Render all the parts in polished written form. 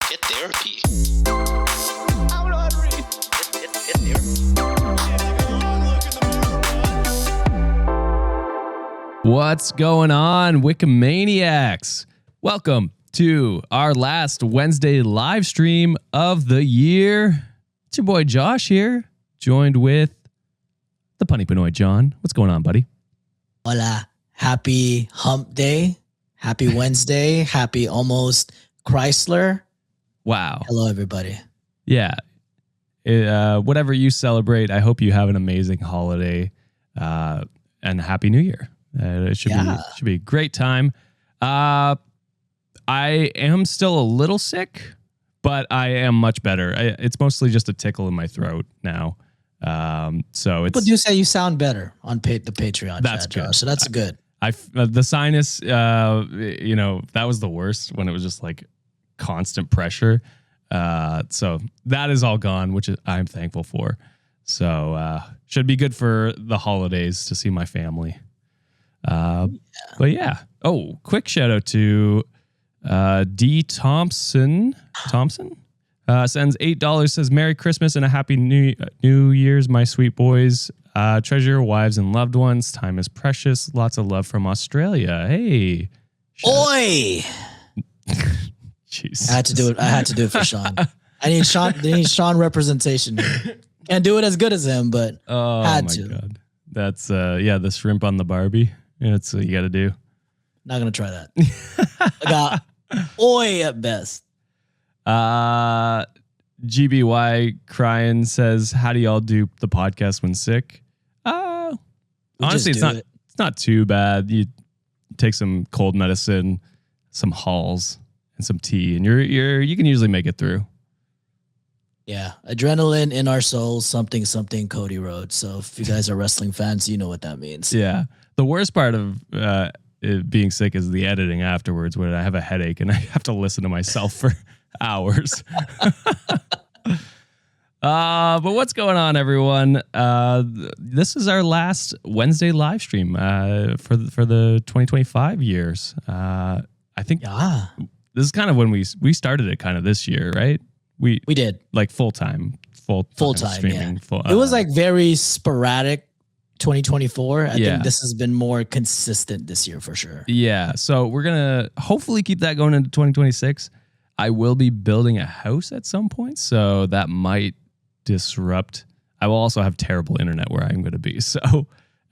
Get therapy. I'm not ready. Get therapy. What's going on, Wikimaniacs? Welcome to our last Wednesday live stream of the year. It's your boy Josh here, joined with the Punny Pinoy John. What's going on, buddy? Hola. Happy hump day. Happy Wednesday. Happy almost Chrysler. Wow. Hello, everybody. Yeah. Whatever you celebrate, I hope you have an amazing holiday and Happy New Year. It should be a great time. I am still a little sick, but I am much better. It's mostly just a tickle in my throat now. So it's. People do say you sound better on the Patreon. That's chat, good. Josh, so that's good. The sinus, that was the worst when it was just like constant pressure. So that is all gone, which I'm thankful for. So should be good for the holidays to see my family. But yeah. Oh, quick shout out to D. Thompson. Sends $8, says Merry Christmas and a Happy New Year's, my sweet boys. Treasure your wives and loved ones. Time is precious. Lots of love from Australia. Hey. Oi! Jeez. I had to do it for Sean. I need Sean representation here. Can't do it as good as him, but had to. God. That's the shrimp on the Barbie. That's what you got to do. Not gonna try that. I got oi at best. GBY crying says, how do y'all do the podcast when sick? Honestly, it's not too bad. You take some cold medicine, some Halls, and some tea, and you can usually make it through. Yeah, adrenaline in our souls, something Cody Rhodes. So if you guys are wrestling fans, you know what that means. Yeah, the worst part of it being sick is the editing afterwards, where I have a headache and I have to listen to myself for hours. But what's going on, everyone? This is our last Wednesday live stream for the 2025 years. I think this is kind of when we started it kind of this year, right? We did like full time streaming. Yeah. It was like very sporadic 2024. I think this has been more consistent this year for sure. Yeah. So we're going to hopefully keep that going into 2026. I will be building a house at some point, so that might disrupt. I will also have terrible internet where I'm going to be. So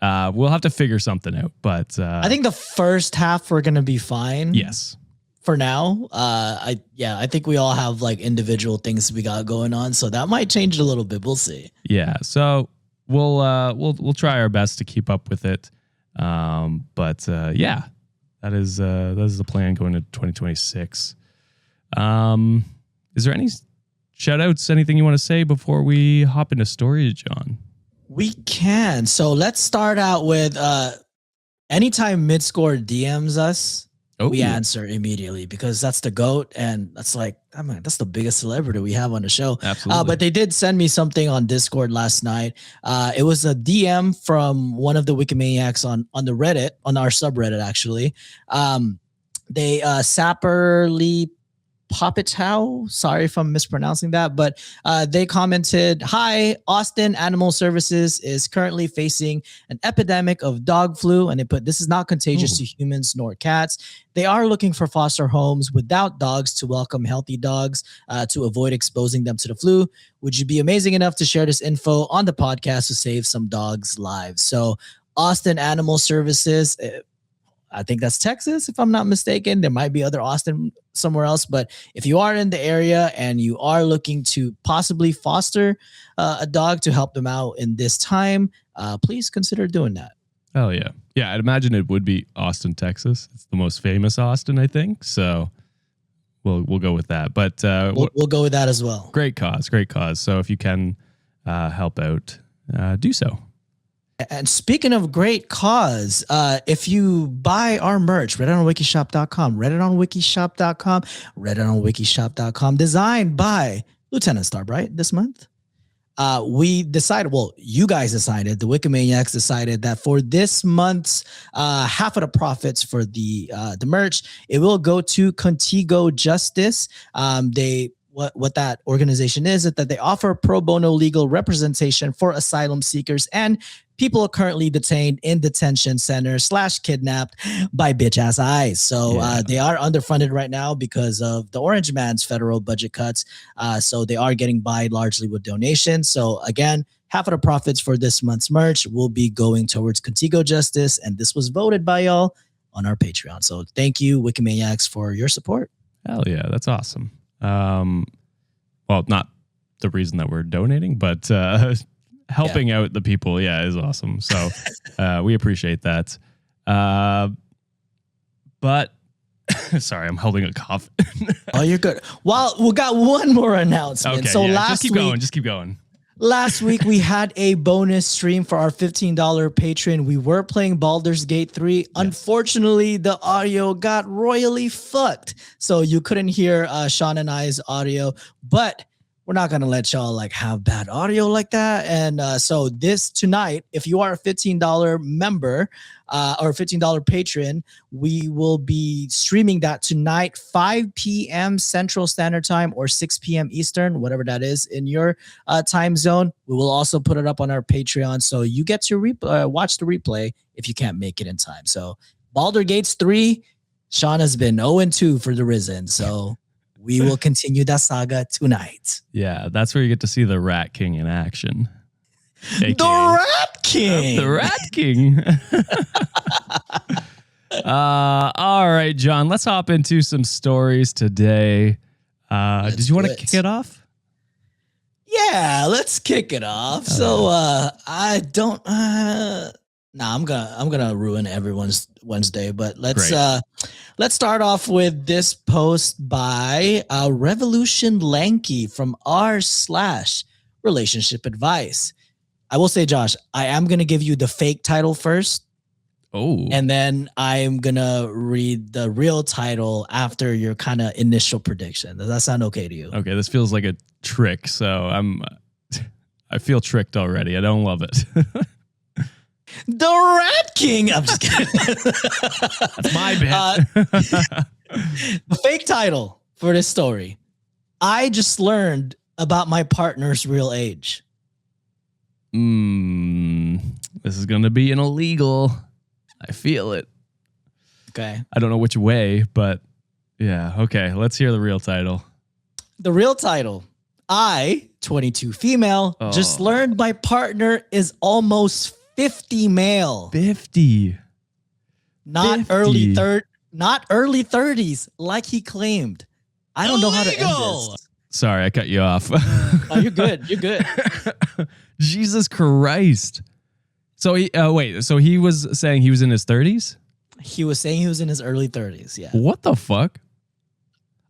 we'll have to figure something out. But I think the first half we're going to be fine. Yes. For now, I think we all have like individual things we got going on, so that might change a little bit. We'll see. Yeah, so we'll try our best to keep up with it. But that is the plan going into 2026. Is there any shout outs, anything you want to say before we hop into stories, John? We can. So let's start out with anytime mid-score DMs us. We answer immediately because that's the GOAT, and that's that's the biggest celebrity we have on the show. Absolutely. But they did send me something on Discord last night. It was a DM from one of the Wikimaniacs on the Reddit, on our subreddit actually. They Sapperly Poppetow, sorry if I'm mispronouncing that, but they commented, "Hi, Austin Animal Services is currently facing an epidemic of dog flu," and they put, "This is not contagious to humans nor cats. They are looking for foster homes without dogs to welcome healthy dogs to avoid exposing them to the flu. Would you be amazing enough to share this info on the podcast to save some dogs' lives?" So Austin Animal Services, I think that's Texas, if I'm not mistaken. There might be other Austin somewhere else, but if you are in the area and you are looking to possibly foster a dog to help them out in this time, please consider doing that. Oh yeah. Yeah, I'd imagine it would be Austin, Texas. It's the most famous Austin, I think. So we'll go with that. But we'll go with that as well. Great cause. So if you can help out, do so. And speaking of great cause, if you buy our merch, redditonwikishop.com, redditonwikishop.com, designed by Lieutenant Starbright this month. we decided, well, you guys decided, the Wikimaniacs decided that for this month's half of the profits for the merch, it will go to Contigo Justice. What that organization is that they offer pro bono legal representation for asylum seekers and people currently detained in detention centers / kidnapped by bitch ass eyes. So they are underfunded right now because of the Orange Man's federal budget cuts. So they are getting by largely with donations. So again, half of the profits for this month's merch will be going towards Contigo Justice. And this was voted by y'all on our Patreon. So thank you, Wikimaniacs, for your support. Hell yeah, that's awesome. Well, not the reason that we're donating, but helping out the people, is awesome. So we appreciate that. But sorry, I'm holding a cough. Oh, you're good. Well, we got one more announcement. Okay, so last week, just keep going. Last week, we had a bonus stream for our $15 patron. We were playing Baldur's Gate 3. Yes. Unfortunately, the audio got royally fucked. So you couldn't hear Sean and I's audio, but we're not going to let y'all like have bad audio like that. And so this tonight, if you are a $15 member or $15 patron, we will be streaming that tonight, 5 p.m. Central Standard Time or 6 p.m. Eastern, whatever that is in your time zone. We will also put it up on our Patreon. So you get to watch the replay if you can't make it in time. So Baldur's Gate 3, Sean has been 0-2 for the Risen. So we will continue that saga tonight. Yeah, that's where you get to see the Rat King in action. AKA, the Rat King. The Rat King. All right, John, let's hop into some stories today. Did you want to kick it off? Yeah, let's kick it off. So I don't I'm gonna ruin everyone's Wednesday, but let's start off with this post by Revolution Lanky from r/relationship advice. I will say, Josh, I am gonna give you the fake title first. Oh, and then I'm gonna read the real title after your kind of initial prediction. Does that sound okay to you? Okay, this feels like a trick, so I feel tricked already. I don't love it. The Rat King. I'm just kidding. That's my bad. The fake title for this story. I just learned about my partner's real age. This is going to be an illegal. I feel it. Okay. I don't know which way, but yeah. Okay. Let's hear the real title. The real title. I, 22 female, just learned my partner is almost 50 male. 50. Not 50. early 30s like he claimed. I don't know how to end this. Sorry, I cut you off. Oh, you're good. You're good. Jesus Christ. So so he was saying he was in his 30s? He was saying he was in his early 30s, yeah. What the fuck?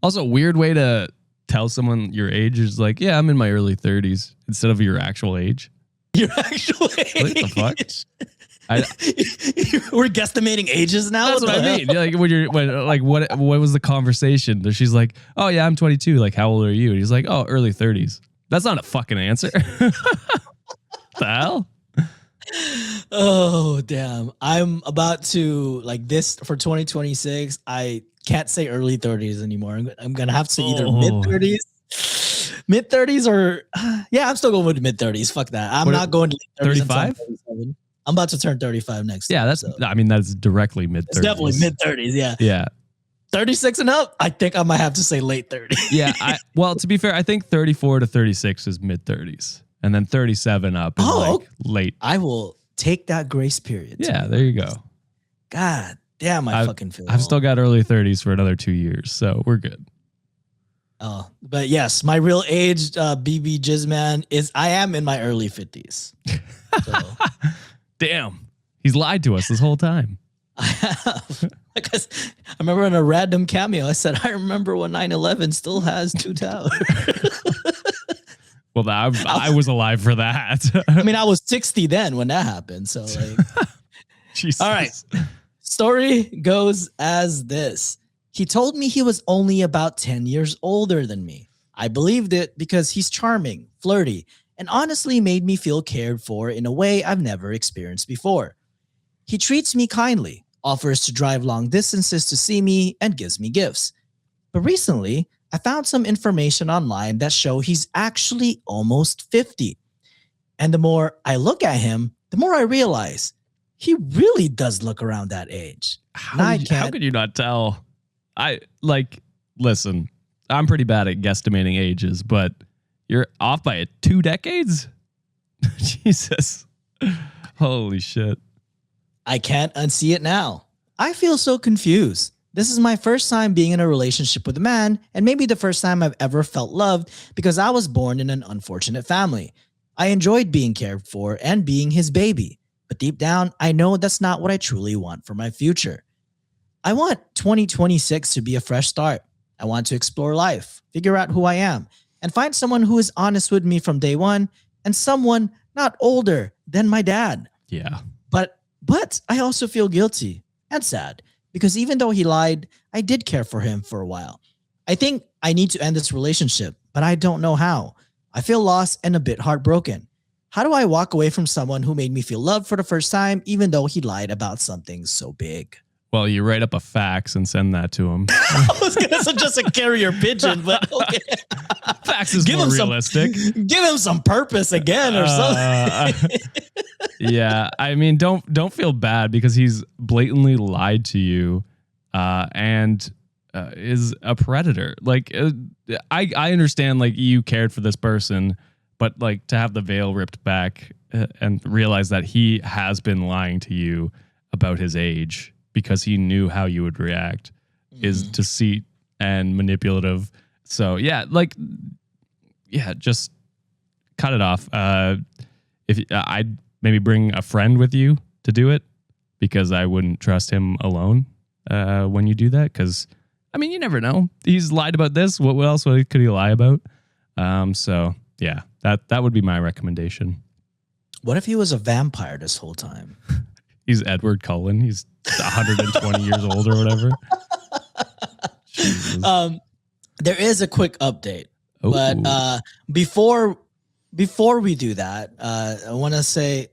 Also, weird way to tell someone your age is like, yeah, I'm in my early 30s instead of your actual age. Your actual age? What the fuck? We're guesstimating ages now? That's what I mean. Like what was the conversation? She's like, oh yeah, I'm 22. Like, how old are you? And he's like, oh, early 30s. That's not a fucking answer. The hell? Oh, damn. I'm about to, like, this for 2026, I can't say early 30s anymore. I'm going to have to either mid 30s or, yeah, I'm still going with mid 30s. Fuck that. I'm not going to 35. I'm about to turn 35 next year. Yeah, that's directly mid 30s. It's definitely mid 30s. Yeah. Yeah. 36 and up, I think I might have to say late 30s. Yeah. Well, to be fair, I think 34 to 36 is mid 30s. And then 37 up is late. I will take that grace period. Yeah, there you go. God damn, I fucking feel I've still got early 30s for another 2 years, so we're good. Oh, but yes, my real age, BB Jizzman, is I am in my early 50s. So. Damn, he's lied to us this whole time. I have. Because I remember in a random cameo, I said, I remember when 9/11 still has 2 towers. Well, I was alive for that. I mean, I was 60 then when that happened. So, like, Jesus. All right. Story goes as this. He told me he was only about 10 years older than me. I believed it because he's charming, flirty, and honestly made me feel cared for in a way I've never experienced before. He treats me kindly, offers to drive long distances to see me, and gives me gifts. But recently, I found some information online that show he's actually almost 50. And the more I look at him, the more I realize he really does look around that age. How could you not tell? Listen, I'm pretty bad at guesstimating ages, but you're off by 2 decades? Jesus. Holy shit. I can't unsee it now. I feel so confused. This is my first time being in a relationship with a man, and maybe the first time I've ever felt loved because I was born in an unfortunate family. I enjoyed being cared for and being his baby, but deep down, I know that's not what I truly want for my future. I want 2026 to be a fresh start. I want to explore life, figure out who I am, and find someone who is honest with me from day one, and someone not older than my dad. Yeah. But I also feel guilty and sad because even though he lied, I did care for him for a while. I think I need to end this relationship, but I don't know how. I feel lost and a bit heartbroken. How do I walk away from someone who made me feel loved for the first time, even though he lied about something so big? Well, you write up a fax and send that to him. I was going to suggest a carrier pigeon, but okay. Fax is more realistic. Give him some purpose again or something. Yeah, I mean, don't feel bad because he's blatantly lied to you and is a predator. Like, I understand, like, you cared for this person, but, like, to have the veil ripped back and realize that he has been lying to you about his age because he knew how you would react is deceit and manipulative. So yeah, just cut it off. If I'd maybe bring a friend with you to do it because I wouldn't trust him alone when you do that. Because I mean, you never know. He's lied about this. What else could he lie about? So yeah, that would be my recommendation. What if he was a vampire this whole time? He's Edward Cullen. He's 120 years old or whatever. There is a quick update, but before we do that, I want to say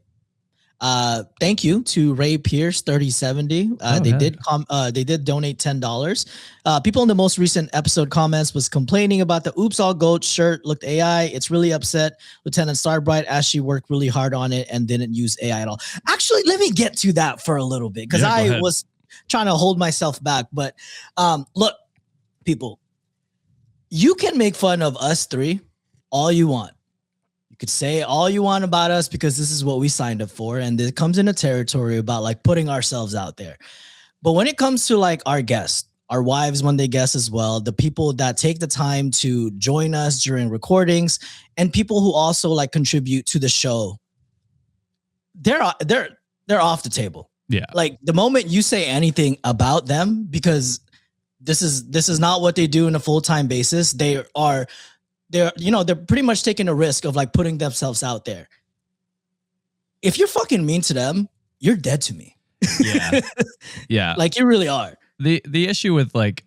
thank you to Ray Pierce 3070. They did donate $10. People in the most recent episode comments was complaining about the "Oops All Goat" shirt looked AI. It's really upset Lieutenant Starbright as she worked really hard on it and didn't use AI at all. Actually, let me get to that for a little bit because I was trying to hold myself back. But look, people, you can make fun of us three all you want. You could say all you want about us because this is what we signed up for. And it comes in a territory about like putting ourselves out there. But when it comes to like our guests, our wives, when they guest as well, the people that take the time to join us during recordings and people who also like contribute to the show, they're off the table. Yeah. Like the moment you say anything about them, because this is not what they do on a full-time basis. They're pretty much taking a risk of like putting themselves out there. If you're fucking mean to them, you're dead to me. Yeah. Yeah. Like you really are. The issue with like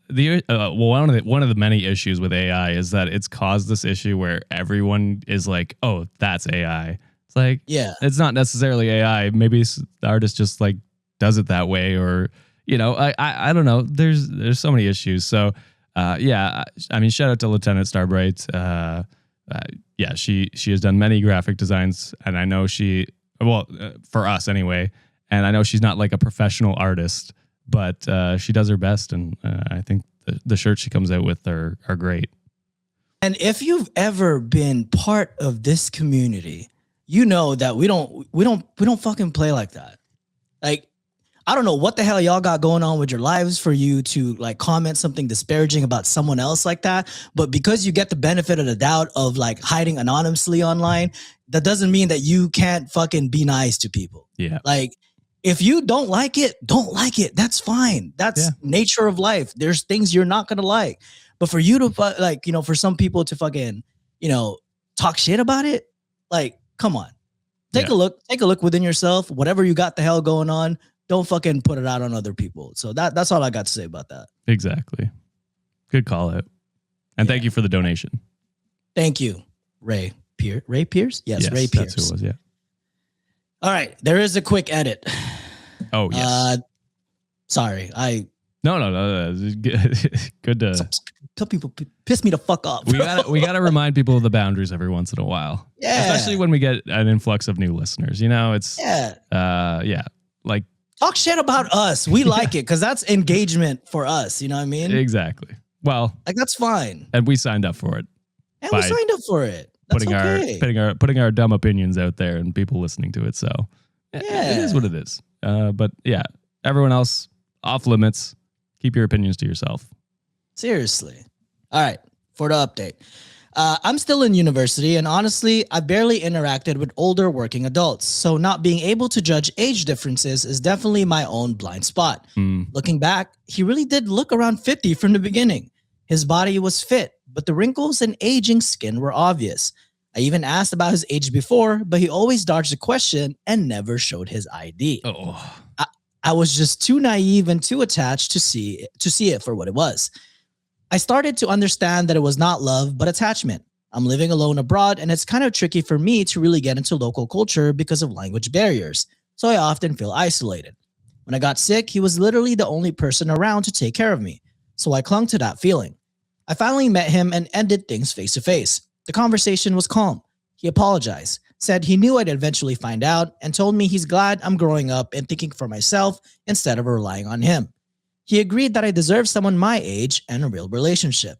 one of the many issues with AI is that it's caused this issue where everyone is like, oh, that's AI. It's like, yeah, it's not necessarily AI. Maybe the artist just like does it that way, or I don't know. There's so many issues. So yeah, I mean, shout out to Lieutenant Starbright. Yeah, she has done many graphic designs, and I know for us anyway. And I know she's not like a professional artist, but she does her best, and I think the shirts she comes out with are great. And if you've ever been part of this community, you know that we don't fucking play like that. Like, I don't know what the hell y'all got going on with your lives for you to like comment something disparaging about someone else like that. But because you get the benefit of the doubt of like hiding anonymously online, that doesn't mean that you can't fucking be nice to people. Yeah. Like, if you don't like it, don't like it. That's fine. That's nature of life. There's things you're not going to like. But for you to like, for some people to fucking, talk shit about it, like, come on. Take a look within yourself. Whatever you got the hell going on, don't fucking put it out on other people. So that's all I got to say about that. Exactly. Good call out. And thank you for the donation. Thank you, Ray Pierce. Ray Pierce? Yes, Ray That's Pierce. who it was, yeah. All right, there is a quick edit. Oh, yes. Sorry, No. Good to... Some people piss me the fuck off. We gotta remind people of the boundaries every once in a while. Yeah. Especially when we get an influx of new listeners. You know, it's... Yeah. Like... Talk shit about us. We like it because that's engagement for us. You know what I mean? Exactly. Well... Like, that's fine. And we signed up for it. And we signed up for it. That's putting our dumb opinions out there and people listening to it. So it is what it is. But yeah, everyone else off limits. Keep your opinions to yourself. Seriously. All right. For the update. I'm still in university, and honestly, I barely interacted with older working adults. So not being able to judge age differences is definitely my own blind spot. Looking back, he really did look around 50 from the beginning. His body was fit, but the wrinkles and aging skin were obvious. I even asked about his age before, but he always dodged the question and never showed his ID. I was just too naive and too attached to see it for what it was. I started to understand that it was not love, but attachment. I'm living alone abroad, and it's kind of tricky for me to really get into local culture because of language barriers, so I often feel isolated. When I got sick, he was literally the only person around to take care of me, so I clung to that feeling. I finally met him and ended things face to face. The conversation was calm. He apologized, said he knew I'd eventually find out, and told me he's glad I'm growing up and thinking for myself instead of relying on him. He agreed that I deserve someone my age and a real relationship.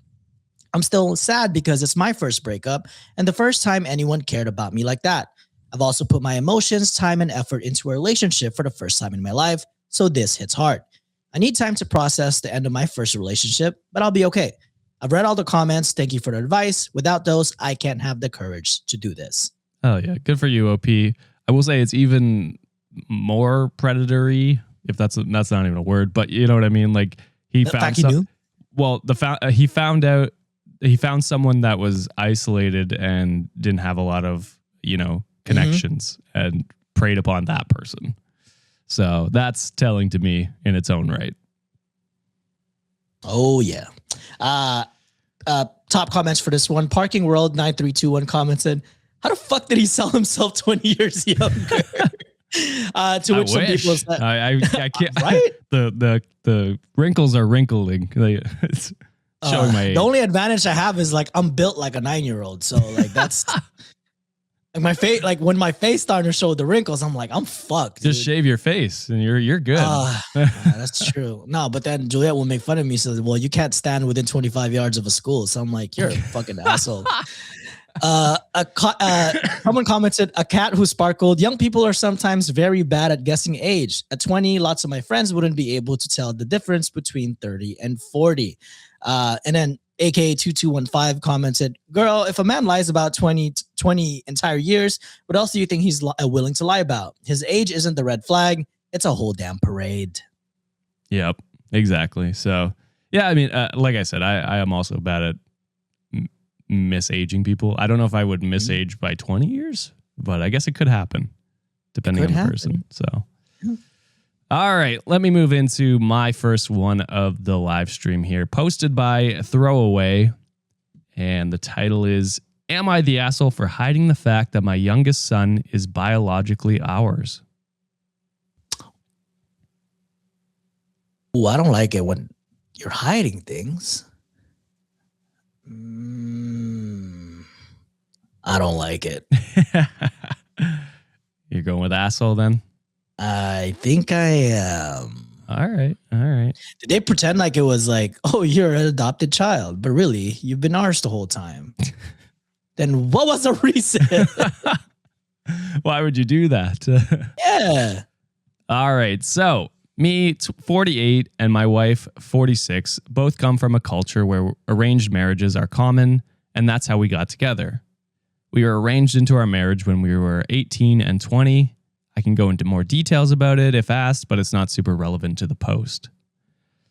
I'm still sad because it's my first breakup and the first time anyone cared about me like that. I've also put my emotions, time, and effort into a relationship for the first time in my life, so this hits hard. I need time to process the end of my first relationship, but I'll be okay. I've read all the comments. Thank you for the advice. Without those, I can't have the courage to do this. Oh, yeah. Good for you, OP. I will say it's even more predatory, if that's not even a word, but you know what I mean? Like he found he found someone that was isolated and didn't have a lot of, connections and preyed upon that person. So that's telling to me in its own right. Oh, yeah. Top comments for this one. Parking World 9321 commented, how the fuck did he sell himself 20 years younger? To which some people said, I can't. Right? The wrinkles are wrinkling. It's showing my age. The only advantage I have is like I'm built like a 9-year-old. So like that's like my face. Like when my face starting to show the wrinkles, I'm like, I'm fucked. Just shave your face and you're good. That's true. No, but then Juliet will make fun of me. Says, well, you can't stand within 25 yards of a school. So I'm like, you're a fucking asshole. Someone commented, a cat who sparkled. Young people are sometimes very bad at guessing age. At 20, lots of my friends wouldn't be able to tell the difference between 30 and 40. And then AKA 2215 commented, girl, if a man lies about 20 entire years, what else do you think he's willing to lie about? His age isn't the red flag. It's a whole damn parade. Yep, exactly. So, yeah, I mean, like I said, I am also bad at misaging people. I don't know if I would misage by 20 years, but I guess it could happen depending on the person. So, all right, let me move into my first one of the live stream here, posted by Throwaway. And the title is, am I the asshole for hiding the fact that my youngest son is biologically ours? Oh, I don't like it when you're hiding things. I don't like it. You're going with asshole then? I think I am. All right. Did they pretend like it was like, oh, you're an adopted child, but really you've been ours the whole time? Then what was the reason? Why would you do that? Yeah. All right. So me, 48, and my wife, 46, both come from a culture where arranged marriages are common, and that's how we got together. We were arranged into our marriage when we were 18 and 20. I can go into more details about it if asked, but it's not super relevant to the post.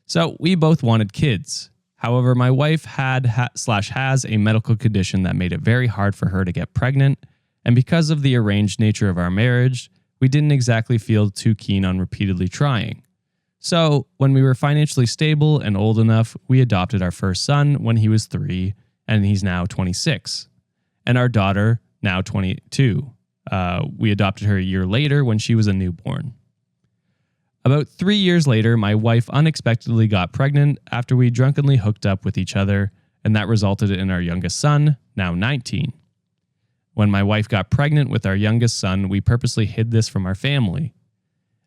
So we both wanted kids. However, my wife has a medical condition that made it very hard for her to get pregnant, and because of the arranged nature of our marriage, we didn't exactly feel too keen on repeatedly trying. So when we were financially stable and old enough, we adopted our first son when he was 3, and he's now 26. And our daughter now 22. We adopted her a year later when she was a newborn. About 3 years later, my wife unexpectedly got pregnant after we drunkenly hooked up with each other, and that resulted in our youngest son, now 19. When my wife got pregnant with our youngest son, we purposely hid this from our family.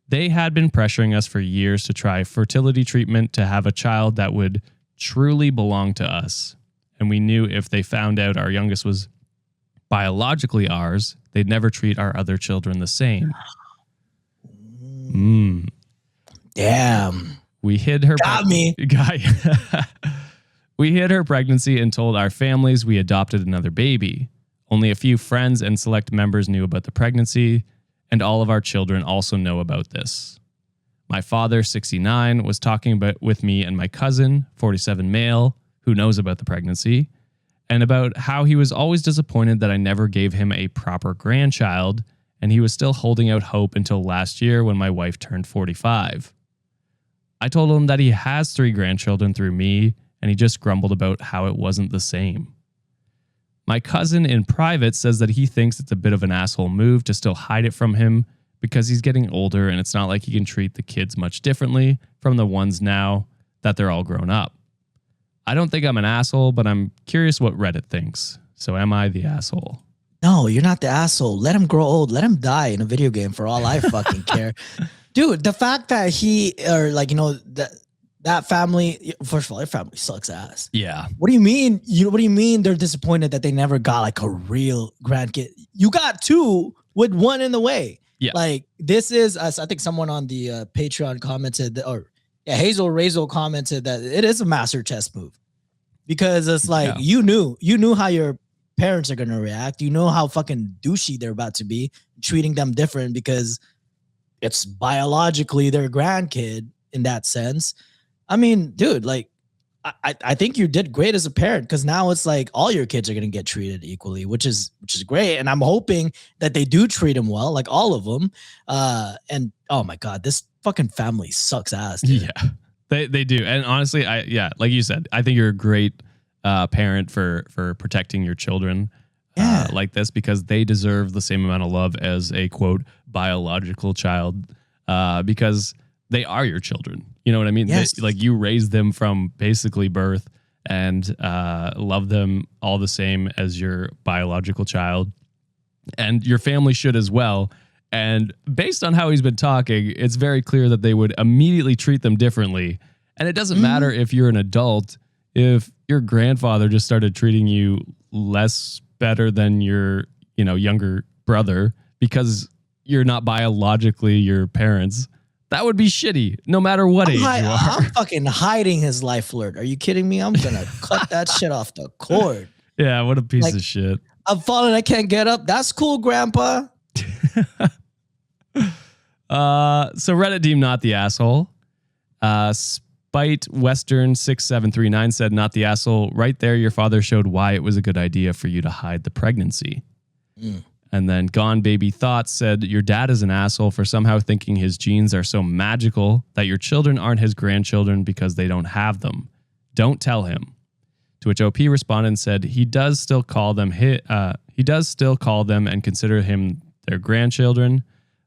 They had been pressuring us for years to try fertility treatment to have a child that would truly belong to us, and we knew if they found out our youngest was biologically ours, they'd never treat our other children the same. Damn. We hid her. Got me. We hid her pregnancy and told our families we adopted another baby. Only a few friends and select members knew about the pregnancy, and all of our children also know about this. My father, 69, was talking about with me and my cousin, 47 male, who knows about the pregnancy, and about how he was always disappointed that I never gave him a proper grandchild, and he was still holding out hope until last year when my wife turned 45. I told him that he has 3 grandchildren through me, and he just grumbled about how it wasn't the same. My cousin in private says that he thinks it's a bit of an asshole move to still hide it from him because he's getting older and it's not like he can treat the kids much differently from the ones now that they're all grown up. I don't think I'm an asshole, but I'm curious what Reddit thinks. So am I the asshole? No, you're not the asshole. Let him grow old. Let him die in a video game for all I fucking care. Dude, the fact that that family, first of all, their family sucks ass. Yeah. What do you mean? What do you mean they're disappointed that they never got like a real grandkid? You got 2 with 1 in the way. Yeah. Like this is us. I think someone on the Patreon commented Hazel Razel commented that it is a master chess move because it's like, you knew how your parents are going to react. You know how fucking douchey they're about to be, treating them different because it's biologically their grandkid in that sense. I mean, dude, like, I think you did great as a parent because now it's like all your kids are going to get treated equally, which is great. And I'm hoping that they do treat them well, like all of them. And oh my God, this fucking family sucks ass. Dude. Yeah, they do. And honestly, like you said, I think you're a great parent for protecting your children like this because they deserve the same amount of love as a quote biological child because they are your children. You know what I mean? Yes. Like you raised them from basically birth and love them all the same as your biological child. And your family should as well. And based on how he's been talking, it's very clear that they would immediately treat them differently. And it doesn't matter if you're an adult, if your grandfather just started treating you less better than your, younger brother because you're not biologically your parents. That would be shitty, no matter what age you are. I'm fucking hiding his life flirt. Are you kidding me? I'm gonna cut that shit off the cord. Yeah, what a piece of shit. I'm falling. I can't get up. That's cool, Grandpa. So Reddit deemed not the asshole. Spite Western 6739 said not the asshole. Right there, your father showed why it was a good idea for you to hide the pregnancy. And then Gone Baby Thoughts said, your dad is an asshole for somehow thinking his genes are so magical that your children aren't his grandchildren because they don't have them. Don't tell him. To which OP responded and said, he does still call them and consider him their grandchildren,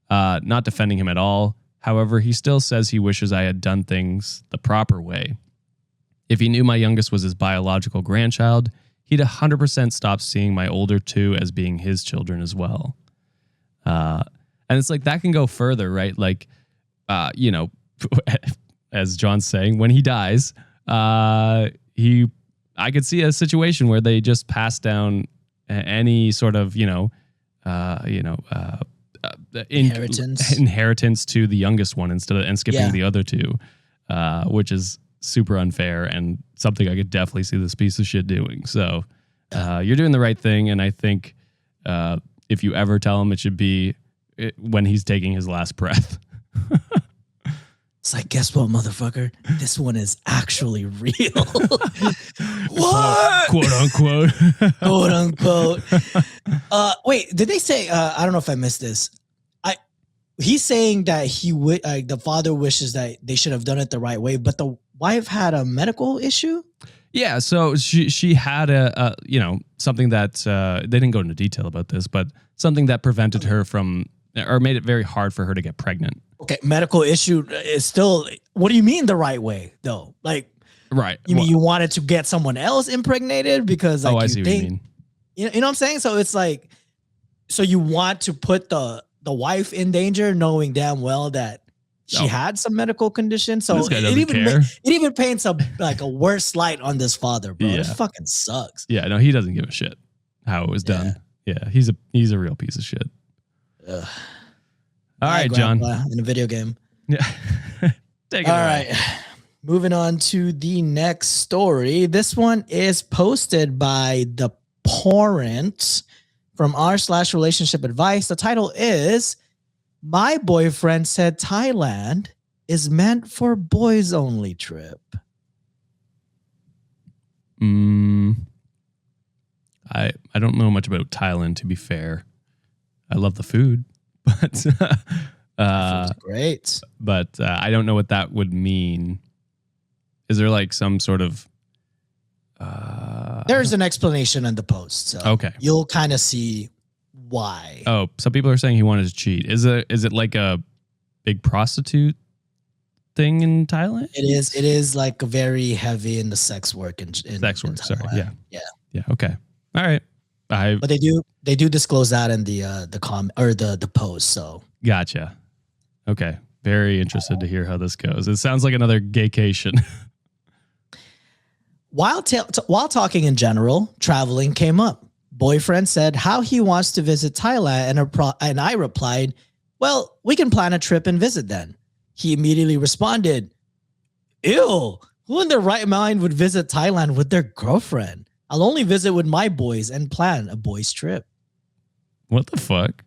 not defending him at all. However, he still says he wishes I had done things the proper way. If he knew my youngest was his biological grandchild, he'd 100% stop seeing my older 2 as being his children as well. And it's like that can go further, right? Like, as John's saying, when he dies, I could see a situation where they just pass down any sort of, inheritance to the youngest one and skipping the other 2, which is super unfair and something I could definitely see this piece of shit doing. So you're doing the right thing. And I think if you ever tell him, it should be when he's taking his last breath. It's like, guess what, motherfucker? This one is actually real. What? Quote unquote. Quote unquote. Wait, did they say, I don't know if I missed this. He's saying that the father wishes that they should have done it the right way, but the wife had a medical issue? Yeah, so she had a you know, something that they didn't go into detail about this, but something that prevented her from, or made it very hard for her to get pregnant. Okay, medical issue is still. What do you mean the right way though? Like, Right. you mean you wanted to get someone else impregnated because like I see what you mean. You know what I'm saying? So it's like, so you want to put the wife in danger, knowing damn well that she had some medical condition. So This guy doesn't care. It even paints a worse light on this father, bro. Yeah. This fucking sucks. Yeah, no, he doesn't give a shit how it was done. Yeah, he's a real piece of shit. Ugh. All right, John. In a video game. Yeah. Take it All away. right. Moving on to the next story. This one is posted by the parent from r/relationship advice. The title is "My Boyfriend Said Thailand is Meant for Boys Only Trip." I don't know much about Thailand, to be fair. I love the food, but Great. But I don't know what that would mean. Is there like some sort of There's an explanation in the post, so okay, you'll kind of see why. Oh, some people are saying he wanted to cheat. Is it like a big prostitute thing in Thailand? It is like very heavy in the sex work in sex work. in Sorry, Thailand. yeah. Okay, all right. But they do disclose that in the comment or the post. So gotcha. Okay, very interested to hear how this goes. It sounds like another gaycation. While talking in general, traveling came up. Boyfriend said how he wants to visit Thailand, and I replied, "Well, we can plan a trip and visit then." He immediately responded, "Ew, who in their right mind would visit Thailand with their girlfriend? I'll only visit with my boys and plan a boys' trip." What the fuck?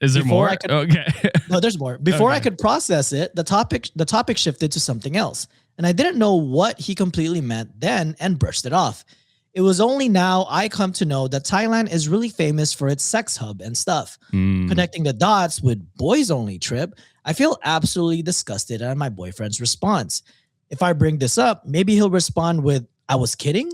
Is there more? Okay. No, there's more. Before Okay. I could process it, the topic shifted to something else, and I didn't know what he completely meant then and brushed it off. It was only now I come to know that Thailand is really famous for its sex hub and stuff. Connecting the dots with boys only trip, I feel absolutely disgusted at my boyfriend's response. If I bring this up, maybe he'll respond with, "I was kidding."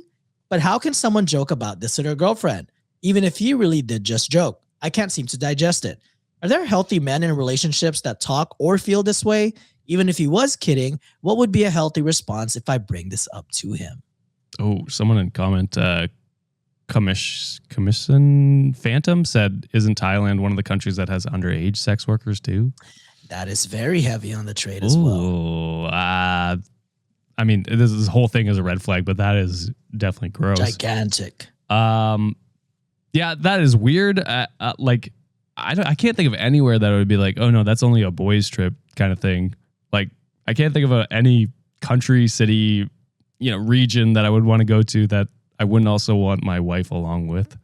But how can someone joke about this to their girlfriend? Even if he really did just joke, I can't seem to digest it. Are there healthy men in relationships that talk or feel this way? Even if he was kidding, what would be a healthy response if I bring this up to him? Oh, someone in comment, Commission Phantom said, "Isn't Thailand one of the countries that has underage sex workers too?" That is very heavy on the trade as well. I mean, this whole thing is a red flag, but that is definitely gross. Gigantic. Yeah, that is weird. Like, I can't think of anywhere that would be like, oh no, that's only a boys trip kind of thing. Like, I can't think of any country, city, region that I would want to go to that I wouldn't also want my wife along with.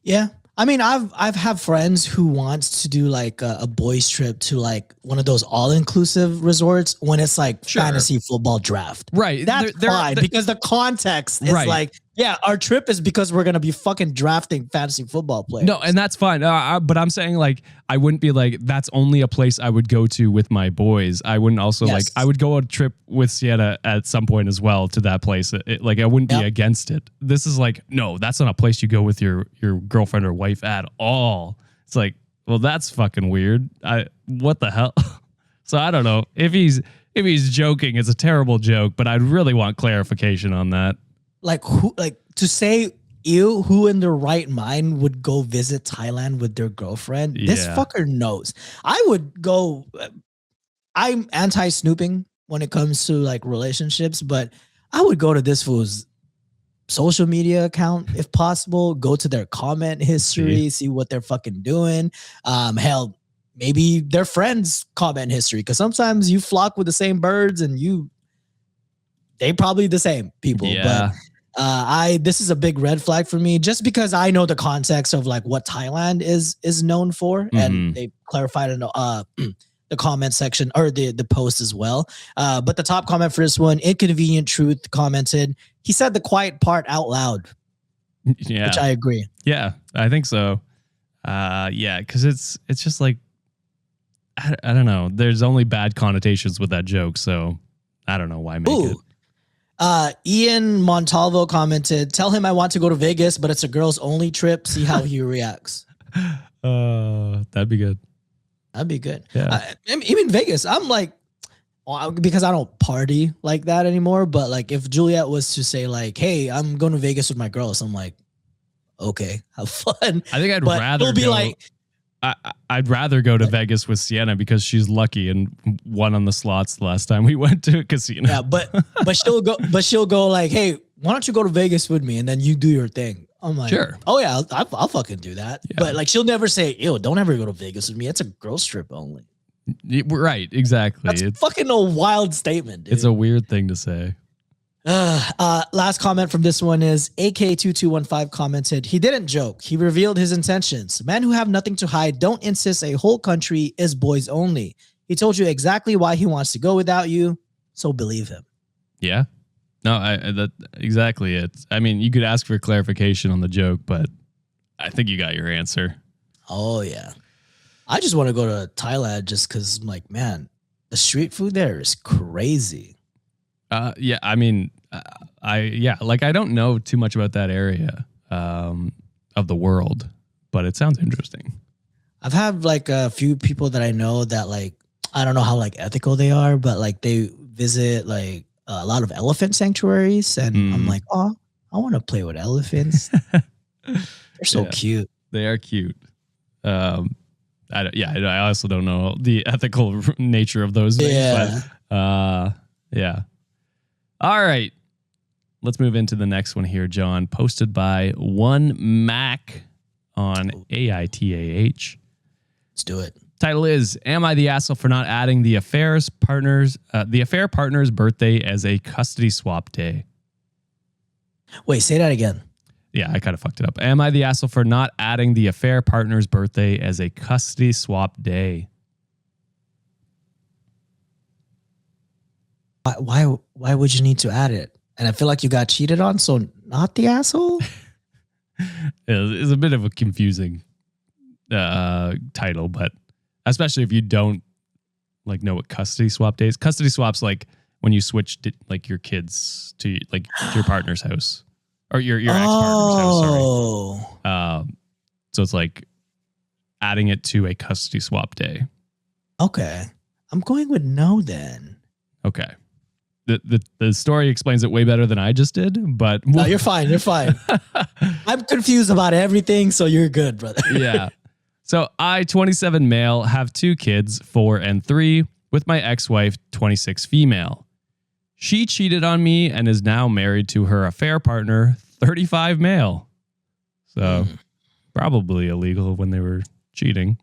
Yeah. I mean, I've had friends who wants to do like a boys trip to like one of those all-inclusive resorts when it's like fantasy football draft. Right. That's fine because the context is like, yeah, our trip is because we're going to be fucking drafting fantasy football players. No, and that's fine. But I'm saying like, I wouldn't be like, that's only a place I would go to with my boys. I wouldn't also like, I would go on a trip with Sienna at some point as well to that place. Like I wouldn't be against it. This is like, no, that's not a place you go with your girlfriend or wife at all. It's like, well, that's fucking weird. What the hell? So I don't know if he's joking. It's a terrible joke, but I'd really want clarification on that. Like who? Like to say, ew, who in their right mind would go visit Thailand with their girlfriend? Yeah. This fucker knows. I would go. I'm anti-snooping when it comes to like relationships, but I would go to this fool's social media account if possible. Go to their comment history, see what they're fucking doing. Hell, maybe their friends' comment history, because sometimes you flock with the same birds and they probably the same people. Yeah. But this is a big red flag for me just because I know the context of like what Thailand is known for, and they clarified in the comment section or the post as well. But the top comment for this one, Inconvenient Truth commented, he said the quiet part out loud. Yeah. Which I agree. Yeah, I think so. Yeah, because it's just like, I don't know. There's only bad connotations with that joke, so I don't know why make it. Ian Montalvo commented, "Tell him I want to go to Vegas, but it's a girls only trip. See how he reacts." That'd be good. That'd be good. Yeah. Even Vegas, I'm like, because I don't party like that anymore. But like, if Juliet was to say like, "Hey, I'm going to Vegas with my girls," I'm like, okay, have fun. I think I'd But rather he'll be go, like, I'd rather go to Vegas with Sienna because she's lucky and won on the slots the last time we went to a casino. yeah, but she'll go like, "Hey, why don't you go to Vegas with me and then you do your thing?" I'm like, Sure. Oh yeah, I'll fucking do that. Yeah. But like, she'll never say, "Ew, don't ever go to Vegas with me. It's a girls trip only." Right, exactly. That's fucking a wild statement, dude. It's a weird thing to say. Last comment from this one is AK2215 commented, "He didn't joke. He revealed his intentions. Men who have nothing to hide don't insist a whole country is boys only. He told you exactly why he wants to go without you, so believe him." Yeah. No, that exactly it. I mean, you could ask for clarification on the joke, but I think you got your answer. Oh yeah. I just want to go to Thailand just because I'm like, man, the street food there is crazy. Yeah, I mean, I don't know too much about that area of the world, but it sounds interesting. I've had like a few people that I know that like, I don't know how like ethical they are, but like they visit like a lot of elephant sanctuaries, and I'm like, oh, I want to play with elephants. They're so cute. They are cute. I also don't know the ethical nature of those things. Yeah. But, yeah. All right. Let's move into the next one here, John. Posted by One Mac on AITAH. Let's do it. Title is, "Am I the asshole for not adding the affair partner's birthday as a custody swap day?" Wait, say that again. Yeah, I kind of fucked it up. "Am I the asshole for not adding the affair partner's birthday as a custody swap day?" Why would you need to add it? And I feel like you got cheated on, so not the asshole? It's a bit of a confusing title, but especially if you don't like know what custody swap day is. Custody swap's like when you switch like your kids to like your partner's house or your ex-partner's house. Sorry. So it's like adding it to a custody swap day. Okay. I'm going with no then. Okay. The story explains it way better than I just did, but no, you're fine. You're fine. I'm confused about everything, so you're good, brother. Yeah. So I, 27 male, have 2 kids, 4 and 3, with my ex-wife, 26 female. She cheated on me and is now married to her affair partner, 35 male. So probably illegal when they were cheating.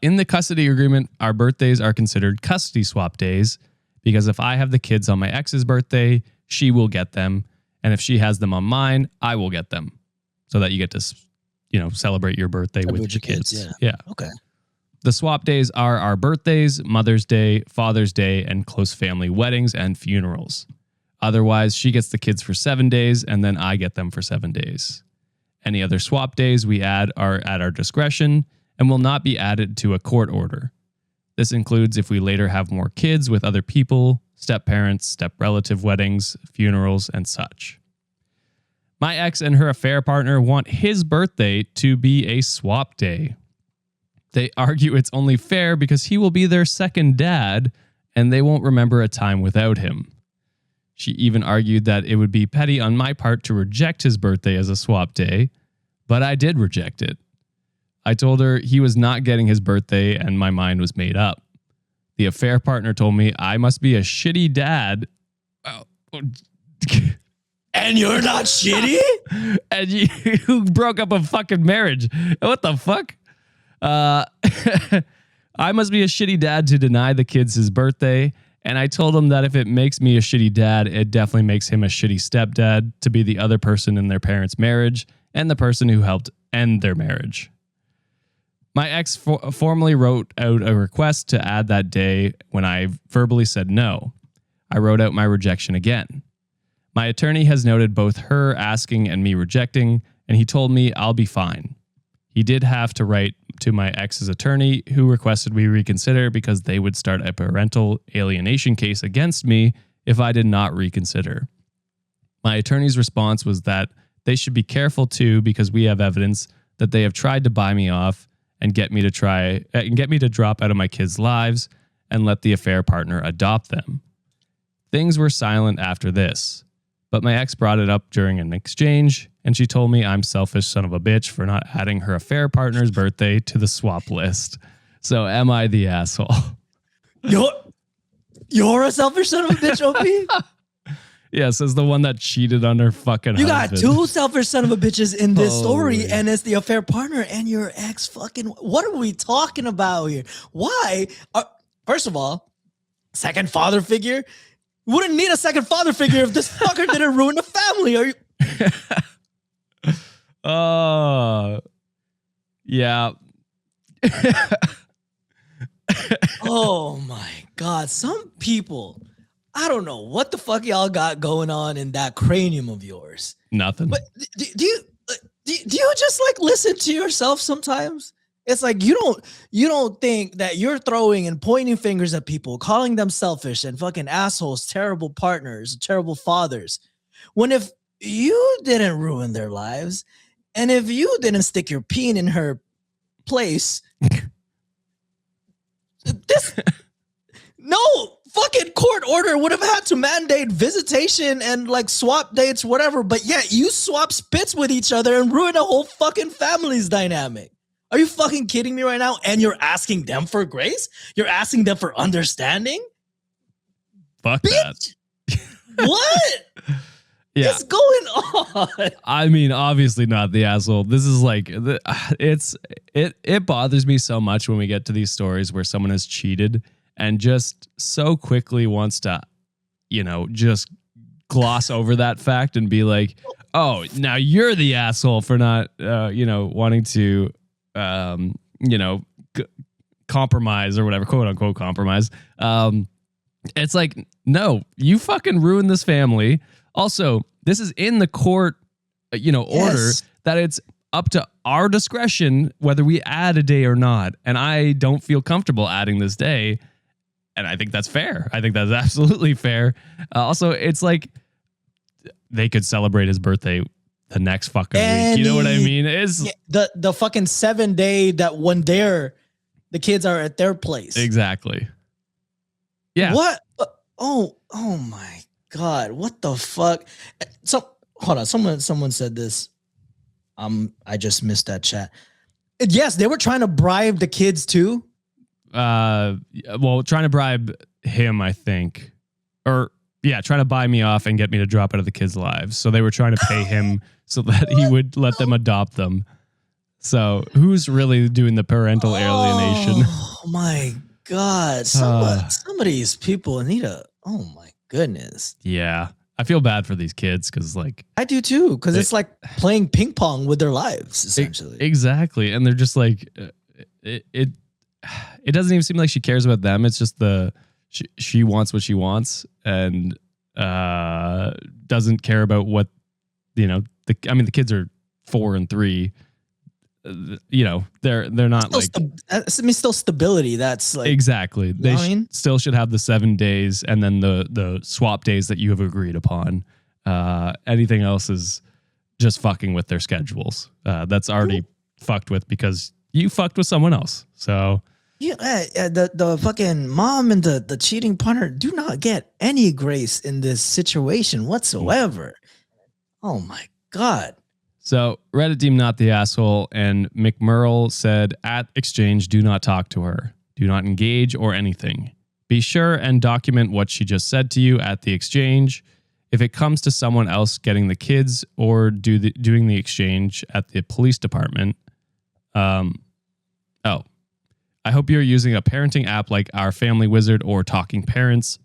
In the custody agreement, our birthdays are considered custody swap days because if I have the kids on my ex's birthday, she will get them. And if she has them on mine, I will get them so that you get to, celebrate your birthday with your kids. Yeah. Okay. The swap days are our birthdays, Mother's Day, Father's Day, and close family weddings and funerals. Otherwise, she gets the kids for 7 days and then I get them for 7 days. Any other swap days we add are at our discretion and will not be added to a court order. This includes if we later have more kids with other people, step-parents, step-relative weddings, funerals, and such. My ex and her affair partner want his birthday to be a swap day. They argue it's only fair because he will be their second dad and they won't remember a time without him. She even argued that it would be petty on my part to reject his birthday as a swap day, but I did reject it. I told her he was not getting his birthday and my mind was made up. The affair partner told me I must be a shitty dad. And you're not shitty? And you broke up a fucking marriage. What the fuck? I must be a shitty dad to deny the kids his birthday. And I told him that if it makes me a shitty dad, it definitely makes him a shitty stepdad to be the other person in their parents' marriage and the person who helped end their marriage. My ex formally wrote out a request to add that day when I verbally said no. I wrote out my rejection again. My attorney has noted both her asking and me rejecting, and he told me I'll be fine. He did have to write to my ex's attorney, who requested we reconsider because they would start a parental alienation case against me if I did not reconsider. My attorney's response was that they should be careful too, because we have evidence that they have tried to buy me off and get me to drop out of my kids' lives and let the affair partner adopt them. Things were silent after this, but my ex brought it up during an exchange, and she told me I'm selfish son of a bitch for not adding her affair partner's birthday to the swap list. So am I the asshole? You're a selfish son of a bitch, OP? Yes, as the one that cheated on her fucking You husband. got two selfish son of a bitches in this story, Holy. and it's the affair partner and your ex fucking. What are we talking about here? Why? First of all, second father figure. Wouldn't need a second father figure if this fucker didn't ruin the family. Are you? Yeah. Oh my God. Some people, I don't know what the fuck y'all got going on in that cranium of yours. Nothing. But do you just like listen to yourself sometimes? It's like you don't think that you're throwing and pointing fingers at people, calling them selfish and fucking assholes, terrible partners, terrible fathers. When if you didn't ruin their lives, and if you didn't stick your peen in her place, this no fucking court order would have had to mandate visitation and like swap dates, whatever. But yet you swap spits with each other and ruin a whole fucking family's dynamic. Are you fucking kidding me right now? And you're asking them for grace? You're asking them for understanding? Fuck Bitch! that. What? Yeah. What's going on? I mean, obviously not the asshole. This is like, it bothers me so much when we get to these stories where someone has cheated and just so quickly wants to, just gloss over that fact and be like, oh, now you're the asshole for not, wanting to, compromise or whatever, quote unquote compromise. It's like, no, you fucking ruined this family. Also, this is in the court, order that it's up to our discretion whether we add a day or not. And I don't feel comfortable adding this day. And I think that's fair. I think that's absolutely fair. Also, it's like they could celebrate his birthday the next fucking week. You know what I mean? It's the fucking 7 day that when the kids are at their place. Exactly. Yeah. What? Oh my God. What the fuck? So hold on. Someone said this. I just missed that chat. Yes, they were trying to bribe the kids too. Trying to bribe him, I think. Or yeah, trying to buy me off and get me to drop out of the kids' lives. So they were trying to pay him so that he would let them adopt them. So who's really doing the parental alienation? Oh my God. Some of these people need oh my goodness. Yeah. I feel bad for these kids because like I do too, because it's like playing ping pong with their lives, essentially. Exactly. And they're just like, it doesn't even seem like she cares about them. It's just she wants what she wants and doesn't care about what, the kids are 4 and 3. They're not still like still stability. That's like exactly. They still should have the 7 days and then the swap days that you have agreed upon. Anything else is just fucking with their schedules. That's already fucked with because you fucked with someone else. So yeah, the fucking mom and the cheating partner do not get any grace in this situation whatsoever. Oh my God. So Reddit deemed not the asshole, and McMurrell said at exchange, do not talk to her. Do not engage or anything. Be sure and document what she just said to you at the exchange. If it comes to someone else getting the kids or doing the exchange at the police department, I hope you're using a parenting app like Our Family Wizard or Talking Parents.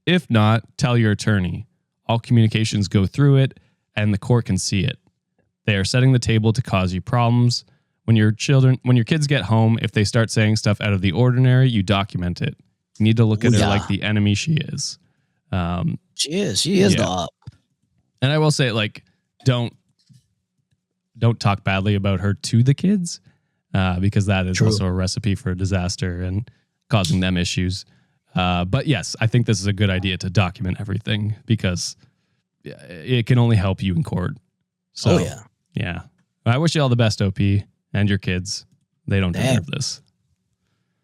If not, tell your attorney. All communications go through it, and the court can see it. They are setting the table to cause you problems. When your kids get home, if they start saying stuff out of the ordinary, you document it. You need to look at her like the enemy she is. She is the op. And I will say, like, don't talk badly about her to the kids, because that is also a recipe for disaster and causing them issues. But yes, I think this is a good idea to document everything because it can only help you in court. So, yeah. I wish you all the best, OP, and your kids. They don't deserve this.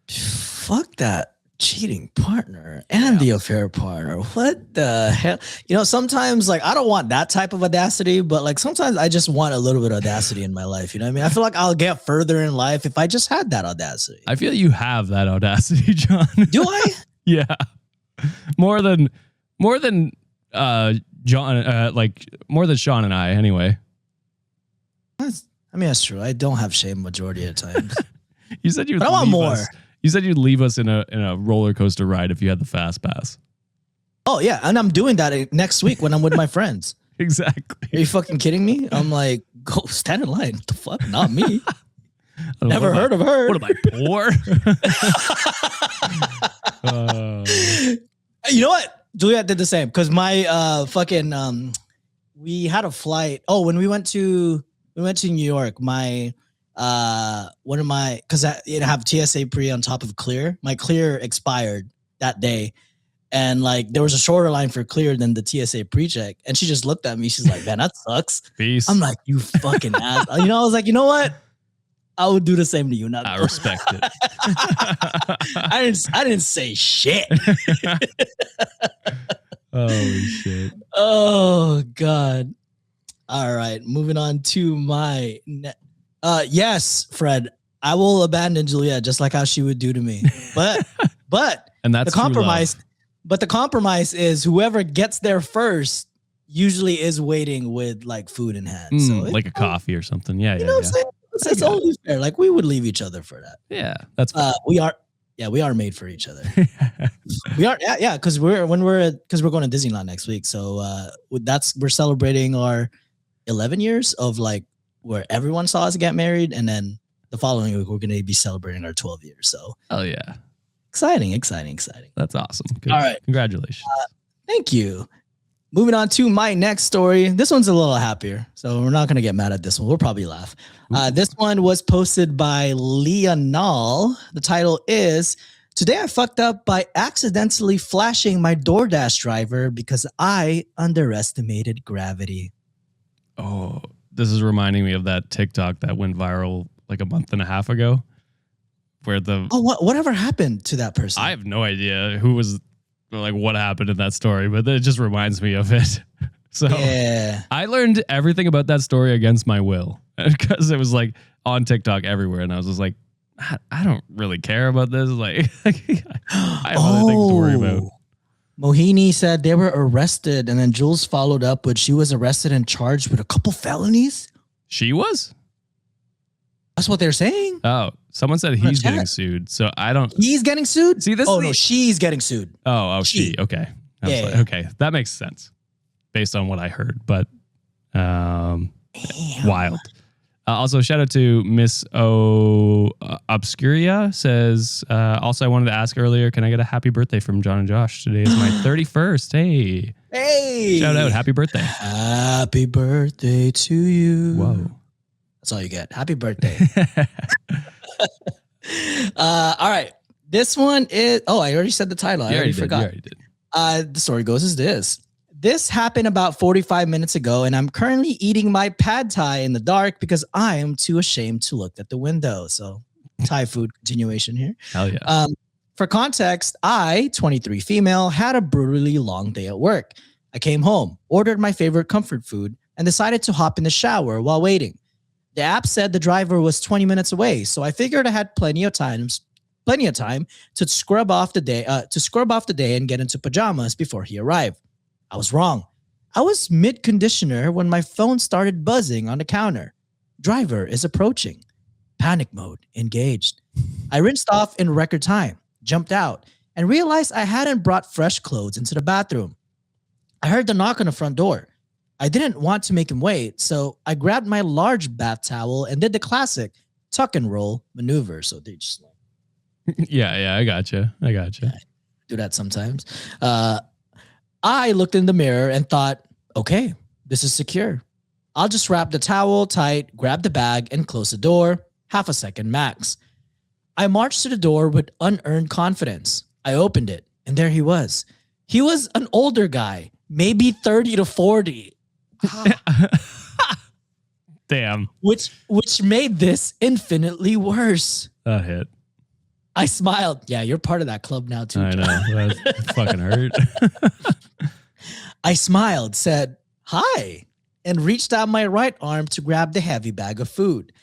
Fuck that cheating partner and the affair partner. What the hell? You know, sometimes like I don't want that type of audacity, but like sometimes I just want a little bit of audacity in my life. You know what I mean? I feel like I'll get further in life if I just had that audacity. I feel you have that audacity, John. Do I? Yeah. More than John, like more than Sean and I anyway. That's true. I don't have shame majority of the time. You said you would I want more. You said you'd leave us in a roller coaster ride if you had the fast pass. Oh yeah, and I'm doing that next week when I'm with my friends. Exactly. Are you fucking kidding me? I'm like, go stand in line. What the fuck? Not me. Never heard of her. What am I, poor? You know what? Juliet did the same because my we had a flight. Oh, when we went to New York, my one of my, because I have TSA pre on top of clear. My clear expired that day, and like there was a shorter line for clear than the TSA pre-check, and she just looked at me. She's like, "Man, that sucks." Peace. I'm like, "You fucking ass." You know, I was like, you know what? I would do the same to you. Not I respect it. I didn't say shit. Holy shit. Oh God. All right, moving on to my. Yes, Fred. I will abandon Juliet just like how she would do to me. But and that's the compromise. But the compromise is whoever gets there first usually is waiting with like food in hand. So like a coffee or something. Yeah, you know what I'm saying? It's only fair. Like we would leave each other for that. Yeah, that's fine. We are made for each other. We are, because we're going to Disneyland next week. So we're celebrating our 11 years of like where everyone saw us get married, and then the following week we're going to be celebrating our 12 years. So yeah, exciting. That's awesome. Good. All right, congratulations. Thank you. Moving on to my next story. This one's a little happier, so we're not going to get mad at this one. We'll probably laugh. This one was posted by Leonal. The title is, "Today I fucked up by accidentally flashing my DoorDash driver because I underestimated gravity." Oh, this is reminding me of that TikTok that went viral like a month and a half ago, where whatever happened to that person? I have no idea who was, like, what happened in that story, but it just reminds me of it. So yeah. I learned everything about that story against my will because it was like on TikTok everywhere, and I was just like, I don't really care about this. Like, I have other things to worry about. Mohini said they were arrested, and then Jules followed up with she was arrested and charged with a couple felonies. She was? That's what they're saying. Oh, someone said he's getting sued. So I don't. He's getting sued? See this? Oh, no, she's getting sued. Oh, she. Okay. Yeah. Okay. That makes sense based on what I heard, but wild. Also, shout out to Miss O Obscuria says, also, I wanted to ask earlier, can I get a happy birthday from John and Josh? Today is my 31st. Hey. Shout out. Happy birthday. Happy birthday to you. Whoa. That's all you get. Happy birthday. All right. This one is, I already said the title. I already forgot. You already did. The story goes as this. This happened about 45 minutes ago, and I'm currently eating my pad thai in the dark because I am too ashamed to look at the window. So Thai food continuation here. Hell yeah. For context, I, 23 female, had a brutally long day at work. I came home, ordered my favorite comfort food, and decided to hop in the shower while waiting. The app said the driver was 20 minutes away, so I figured I had plenty of time to scrub off the day and get into pajamas before he arrived. I was wrong. I was mid-conditioner when my phone started buzzing on the counter. Driver is approaching. Panic mode engaged. I rinsed off in record time, jumped out, and realized I hadn't brought fresh clothes into the bathroom. I heard the knock on the front door. I didn't want to make him wait, so I grabbed my large bath towel and did the classic tuck and roll maneuver. So they just yeah, I gotcha. Do that sometimes. I looked in the mirror and thought, okay, this is secure. I'll just wrap the towel tight, grab the bag, and close the door. Half a second max. I marched to the door with unearned confidence. I opened it, And there he was. He was an older guy, maybe 30 to 40. Damn. Which made this infinitely worse. That hit. I smiled. Yeah, you're part of that club now too. I know. That fucking hurt. I smiled, said, "Hi," and reached out my right arm to grab the heavy bag of food.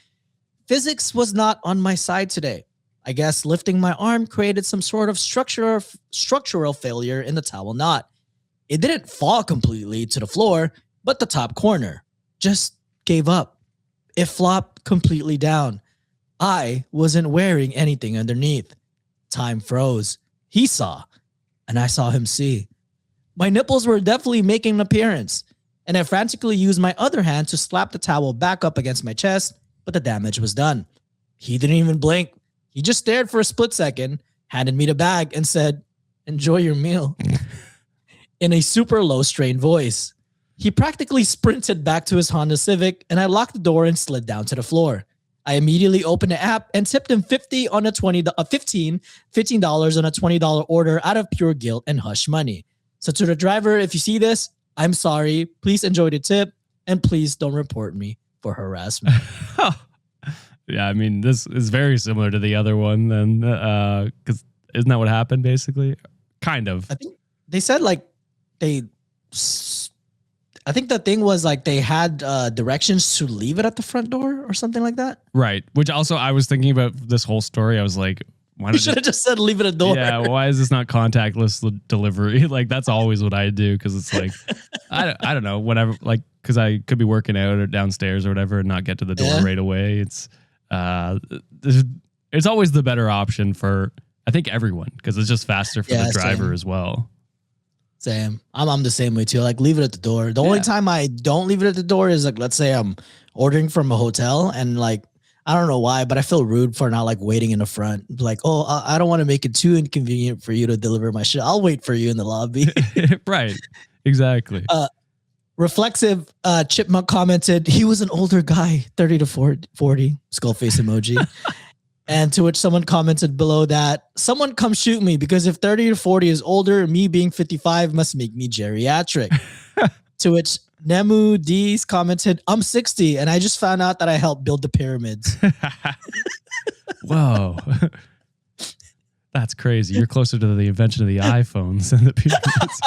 Physics was not on my side today. I guess lifting my arm created some sort of structural failure in the towel knot. It didn't fall completely to the floor, but the top corner just gave up. It flopped completely down. I wasn't wearing anything underneath. Time froze. He saw, and I saw him see. My nipples were definitely making an appearance, and I frantically used my other hand to slap the towel back up against my chest, but the damage was done. He didn't even blink. He just stared for a split second, handed me the bag, and said, "Enjoy your meal," in a super low-strained voice. He practically sprinted back to his Honda Civic, and I locked the door and slid down to the floor. I immediately opened the app and tipped him $15 on a $20 order out of pure guilt and hush money. So to the driver, if you see this, I'm sorry. Please enjoy the tip, and please don't report me for harassment. Yeah, I mean, this is very similar to the other one then, because isn't that what happened basically? Kind of. I think they said I think the thing was like they had directions to leave it at the front door or something like that. Right. Which also I was thinking about this whole story. I was like, why not You should have just said leave it at the door. Yeah, why is this not contactless delivery? Like that's always what I do because it's like I don't know, whatever, like because I could be working out or downstairs or whatever and not get to the door right away. It's always the better option for I think everyone because it's just faster for the driver as well. Same. I'm the same way too. Like leave it at the door. The only time I don't leave it at the door is like, let's say I'm ordering from a hotel and like, I don't know why, but I feel rude for not like waiting in the front. Like, oh, I don't want to make it too inconvenient for you to deliver my shit. I'll wait for you in the lobby. Right. Exactly. Reflexive Chipmunk commented, he was an older guy, 30 to 40, skull face emoji. And to which someone commented below that, someone come shoot me because if 30 to 40 is older, me being 55 must make me geriatric. To which Nemu D's commented, I'm 60 and I just found out that I helped build the pyramids. Whoa. That's crazy. You're closer to the invention of the iPhones than the pyramids.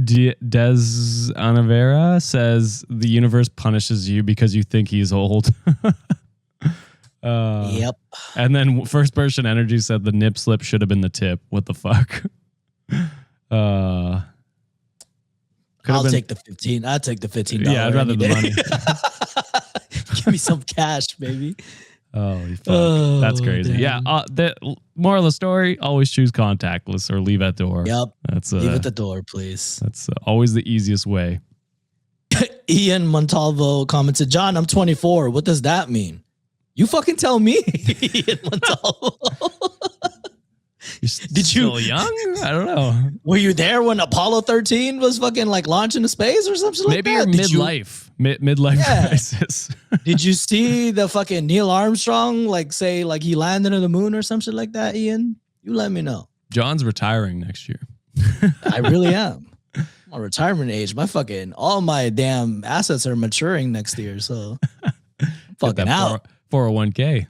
Des Anavera says the universe punishes you because you think he's old. Yep. And then First Person Energy said the nip slip should have been the tip. What the fuck? I'll take the 15. I'll take the $15. Yeah, I'd rather the money. Give me some cash, baby. Oh, fuck. That's crazy. Damn. Yeah. The moral of the story, always choose contactless or leave at door. Yep. That's leave at the door, please. That's always the easiest way. Ian Montalvo commented, John, I'm 24. What does that mean? You fucking tell me, Ian Montalvo. Did you still young? I don't know. Were you there when Apollo 13 was fucking like launched into space or something like that? Maybe you're midlife. Midlife crisis. Did you see the fucking Neil Armstrong like say like he landed on the moon or something like that, Ian? You let me know. John's retiring next year. I really am. I'm on retirement age. All my damn assets are maturing next year, so fucking out. 401k.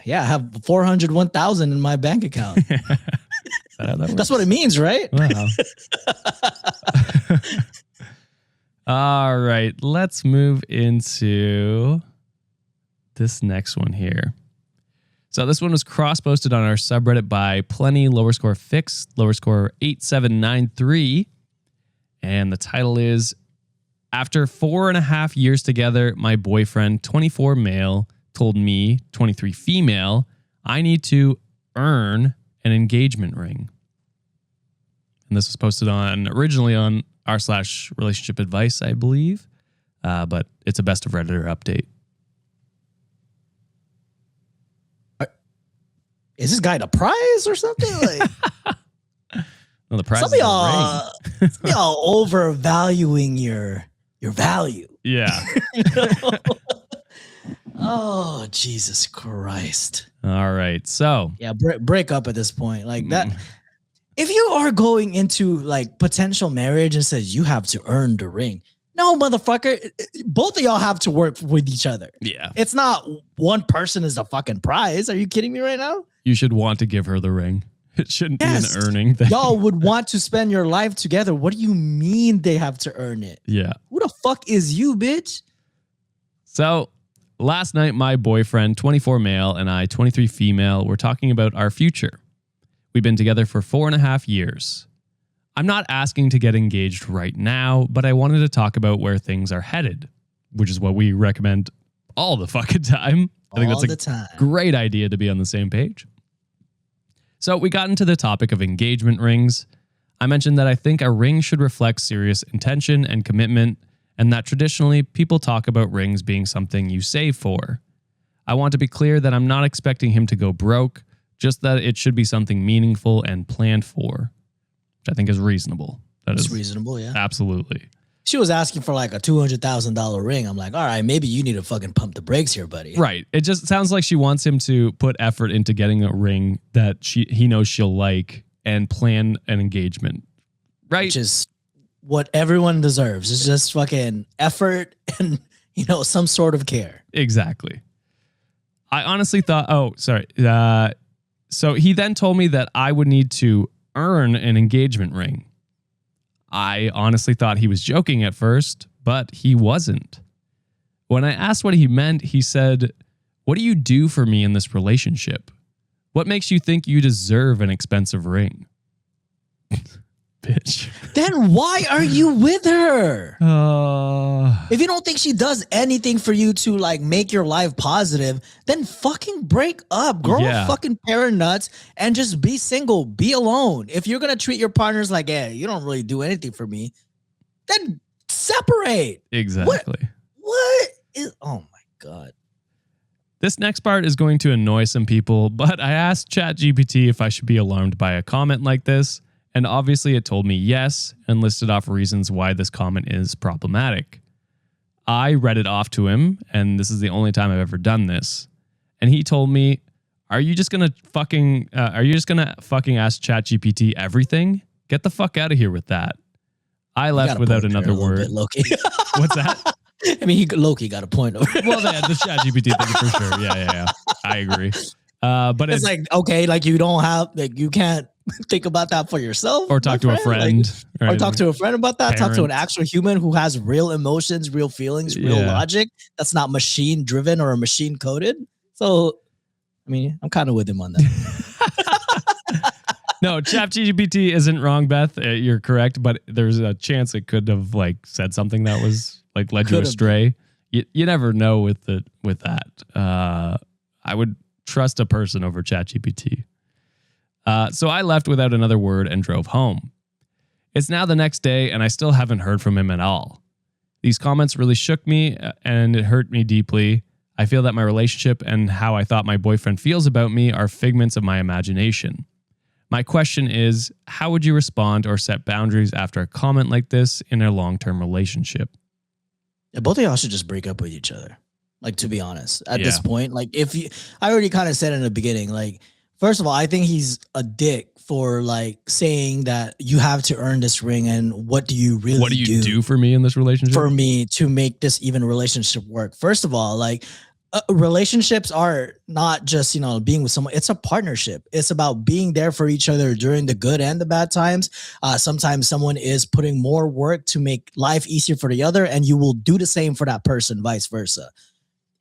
Yeah, I have 401,000 in my bank account. That's what it means, right? Wow. All right, let's move into this next one here. So this one was cross-posted on our subreddit by Plenty _ Fix _ 8793. And the title is, after 4.5 years together, my boyfriend, 24 male, told me, 23 female, I need to earn an engagement ring. And this was posted originally on r/relationship advice, I believe. But it's a best of Redditor update. Is this guy the prize or something? Like, No, the prize. some of y'all overvaluing your value. Yeah. Oh, Jesus Christ. All right. So Yeah, break up at this point. Like that. If you are going into like potential marriage and says you have to earn the ring, no, motherfucker. Both of y'all have to work with each other. Yeah. It's not one person is the fucking prize. Are you kidding me right now? You should want to give her the ring. It shouldn't be an earning thing. Y'all would want to spend your life together. What do you mean they have to earn it? Yeah. Who the fuck is you, bitch? So last night, my boyfriend, 24 male, and I, 23 female, were talking about our future. We've been together for 4.5 years. I'm not asking to get engaged right now, but I wanted to talk about where things are headed, which is what we recommend all the fucking time. I think that's a great idea to be on the same page. So we got into the topic of engagement rings. I mentioned that I think a ring should reflect serious intention and commitment, and that traditionally people talk about rings being something you save for. I want to be clear that I'm not expecting him to go broke, just that it should be something meaningful and planned for, which I think is reasonable. That's reasonable, yeah. Absolutely. She was asking for like a $200,000 ring. I'm like, all right, maybe you need to fucking pump the brakes here, buddy. Right. It just sounds like she wants him to put effort into getting a ring that he knows she'll like and plan an engagement. Right. Which is what everyone deserves. It's just fucking effort and, some sort of care. Exactly. I honestly thought, so he then told me that I would need to earn an engagement ring. I honestly thought he was joking at first, but he wasn't. When I asked what he meant, he said, "What do you do for me in this relationship? What makes you think you deserve an expensive ring?" Bitch. Then why are you with her? If you don't think she does anything for you to like make your life positive, then fucking break up. Grow a fucking pair of nuts and just be single. Be alone. If you're going to treat your partners like, hey, you don't really do anything for me, then separate. Exactly. What is, oh my God. This next part is going to annoy some people, but I asked ChatGPT if I should be alarmed by a comment like this. And obviously it told me yes and listed off reasons why this comment is problematic. I read it off to him, and this is the only time I've ever done this. And he told me, are you just gonna fucking ask ChatGPT everything? Get the fuck out of here with that. I left without another word. What's that? I mean, Loki got a point over it. Well, the ChatGPT thing for sure. Yeah. I agree. But it's like, okay, like you don't have, like you can't think about that for yourself, or talk to a friend, or talk to a friend about that. Talk to an actual human who has real emotions, real feelings, real logic. That's not machine driven or machine coded. So, I mean, I'm kind of with him on that. No, ChatGPT isn't wrong, Beth. You're correct, but there's a chance it could have like said something that was like led you astray. You never know with that. I would trust a person over ChatGPT. So I left without another word and drove home. It's now the next day, and I still haven't heard from him at all. These comments really shook me, and it hurt me deeply. I feel that my relationship and how I thought my boyfriend feels about me are figments of my imagination. My question is, how would you respond or set boundaries after a comment like this in a long-term relationship? Yeah, both of y'all should just break up with each other. Like, to be honest, at this point, like I already kind of said in the beginning, like, first of all, I think he's a dick for like saying that you have to earn this ring, and what do you do for me in this relationship? For me to make this even relationship work. First of all, like relationships are not just, being with someone. It's a partnership. It's about being there for each other during the good and the bad times. Sometimes someone is putting more work to make life easier for the other, and you will do the same for that person, vice versa.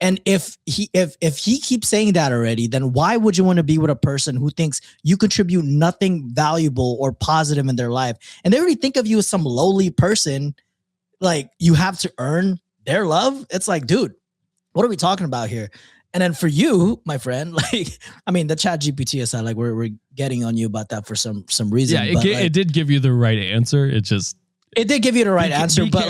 And if he keeps saying that already, then why would you want to be with a person who thinks you contribute nothing valuable or positive in their life? And they already think of you as some lowly person, like you have to earn their love. It's like, dude, what are we talking about here? And then for you, my friend, like, I mean, the ChatGPT aside, like we're getting on you about that for some reason. Yeah, it did give you the right answer. It did give you the right answer, but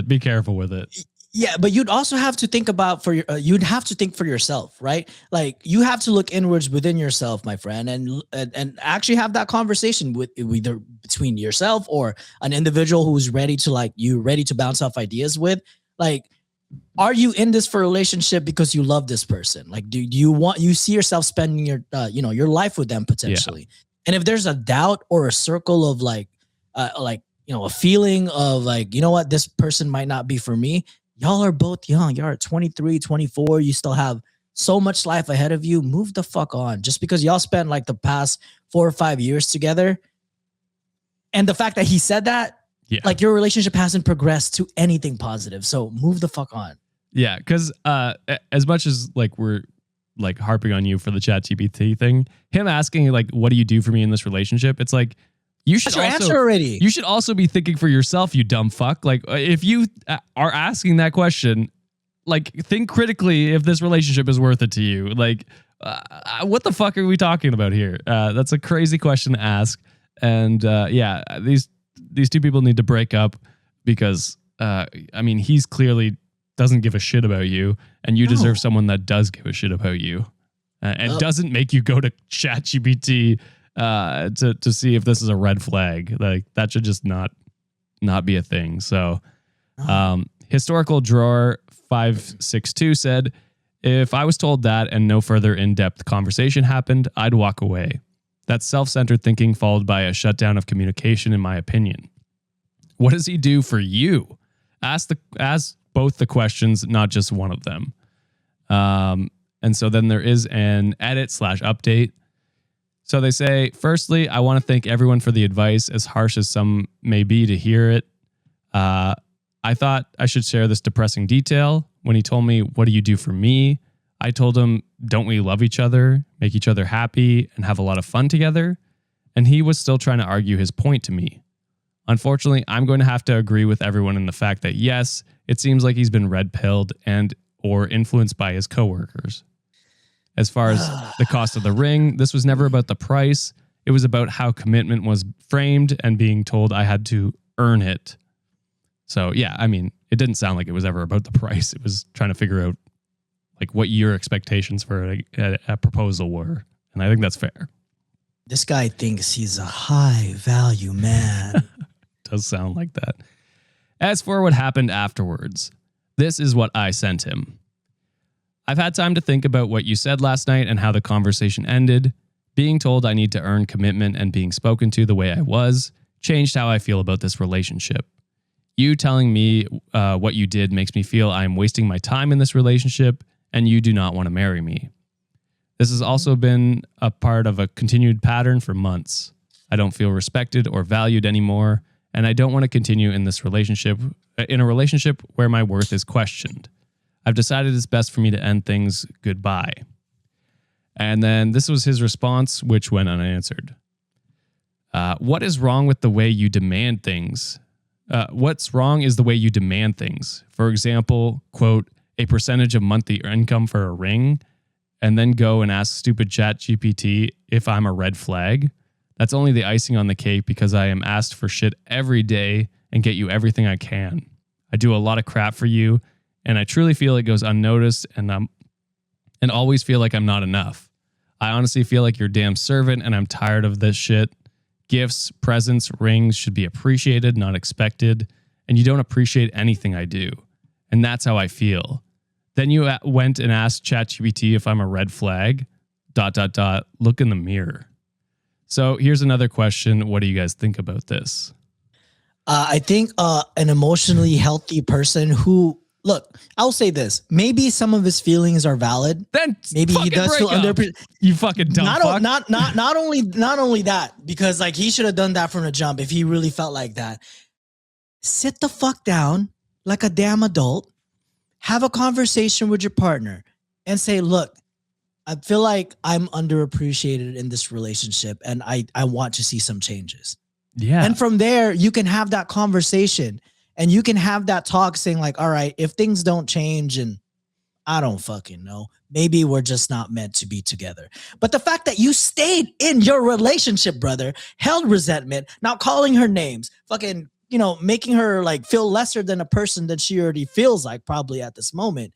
be careful with it. Yeah, but you'd also have to think about you'd have to think for yourself, right? Like you have to look inwards within yourself, my friend, and actually have that conversation with either between yourself or an individual who's ready to bounce off ideas with. Like, are you in this for a relationship because you love this person? Like, do you see yourself spending your, your life with them potentially? And if there's a doubt or a circle of like, a feeling of like, you know what, this person might not be for me. Y'all are both young. You're at 23, 24. You still have so much life ahead of you. Move the fuck on. Just because y'all spent like the past 4 or 5 years together. And the fact that he said that, like your relationship hasn't progressed to anything positive. So move the fuck on. Yeah. Cause as much as like we're like harping on you for the ChatGPT thing, him asking like, what do you do for me in this relationship? It's like, you should answer already. You should also be thinking for yourself, you dumb fuck. Like if you are asking that question, like think critically if this relationship is worth it to you. Like what the fuck are we talking about here? That's a crazy question to ask. And these two people need to break up because he's clearly doesn't give a shit about you, and you deserve someone that does give a shit about you and doesn't make you go to ChatGPT to see if this is a red flag. Like that should just not be a thing. So historical drawer 562 said, if I was told that and no further in-depth conversation happened, I'd walk away. That's self-centered thinking followed by a shutdown of communication, in my opinion. What does he do for you? Ask both the questions, not just one of them. And so then there is an edit/update. So they say, firstly, I want to thank everyone for the advice, as harsh as some may be to hear it. I thought I should share this depressing detail. When he told me, what do you do for me? I told him, don't we love each other, make each other happy, and have a lot of fun together? And he was still trying to argue his point to me. Unfortunately, I'm going to have to agree with everyone in the fact that, yes, it seems like he's been red-pilled and or influenced by his coworkers. As far as the cost of the ring, this was never about the price. It was about how commitment was framed and being told I had to earn it. So, yeah, I mean, it didn't sound like it was ever about the price. It was trying to figure out like what your expectations for a proposal were. And I think that's fair. This guy thinks he's a high value man. Does sound like that. As for what happened afterwards, this is what I sent him. I've had time to think about what you said last night and how the conversation ended. Being told I need to earn commitment and being spoken to the way I was changed how I feel about this relationship. You telling me what you did makes me feel I am wasting my time in this relationship and you do not want to marry me. This has also been a part of a continued pattern for months. I don't feel respected or valued anymore, and I don't want to continue in a relationship where my worth is questioned. I've decided it's best for me to end things goodbye. And then this was his response, which went unanswered. What is wrong with the way you demand things? What's wrong is the way you demand things. For example, quote, a percentage of monthly income for a ring, and then go and ask stupid ChatGPT if I'm a red flag. That's only the icing on the cake because I am asked for shit every day and get you everything I can. I do a lot of crap for you, and I truly feel it goes unnoticed, and always feel like I'm not enough. I honestly feel like your damn servant, and I'm tired of this shit. Gifts, presents, rings should be appreciated, not expected, and you don't appreciate anything I do. And that's how I feel. Then you went and asked ChatGPT if I'm a red flag, ... Look in the mirror. So here's another question. What do you guys think about this? I think an emotionally healthy person who, look, I'll say this. Maybe some of his feelings are valid. Then maybe he does feel You fucking dumb fuck. Not only that, because like he should have done that from the jump if he really felt like that. Sit the fuck down like a damn adult. Have a conversation with your partner and say, look, I feel like I'm underappreciated in this relationship and I want to see some changes. Yeah. And from there, you can have that conversation and you can have that talk saying like, all right, if things don't change and I don't fucking know, maybe we're just not meant to be together. But the fact that you stayed in your relationship, brother, held resentment, not calling her names, fucking, making her like feel lesser than a person that she already feels like probably at this moment.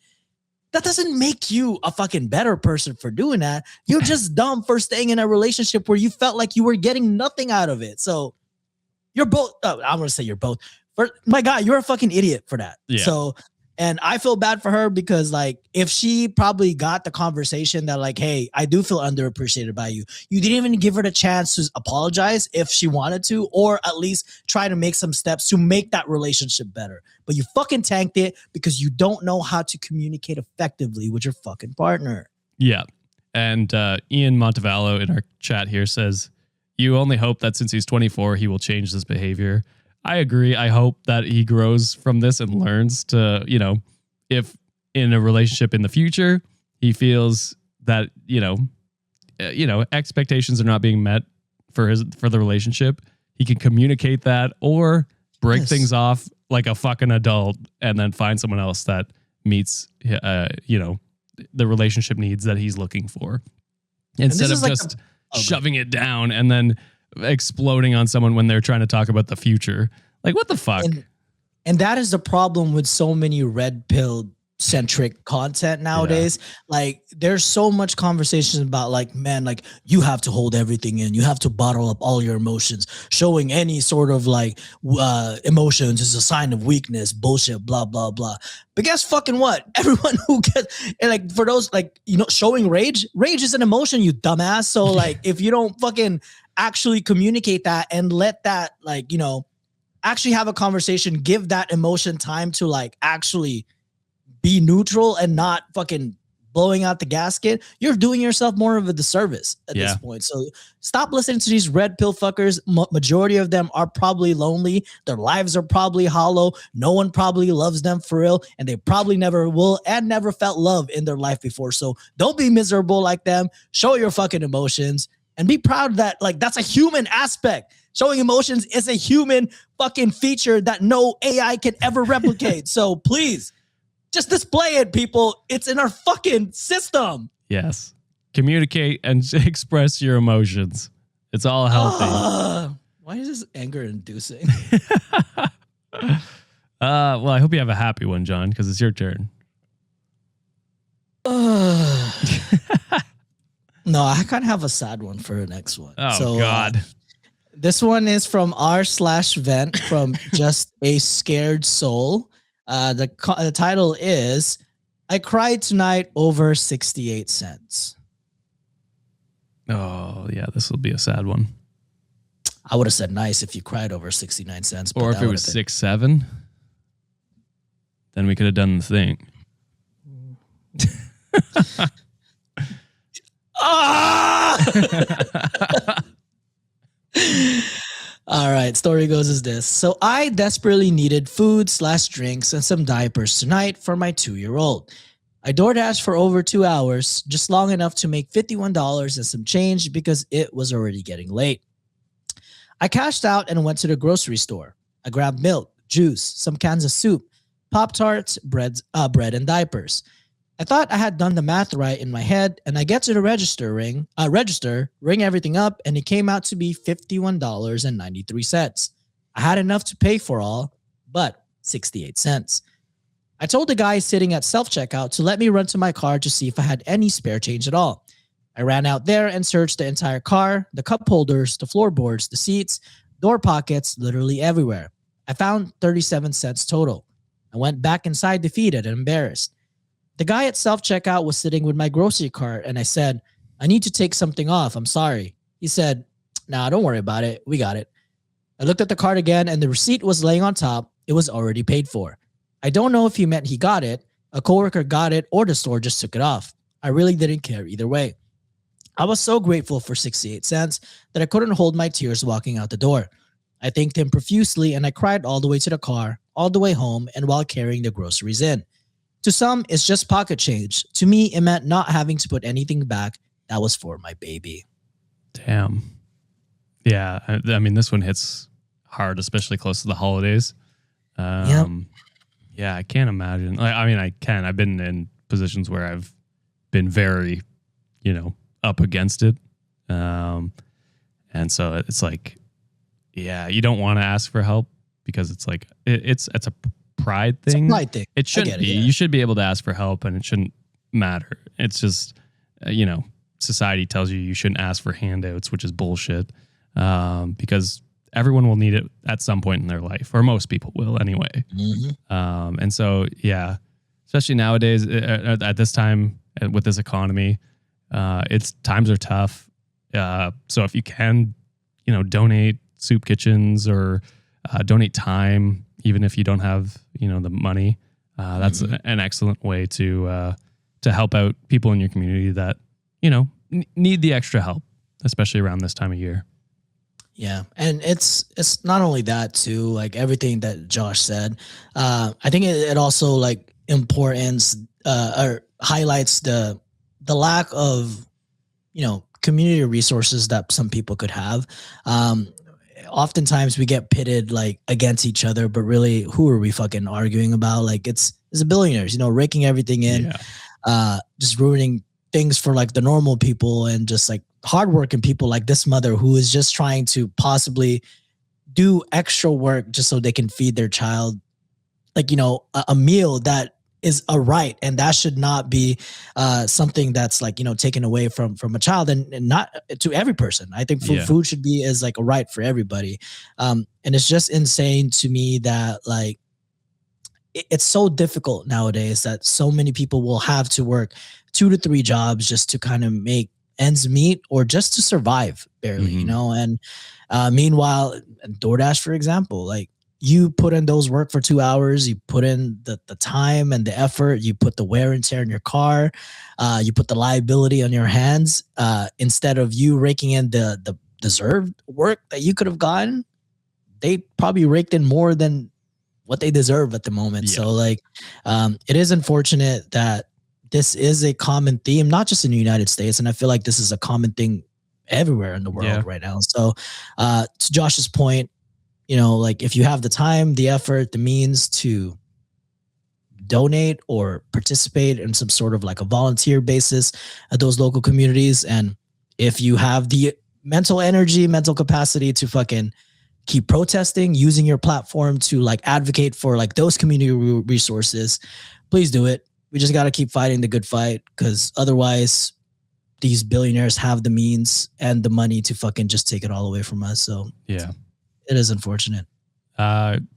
That doesn't make you a fucking better person for doing that. You're just dumb for staying in a relationship where you felt like you were getting nothing out of it. So you're both, I'm going to say you're both. My God, you're a fucking idiot for that. Yeah. So And I feel bad for her because like if she probably got the conversation that like, hey, I do feel underappreciated by you. You didn't even give her the chance to apologize if she wanted to, or at least try to make some steps to make that relationship better. But you fucking tanked it because you don't know how to communicate effectively with your fucking partner. Yeah. And Ian Montevallo in our chat here says, you only hope that since he's 24, he will change this behavior. I agree. I hope that he grows from this and learns to, you know, if in a relationship in the future, he feels that, expectations are not being met for the relationship, he can communicate that or break things off like a fucking adult and then find someone else that meets, the relationship needs that he's looking for. Instead of just shoving it down and then exploding on someone when they're trying to talk about the future. Like, what the fuck? And that is the problem with so many red pill centric content nowadays. Like, there's so much conversations about like, man, like you have to hold everything in. You have to bottle up all your emotions. Showing any sort of like emotions is a sign of weakness. Bullshit, blah, blah, blah. But guess fucking what? Everyone who gets, and like for those like, showing rage is an emotion, you dumbass. So like if you don't fucking actually communicate that and let that like, actually have a conversation, give that emotion time to like actually be neutral and not fucking blowing out the gasket, you're doing yourself more of a disservice at this point. So stop listening to these red pill fuckers. Majority of them are probably lonely. Their lives are probably hollow. No one probably loves them for real. And they probably never will and never felt love in their life before. So don't be miserable like them. Show your fucking emotions and be proud that like that's a human aspect. Showing emotions is a human fucking feature that no AI can ever replicate. So please, just display it, people. It's in our fucking system. Yes. Communicate and express your emotions. It's all healthy. Why is this anger inducing? Well, I hope you have a happy one, John, because it's your turn. No, I kind of have a sad one for the next one. Oh, God. This one is from r/vent from Just a Scared Soul. The title is, I cried tonight over 68 cents. Oh, yeah, this will be a sad one. I would have said nice if you cried over 69 cents. Or if it was 6-7, then we could have done the thing. All right, story goes as this. So I desperately needed food/drinks and some diapers tonight for my 2-year-old. I DoorDashed for over 2 hours, just long enough to make $51 and some change because it was already getting late. I cashed out and went to the grocery store. I grabbed milk, juice, some cans of soup, Pop-Tarts, bread and diapers. I thought I had done the math right in my head, and I get to the register, ring everything up, and it came out to be $51.93. I had enough to pay for all, but 68 cents. I told the guy sitting at self-checkout to let me run to my car to see if I had any spare change at all. I ran out there and searched the entire car, the cup holders, the floorboards, the seats, door pockets, literally everywhere. I found 37 cents total. I went back inside defeated and embarrassed. The guy at self-checkout was sitting with my grocery cart, and I said, I need to take something off. I'm sorry. He said, nah, don't worry about it. We got it. I looked at the cart again, and the receipt was laying on top. It was already paid for. I don't know if he meant he got it, a coworker got it, or the store just took it off. I really didn't care either way. I was so grateful for 68 cents that I couldn't hold my tears walking out the door. I thanked him profusely, and I cried all the way to the car, all the way home, and while carrying the groceries in. To some, it's just pocket change. To me, it meant not having to put anything back that was for my baby. Damn. Yeah, I mean, this one hits hard, especially close to the holidays. Yep. Yeah, I can't imagine. I mean, I can. I've been in positions where I've been very, up against it. And so it's like, yeah, you don't want to ask for help because it's like, it's a pride thing. It's a pride thing. It shouldn't be. Yeah. You should be able to ask for help and it shouldn't matter. It's just, society tells you shouldn't ask for handouts, which is bullshit. Because everyone will need it at some point in their life, or most people will anyway. Mm-hmm. And so, yeah, especially nowadays at this time with this economy. Times are tough. So if you can, donate soup kitchens or donate time, even if you don't have, the money, that's an excellent way to help out people in your community that, need the extra help, especially around this time of year. Yeah. And it's not only that too, like everything that Josh said. I think it also like importance or highlights the lack of, community resources that some people could have. Oftentimes we get pitted like against each other, but really who are we fucking arguing about? Like it's the billionaires, raking everything in, just ruining things for like the normal people and just like hardworking people like this mother who is just trying to possibly do extra work just so they can feed their child, like, a meal that is a right. And that should not be something that's like, taken away from a child and not to every person. I think food should be as like a right for everybody. And it's just insane to me that like, it's so difficult nowadays that so many people will have to work 2 to 3 jobs just to kind of make ends meet or just to survive barely, and meanwhile, DoorDash, for example, like you put in those work for 2 hours, you put in the time and the effort, you put the wear and tear in your car, you put the liability on your hands, instead of you raking in the deserved work that you could have gotten, they probably raked in more than what they deserve at the moment. Yeah. So like, it is unfortunate that this is a common theme, not just in the United States. And I feel like this is a common thing everywhere in the world right now. So to Josh's point, like if you have the time, the effort, the means to donate or participate in some sort of like a volunteer basis at those local communities. And if you have the mental energy, mental capacity to fucking keep protesting, using your platform to like advocate for like those community resources, please do it. We just got to keep fighting the good fight because otherwise these billionaires have the means and the money to fucking just take it all away from us. So yeah, it is unfortunate.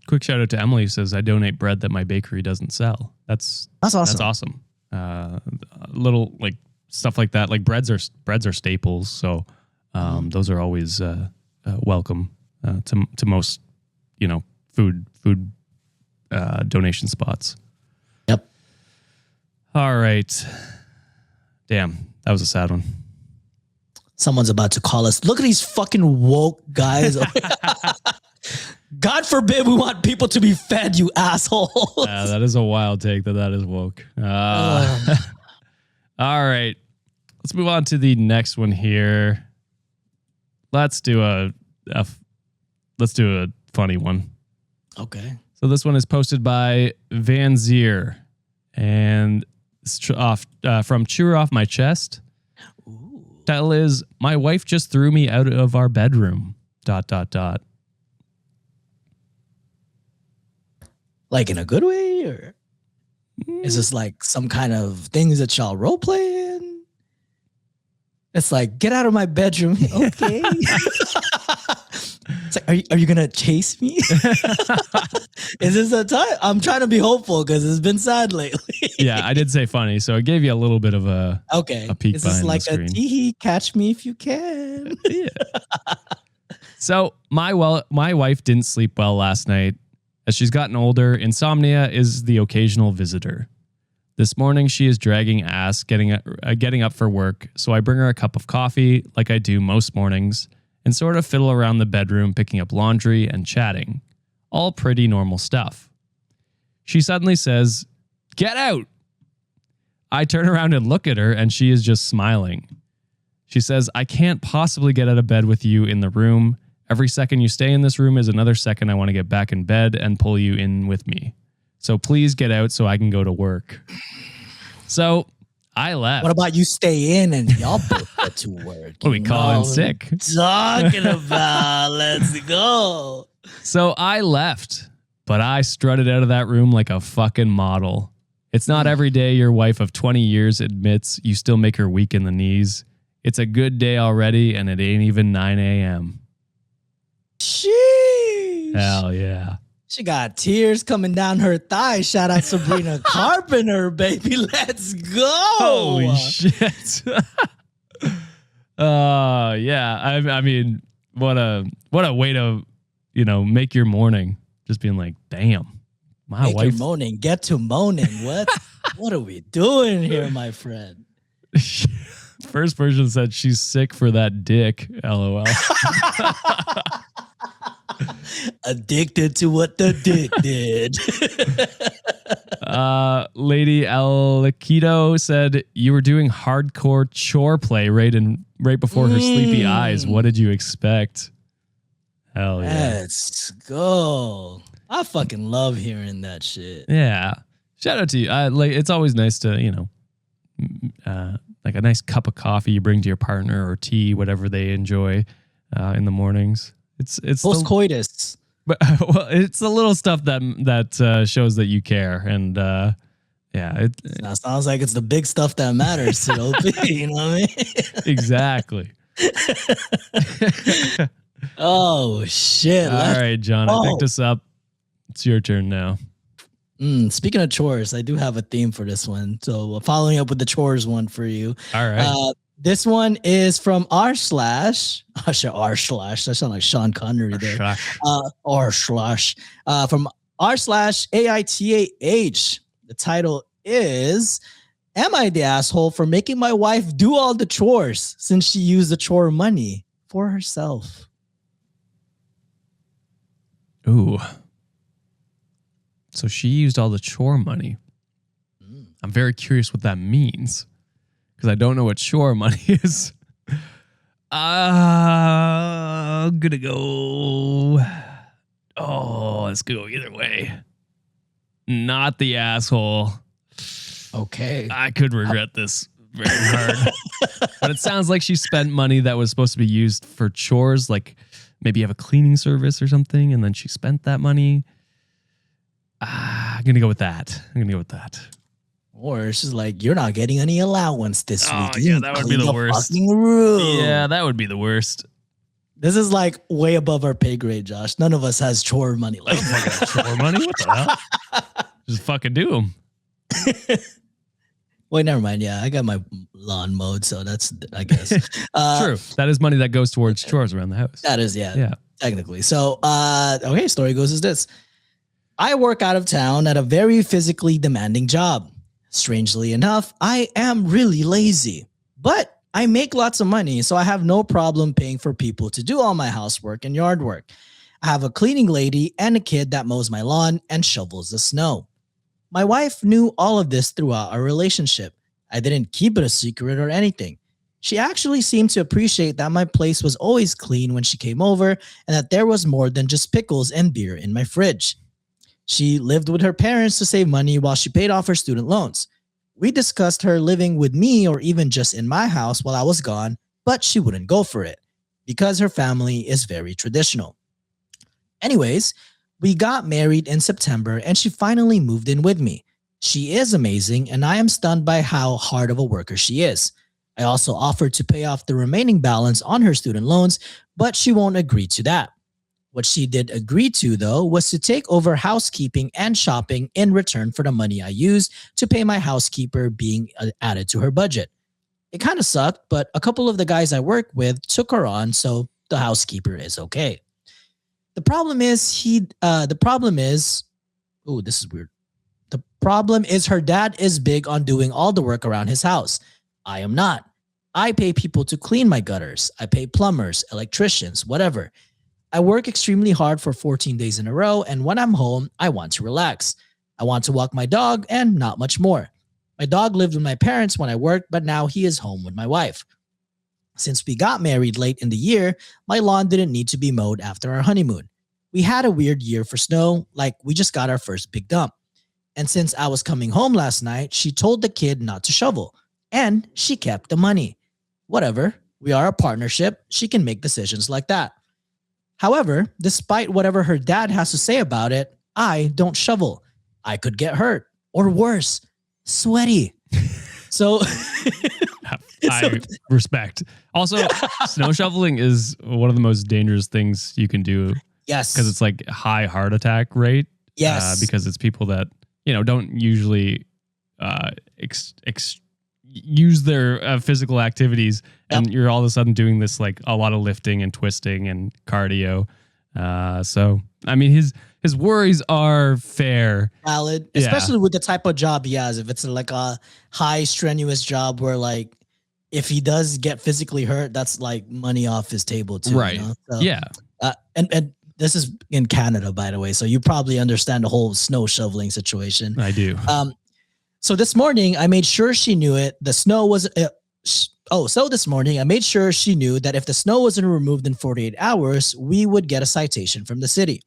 Quick shout out to Emily who says, I donate bread that my bakery doesn't sell. That's awesome. That's awesome. Little like stuff like that. Like breads are staples. So those are always welcome to most, food donation spots. Yep. All right. Damn, that was a sad one. Someone's about to call us. Look at these fucking woke guys. God forbid we want people to be fed, you assholes. Yeah, that is a wild take that is woke. All right. Let's move on to the next one here. Let's do a funny one. Okay. So this one is posted by Van Zier, and it's from Chewer Off My Chest. Ooh. Title is, My wife just threw me out of our bedroom. ... Like in a good way, or is this like some kind of things that y'all role playing? It's like, get out of my bedroom. Okay. It's like, are you gonna chase me? Is this a time? I'm trying to be hopeful because it's been sad lately. Yeah, I did say funny, so it gave you a little bit of a peek. Is this like the screen. A tee catch me if you can? Yeah. So my wife didn't sleep well last night. As she's gotten older, insomnia is the occasional visitor. This morning, she is dragging ass getting up for work, so I bring her a cup of coffee like I do most mornings and sort of fiddle around the bedroom picking up laundry and chatting. All pretty normal stuff. She suddenly says, "Get out!" I turn around and look at her and she is just smiling. She says, "I can't possibly get out of bed with you in the room. Every second you stay in this room is another second I want to get back in bed and pull you in with me. So please get out so I can go to work." So I left. What about you stay in and y'all both get to work? What are we calling sick? Talking about, let's go. So I left, but I strutted out of that room like a fucking model. It's not every day your wife of 20 years admits you still make her weak in the knees. It's a good day already and it ain't even 9 a.m. Sheesh. Hell yeah. She got tears coming down her thigh. Shout out Sabrina Carpenter, baby. Let's go. Holy shit. Yeah. I mean, what a way to, make your morning. Just being like, damn, my Make wife. your moaning, get to moaning. What are we doing here, my friend? First person said she's sick for that dick. LOL. Addicted to what the dick did. Lady Alakito said you were doing hardcore chore play right before her sleepy eyes. What did you expect? Hell yeah. Let's go. I fucking love hearing that shit. Yeah. Shout out to you. It's always nice to, like a nice cup of coffee you bring to your partner or tea, whatever they enjoy in the mornings. It's post-coitus. But well, it's the little stuff that shows that you care, and it sounds like it's the big stuff that matters to OP. You know what I mean? Exactly. Oh shit! All right, John, I picked us up. It's your turn now. Speaking of chores, I do have a theme for this one. So following up with the chores one for you. All right. This one is from r/. That sounds like Sean Connery there. r/ from r/AITAH. The title is, am I the asshole for making my wife do all the chores since she used the chore money for herself? Ooh. So she used all the chore money. I'm very curious what that means, because I don't know what chore money is. I'm gonna go. Oh, let's go either way. Not the asshole. Okay. I could regret this very hard. But it sounds like she spent money that was supposed to be used for chores, like maybe you have a cleaning service or something, and then she spent that money. I'm gonna go with that. Or it's just like, you're not getting any allowance this week. Yeah, that would be the worst. Yeah, that would be the worst. This is like way above our pay grade, Josh. None of us has chore money like that. Chore money? What the hell? Just fucking do them. Wait, never mind. Yeah, I got my lawn mowed, so that's, I guess. True. That is money that goes towards chores around the house. That is, yeah, technically. So, okay, story goes as this. I work out of town at a very physically demanding job. Strangely enough, I am really lazy, but I make lots of money, so I have no problem paying for people to do all my housework and yard work. I have a cleaning lady and a kid that mows my lawn and shovels the snow. My wife knew all of this throughout our relationship. I didn't keep it a secret or anything. She actually seemed to appreciate that my place was always clean when she came over and that there was more than just pickles and beer in my fridge. She lived with her parents to save money while she paid off her student loans. We discussed her living with me or even just in my house while I was gone, but she wouldn't go for it because her family is very traditional. Anyways, we got married in September and she finally moved in with me. She is amazing and I am stunned by how hard of a worker she is. I also offered to pay off the remaining balance on her student loans, but she won't agree to that. What she did agree to, though, was to take over housekeeping and shopping in return for the money I used to pay my housekeeper being added to her budget. It kind of sucked, but a couple of the guys I work with took her on, so the housekeeper is okay. The problem is this is weird. The problem is her dad is big on doing all the work around his house. I am not. I pay people to clean my gutters. I pay plumbers, electricians, whatever. I work extremely hard for 14 days in a row, and when I'm home, I want to relax. I want to walk my dog and not much more. My dog lived with my parents when I worked, but now he is home with my wife. Since we got married late in the year, my lawn didn't need to be mowed after our honeymoon. We had a weird year for snow, like we just got our first big dump. And since I was coming home last night, she told the kid not to shovel, and she kept the money. Whatever, we are a partnership, she can make decisions like that. However, despite whatever her dad has to say about it, I don't shovel. I could get hurt, or worse, sweaty. So I respect. Also, snow shoveling is one of the most dangerous things you can do. Yes. Because it's like high heart attack rate. Yes. Because it's people that, don't usually use their physical activities. And you're all of a sudden doing this like a lot of lifting and twisting and cardio. So, I mean, his worries are fair. Valid. Especially with the type of job he has. If it's like a high strenuous job where like, if he does get physically hurt, that's like money off his table too. Right. So, yeah. And this is in Canada, by the way. So you probably understand the whole snow shoveling situation. I do. So this morning I made sure she knew it. The snow was, so this morning I made sure she knew that if the snow wasn't removed in 48 hours, we would get a citation from the city.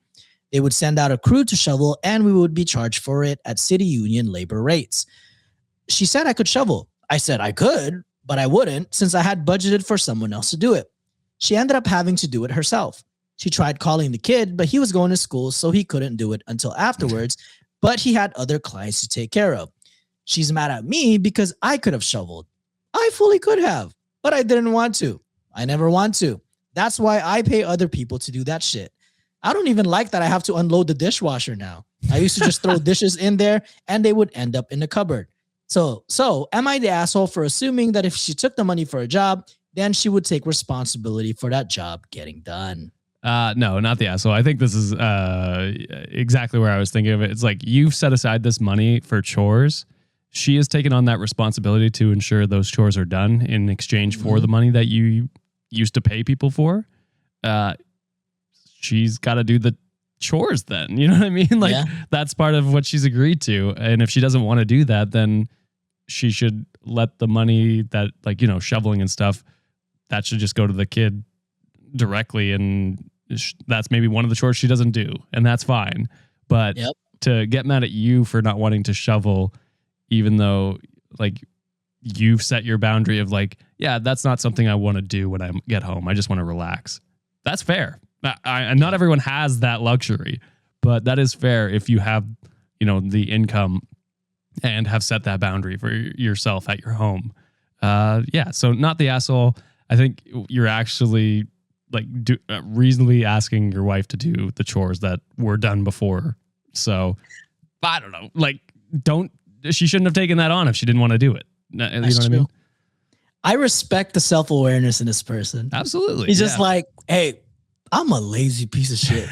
They would send out a crew to shovel and we would be charged for it at city union labor rates. She said I could shovel. I said I could, but I wouldn't since I had budgeted for someone else to do it. She ended up having to do it herself. She tried calling the kid, but he was going to school, so he couldn't do it until afterwards, but he had other clients to take care of. She's mad at me because I could have shoveled. I fully could have, but I didn't want to. I never want to. That's why I pay other people to do that shit. I don't even like that I have to unload the dishwasher now. I used to just throw dishes in there and they would end up in the cupboard. So am I the asshole for assuming that if she took the money for a job, then she would take responsibility for that job getting done? No, not the asshole. I think this is exactly where I was thinking of it. It's like you've set aside this money for chores. She has taken on that responsibility to ensure those chores are done in exchange for the money that you used to pay people for. She's got to do the chores then. You know what I mean? Like that's part of what she's agreed to. And if she doesn't want to do that, then she should let the money that shoveling and stuff, that should just go to the kid directly. And that's maybe one of the chores she doesn't do. And that's fine. But to get mad at you for not wanting to shovel, even though like you've set your boundary of like, yeah, that's not something I want to do when I get home. I just want to relax. That's fair. Not everyone has that luxury, but that is fair if you have, the income and have set that boundary for yourself at your home. So not the asshole. I think you're actually like reasonably asking your wife to do the chores that were done before. So I don't know, like she shouldn't have taken that on if she didn't want to do it. You know what I mean? I respect the self-awareness in this person. Absolutely. He's just like, hey, I'm a lazy piece of shit.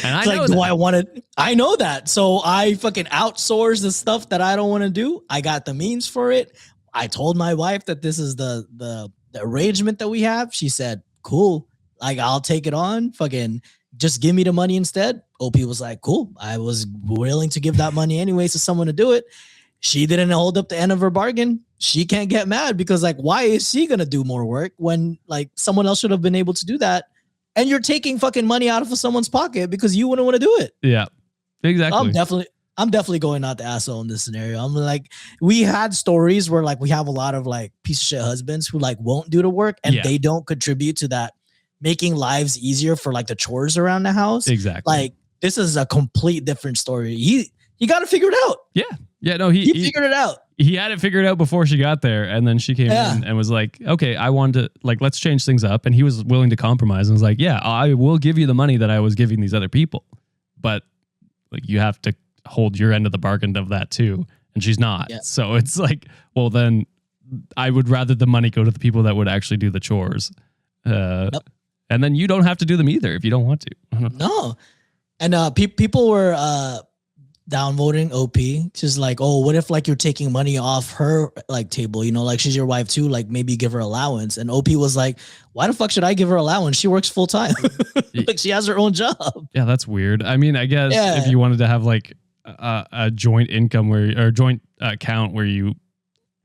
And I know like, do I want to? I know that. So I fucking outsource the stuff that I don't want to do. I got the means for it. I told my wife that this is the arrangement that we have. She said, cool. Like, I'll take it on. Fucking just give me the money instead. OP was like, cool. I was willing to give that money anyways to someone to do it. She didn't hold up the end of her bargain. She can't get mad because like, why is she going to do more work when like someone else should have been able to do that? And you're taking fucking money out of someone's pocket because you wouldn't want to do it. Yeah, exactly. I'm definitely going out the asshole in this scenario. I'm like, we had stories where like we have a lot of like piece of shit husbands who like won't do the work and they don't contribute to that making lives easier for like the chores around the house. Exactly. Like this is a complete different story. He got to figure it out. Yeah. No, he figured it out. He had it figured out before she got there. And then she came in and was like, okay, I want to like, let's change things up. And he was willing to compromise and was like, yeah, I will give you the money that I was giving these other people. But like, you have to hold your end of the bargain of that too. And she's not. Yeah. So it's like, well, then I would rather the money go to the people that would actually do the chores. And then you don't have to do them either if you don't want to. No. And people were downvoting OP. She's like, oh, what if like you're taking money off her like table, like she's your wife too, like maybe give her allowance. And OP was like, why the fuck should I give her allowance? She works full time. Like she has her own job. Yeah, that's weird. I mean, I guess if you wanted to have like a joint income or joint account where you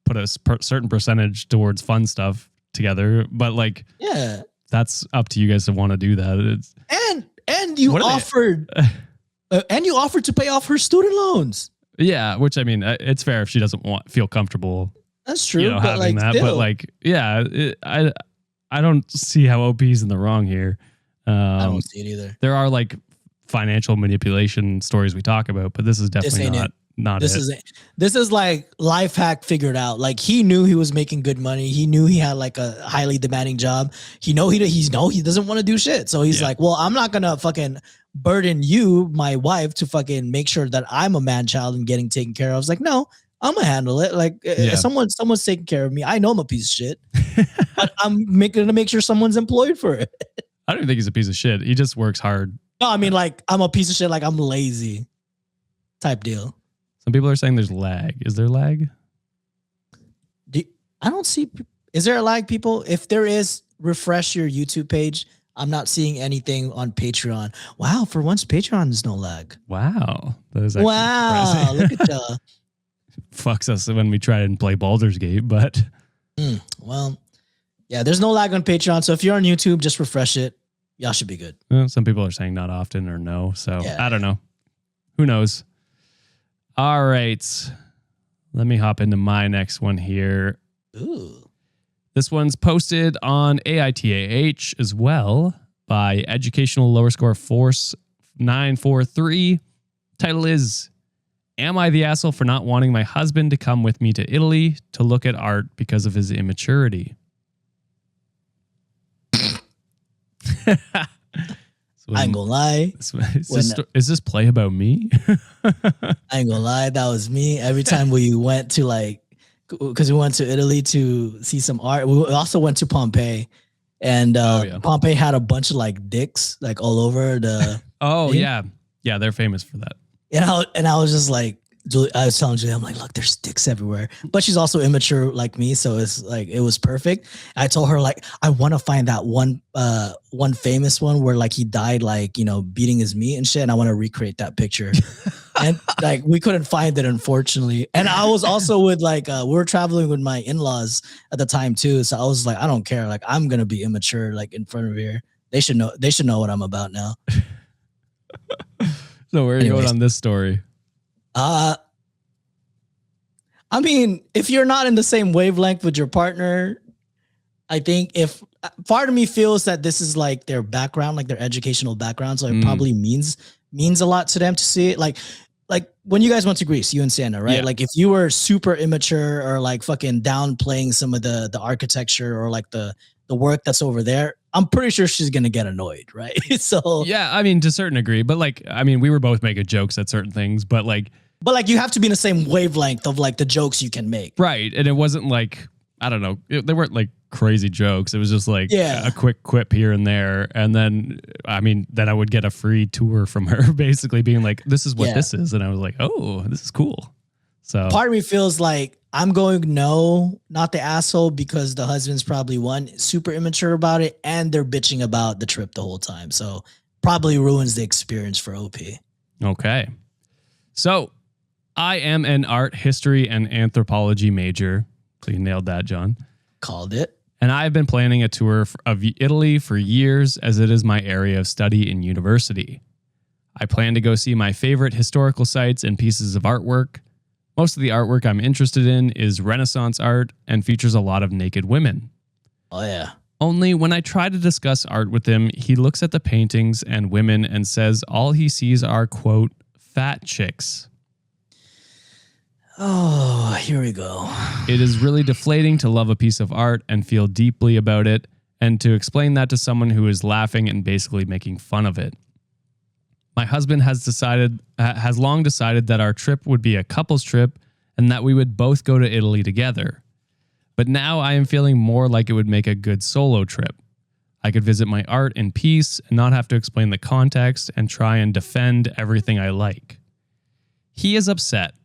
put a certain percentage towards fun stuff together, but like, that's up to you guys to want to do that. And you offered and you offered to pay off her student loans. Yeah, which I mean, it's fair if she doesn't feel comfortable. That's true. Having like, that, still. But like, I don't see how OP's in the wrong here. I don't see it either. There are like financial manipulation stories we talk about, but this is definitely not this it. this is like life hack figured out. Like he knew he was making good money. He knew he had like a highly demanding job. He doesn't want to do shit. So he's like, well, I'm not gonna fucking burden you, my wife, to fucking make sure that I'm a man child and getting taken care of. I was like, no, I'm gonna handle it. Like someone's taking care of me. I know I'm a piece of shit, but I'm gonna make sure someone's employed for it. I don't even think he's a piece of shit. He just works hard. No, I mean like I'm a piece of shit. Like I'm lazy, type deal. Some people are saying there's lag. Is there lag? I don't see. Is there a lag, people? If there is, refresh your YouTube page. I'm not seeing anything on Patreon. Wow, for once, Patreon is no lag. Wow. That is wow, look at you. Fucks us when we try and play Baldur's Gate, but. Well, yeah, there's no lag on Patreon. So if you're on YouTube, just refresh it. Y'all should be good. Well, some people are saying not often or no. So I don't know. Who knows? All right. Let me hop into my next one here. Ooh. This one's posted on AITAH as well by Educational Lower Score Force 943. Title is, Am I the asshole for not wanting my husband to come with me to Italy to look at art because of his immaturity? I ain't gonna lie. Is this play about me? I ain't gonna lie. That was me. Every time we went to like, because we went to Italy to see some art. We also went to Pompeii, and Pompeii had a bunch of like dicks like all over the. Oh thing. Yeah, they're famous for that. And I was just like, I was telling Julie, I'm like, look, there's dicks everywhere. But she's also immature like me, so it's like it was perfect. I told her like, I want to find that one famous one where like he died like beating his meat and shit, and I want to recreate that picture. And like we couldn't find it, unfortunately. And I was also with like we were traveling with my in-laws at the time too, so I was like, I don't care, like I'm gonna be immature like in front of here. They should know what I'm about now. So where are you going on this story? I mean, if you're not in the same wavelength with your partner, I think if part of me feels that this is like their background, like their educational background, so it probably means a lot to them to see it. Like when you guys went to Greece, you and Santa, right? Yeah. Like if you were super immature or like fucking downplaying some of the architecture or like the work that's over there, I'm pretty sure she's gonna get annoyed, right? So yeah, I mean to a certain degree, but like I mean we were both making jokes at certain things, but like you have to be in the same wavelength of like the jokes you can make, right? And it wasn't like I don't know, they weren't like crazy jokes. It was just like a quick quip here and there, and then I mean then I would get a free tour from her, basically being like, "This is what this is," and I was like, "Oh, this is cool." So part of me feels like I'm going no, not the asshole, because the husband's probably super immature about it, and they're bitching about the trip the whole time. So probably ruins the experience for OP. Okay. So I am an art history and anthropology major. So you nailed that, John. Called it. And I've been planning a tour of Italy for years, as it is my area of study in university. I plan to go see my favorite historical sites and pieces of artwork. Most of the artwork I'm interested in is Renaissance art and features a lot of naked women. Oh, yeah. Only when I try to discuss art with him, he looks at the paintings and women and says all he sees are, quote, fat chicks. Oh, here we go. It is really deflating to love a piece of art and feel deeply about it, and to explain that to someone who is laughing and basically making fun of it. My husband has long decided that our trip would be a couple's trip and that we would both go to Italy together. But now I am feeling more like it would make a good solo trip. I could visit my art in peace and not have to explain the context and try and defend everything I like. He is upset.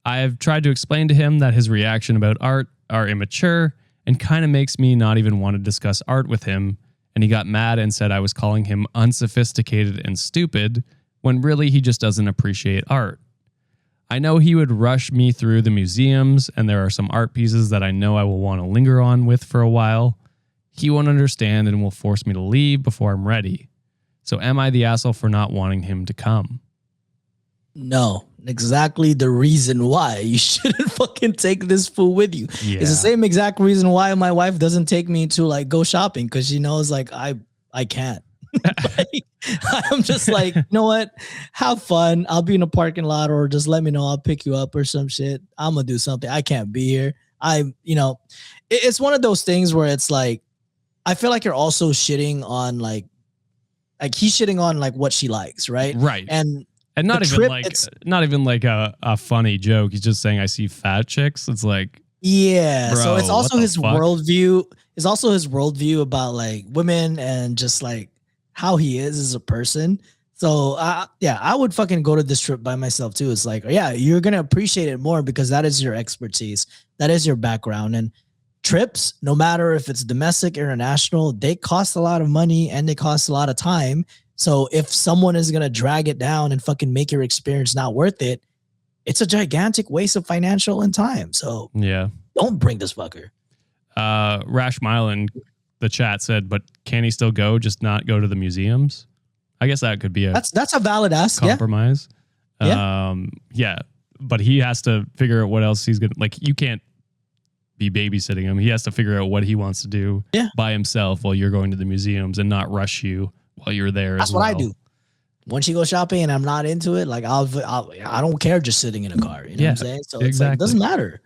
I have tried to explain to him that his reaction about art are immature and kind of makes me not even want to discuss art with him. And he got mad and said I was calling him unsophisticated and stupid, when really he just doesn't appreciate art. I know he would rush me through the museums, and there are some art pieces that I know I will want to linger on with for a while. He won't understand and will force me to leave before I'm ready. So am I the asshole for not wanting him to come? No, exactly the reason why you shouldn't fucking take this fool with you. Yeah. It's the same exact reason why my wife doesn't take me to like go shopping, because she knows like I can't. Like, I'm just like, you know what? Have fun. I'll be in a parking lot, or just let me know. I'll pick you up or some shit. I'm gonna do something. I can't be here. It's one of those things where it's like, I feel like you're also shitting on like he's shitting on like what she likes, right? Right. And not the even trip, like it's- not even like a funny joke. He's just saying I see fat chicks. It's like, yeah. So bro, it's also what the his fuck? worldview. It's also his worldview about like women and just like how he is as a person. So I would fucking go to this trip by myself too. It's like, yeah, you're gonna appreciate it more because that is your expertise, that is your background. And trips, no matter if it's domestic, international, they cost a lot of money and they cost a lot of time. So if someone is gonna drag it down and fucking make your experience not worth it, it's a gigantic waste of financial and time. So yeah. don't bring this fucker. Rash Mile in the chat said, but can he still go, just not go to the museums? I guess that could be a That's a valid ask. compromise. Yeah. Yeah. But he has to figure out what else he's gonna like. You can't be babysitting him. He has to figure out what he wants to do by himself while you're going to the museums and not rush you while you're there. That's what I do. When she goes shopping and I'm not into it, like I don't care just sitting in a car. You know what I'm saying? So it's like, it doesn't matter.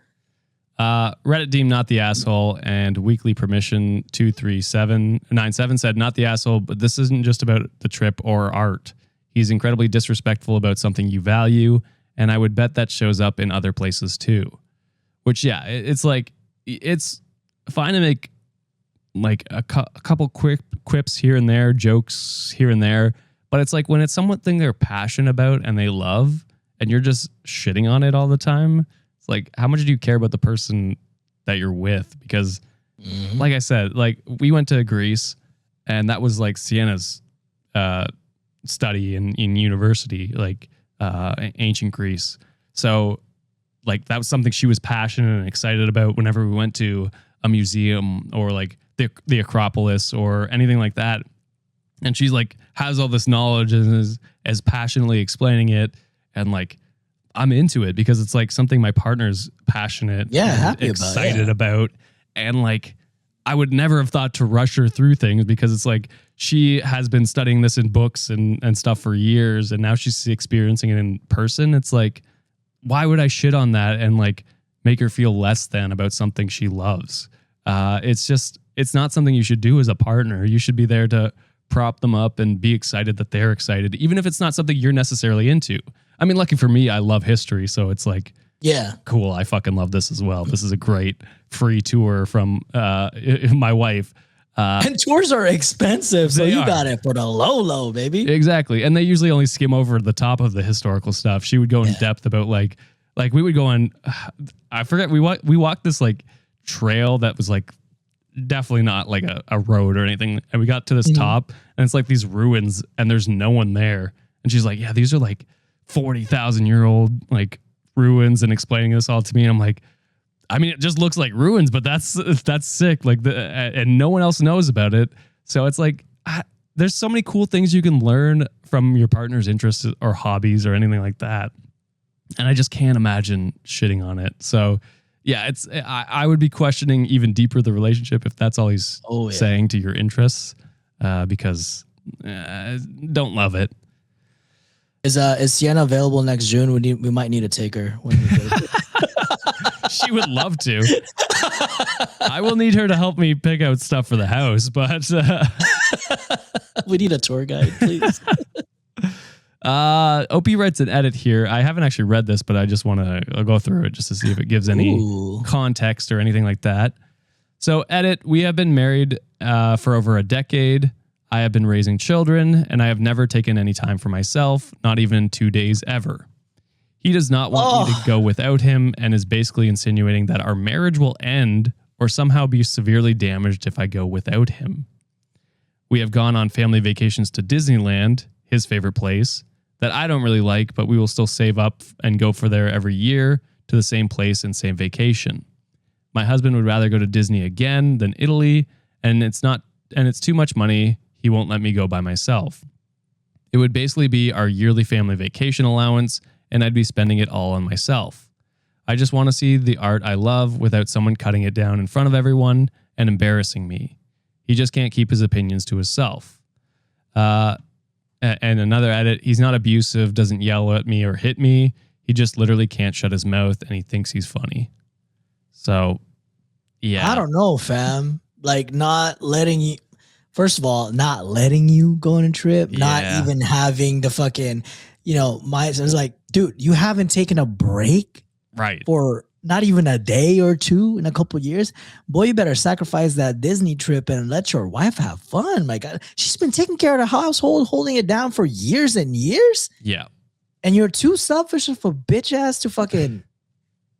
Reddit deemed not the asshole, and weekly permission 23797 said not the asshole, but this isn't just about the trip or art. He's incredibly disrespectful about something you value, and I would bet that shows up in other places too. Which, yeah, it's like, it's fine to make like a couple quick quips here and there, jokes here and there, but it's like when it's something they're passionate about and they love, and you're just shitting on it all the time. It's like, how much do you care about the person that you're with? Because, like I said, like we went to Greece, and that was like Sienna's study in university, like ancient Greece. So, like that was something she was passionate and excited about whenever we went to a museum or like the Acropolis or anything like that. And she's like has all this knowledge and is as passionately explaining it, and like I'm into it because it's like something my partner's passionate, happy excited about. And like, I would never have thought to rush her through things because it's like, she has been studying this in books and stuff for years. And now she's experiencing it in person. It's like, why would I shit on that and like make her feel less than about something she loves? It's not something you should do as a partner. You should be there to prop them up and be excited that they're excited, even if it's not something you're necessarily into. I mean, lucky for me, I love history, so it's like, cool. I fucking love this as well. This is a great free tour from my wife. And tours are expensive, so you got it for the low, baby. Exactly, and they usually only skim over the top of the historical stuff. She would go in depth about like we would go on. I forget we walked this like trail that was like definitely not like a road or anything, and we got to this top, and it's like these ruins, and there's no one there. And she's like, yeah, these are like 40,000-year-old like ruins, and explaining this all to me. And I'm like, I mean, it just looks like ruins, but that's sick. Like and no one else knows about it. So it's like, there's so many cool things you can learn from your partner's interests or hobbies or anything like that. And I just can't imagine shitting on it. So yeah, I would be questioning even deeper the relationship if that's all he's saying to your interests, because don't love it. Is Sienna available next June? We might need to take her when we go. She would love to. I will need her to help me pick out stuff for the house, but we need a tour guide, please. OP writes an edit here. I haven't actually read this, but I just want to go through it just to see if it gives any context or anything like that. So edit, we have been married for over a decade. I have been raising children, and I have never taken any time for myself, not even 2 days ever. He does not want me to go without him and is basically insinuating that our marriage will end or somehow be severely damaged if I go without him. We have gone on family vacations to Disneyland, his favorite place, that I don't really like, but we will still save up and go for there every year to the same place and same vacation. My husband would rather go to Disney again than Italy, and it's too much money. He won't let me go by myself. It would basically be our yearly family vacation allowance, and I'd be spending it all on myself. I just want to see the art I love without someone cutting it down in front of everyone and embarrassing me. He just can't keep his opinions to himself. And another edit, he's not abusive, doesn't yell at me or hit me. He just literally can't shut his mouth and he thinks he's funny. So, yeah. I don't know, fam. Like not letting you, first of all, not letting you go on a trip, not even having the fucking, it's like, dude, you haven't taken a break for not even a day or two in a couple of years. Boy, you better sacrifice that Disney trip and let your wife have fun. My God, she's been taking care of the household, holding it down for years and years. Yeah. And you're too selfish of a bitch ass to fucking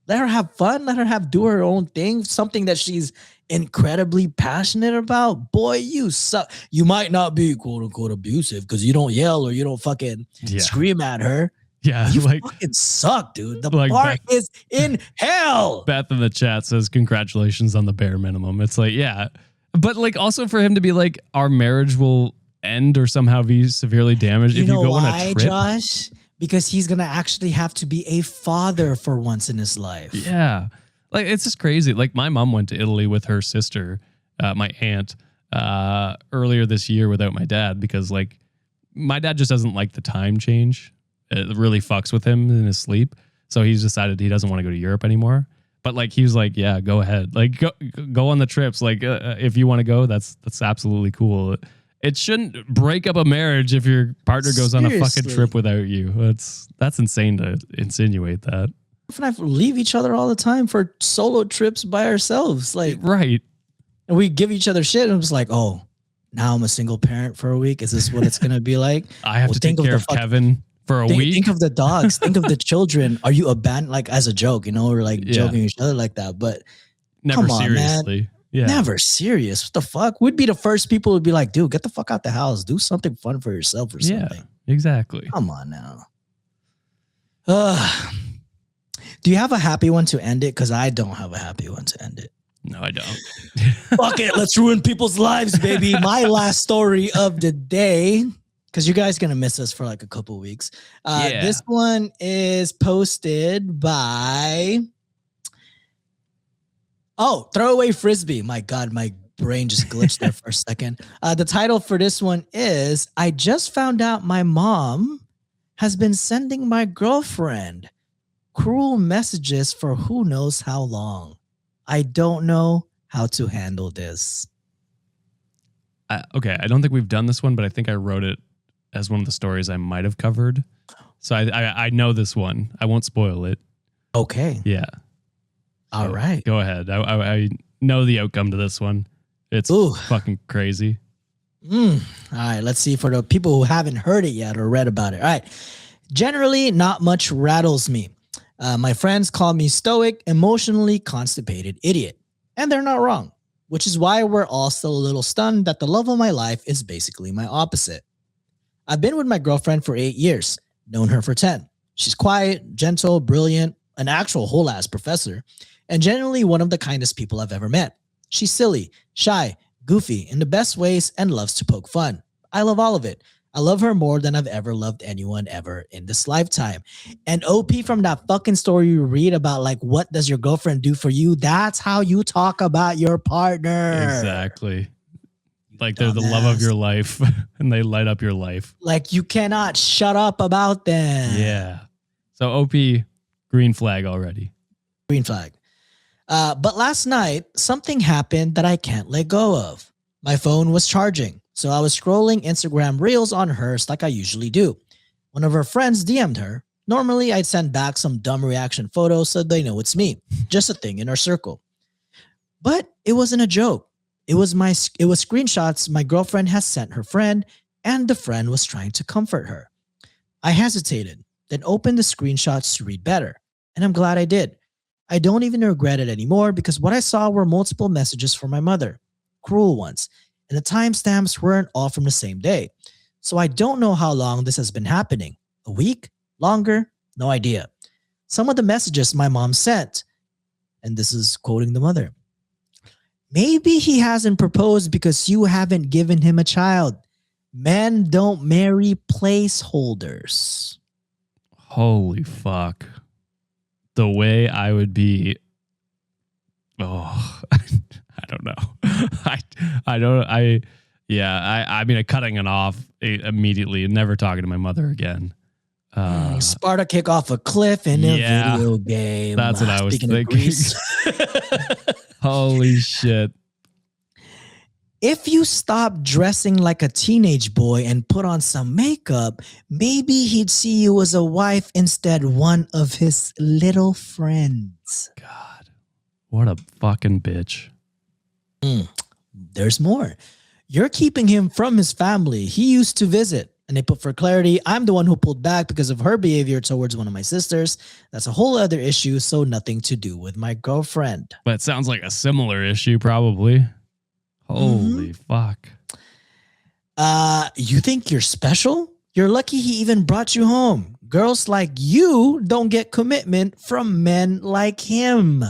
let her have fun, let her do her own thing, something that she's incredibly passionate about. Boy, you suck. You might not be quote unquote abusive because you don't yell or you don't fucking scream at her. Yeah, you fucking suck, dude. The bar is in hell. Beth in the chat says, congratulations on the bare minimum. It's like, yeah. But like also for him to be like, our marriage will end or somehow be severely damaged if you go on a trip. Josh? Because he's going to actually have to be a father for once in his life. Yeah. Like, it's just crazy. Like, my mom went to Italy with her sister, my aunt, earlier this year without my dad because, like, my dad just doesn't like the time change. It really fucks with him in his sleep. So he's decided he doesn't want to go to Europe anymore. But, like, he was like, yeah, go ahead. Like, go on the trips. Like, if you want to go, that's absolutely cool. It shouldn't break up a marriage if your partner goes on a fucking trip without you. That's insane to insinuate that. And I leave each other all the time for solo trips by ourselves. Like, right. And we give each other shit. And it's like, oh, now I'm a single parent for a week. Is this what it's going to be like? I have to take care of Kevin for a week. Think of the dogs. Think of the children. Are you abandoned? Like as a joke, we're like joking each other like that. But never seriously. Man. Yeah. Never serious. What the fuck? We'd be the first people who'd be like, dude, get the fuck out the house. Do something fun for yourself or something. Yeah, exactly. Come on now. Do you have a happy one to end it? Because I don't have a happy one to end it. No, I don't. Fuck it. Let's ruin people's lives, baby. My last story of the day, because you guys going to miss us for like a couple weeks. This one is posted by... Oh, throwaway frisbee. My God, my brain just glitched there for a second. The title for this one is, I just found out my mom has been sending my girlfriend cruel messages for who knows how long. I don't know how to handle this. Okay, I don't think we've done this one, but I think I wrote it as one of the stories I might have covered. So I know this one. I won't spoil it. Okay. Yeah. All right. Go ahead. I know the outcome to this one. It's fucking crazy. All right. Let's see for the people who haven't heard it yet or read about it. All right. Generally, not much rattles me. My friends call me stoic, emotionally constipated idiot. And they're not wrong, which is why we're all still a little stunned that the love of my life is basically my opposite. I've been with my girlfriend for 8 years, known her for 10. She's quiet, gentle, brilliant, an actual whole-ass professor, and generally one of the kindest people I've ever met. She's silly, shy, goofy in the best ways, and loves to poke fun. I love all of it. I love her more than I've ever loved anyone ever in this lifetime. And OP, from that fucking story you read about, like, what does your girlfriend do for you? That's how you talk about your partner. Exactly. Like they're the love of your life and they light up your life. Like you cannot shut up about them. Yeah. So OP, green flag already. Green flag. But last night, something happened that I can't let go of. My phone was charging, so I was scrolling Instagram Reels on hers like I usually do. One of her friends DM'd her. Normally, I'd send back some dumb reaction photos so they know it's me. Just a thing in our circle. But it wasn't a joke. It was screenshots my girlfriend has sent her friend, and the friend was trying to comfort her. I hesitated, then opened the screenshots to read better, and I'm glad I did. I don't even regret it anymore because what I saw were multiple messages from my mother, cruel ones, and the timestamps weren't all from the same day. So I don't know how long this has been happening. A week? Longer? No idea. Some of the messages my mom sent, and this is quoting the mother. Maybe he hasn't proposed because you haven't given him a child. Men don't marry placeholders. Holy fuck. The way I would be. Oh, I don't know. Yeah, I mean, cutting it off immediately and never talking to my mother again. Sparta kick off a cliff in a video game. That's what I was Speaking of thinking. Greece. Holy shit. If you stop dressing like a teenage boy and put on some makeup, maybe he'd see you as a wife instead one of his little friends. God, what a fucking bitch. There's more. You're keeping him from his family. He used to visit. And they put, for clarity, I'm the one who pulled back because of her behavior towards one of my sisters. That's a whole other issue, so nothing to do with my girlfriend. But it sounds like a similar issue, probably. Holy fuck. You think you're special? You're lucky he even brought you home. Girls like you don't get commitment from men like him.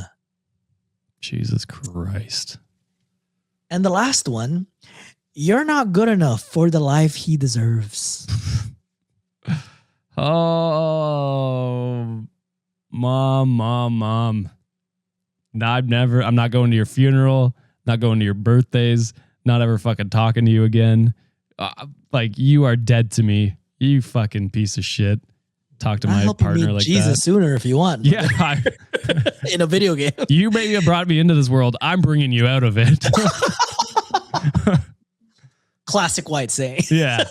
Jesus Christ. And the last one, you're not good enough for the life he deserves. Oh, mom. I'm not going to your funeral, not going to your birthdays, not ever fucking talking to you again. Like, you are dead to me. You fucking piece of shit. Talk to my partner like Jesus that. sooner if you want. Yeah. In a video game. You maybe have brought me into this world. I'm bringing you out of it. Classic white saying. Yeah.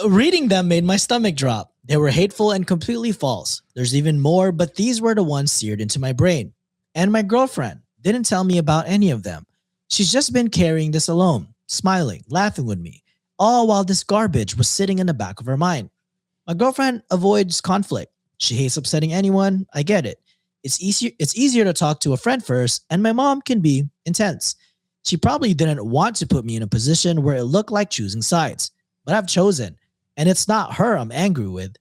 Reading them made my stomach drop. They were hateful and completely false. There's even more, but these were the ones seared into my brain. And my girlfriend didn't tell me about any of them. She's just been carrying this alone, smiling, laughing with me, all while this garbage was sitting in the back of her mind. My girlfriend avoids conflict. She hates upsetting anyone. I get it. It's easier to talk to a friend first, and my mom can be intense. She probably didn't want to put me in a position where it looked like choosing sides, but I've chosen, and it's not her I'm angry with.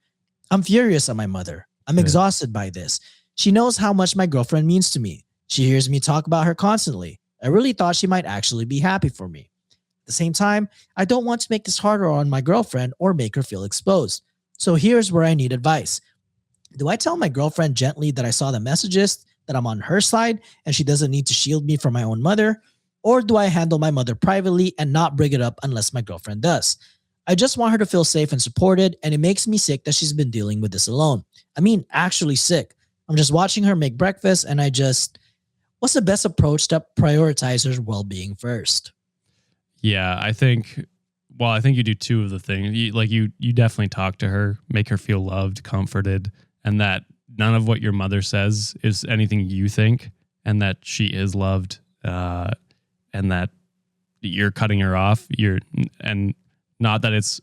I'm furious at my mother. I'm exhausted by this. She knows how much my girlfriend means to me. She hears me talk about her constantly. I really thought she might actually be happy for me. At the same time, I don't want to make this harder on my girlfriend or make her feel exposed. So here's where I need advice. Do I tell my girlfriend gently that I saw the messages, that I'm on her side, and she doesn't need to shield me from my own mother? Or do I handle my mother privately and not bring it up unless my girlfriend does? I just want her to feel safe and supported, and it makes me sick that she's been dealing with this alone. I mean, actually sick. I'm just watching her make breakfast, and what's the best approach to prioritize her well-being first? Yeah, I think you do two of the things. You definitely talk to her, make her feel loved, comforted, and that none of what your mother says is anything you think, and that she is loved, and that you're cutting her off. And not that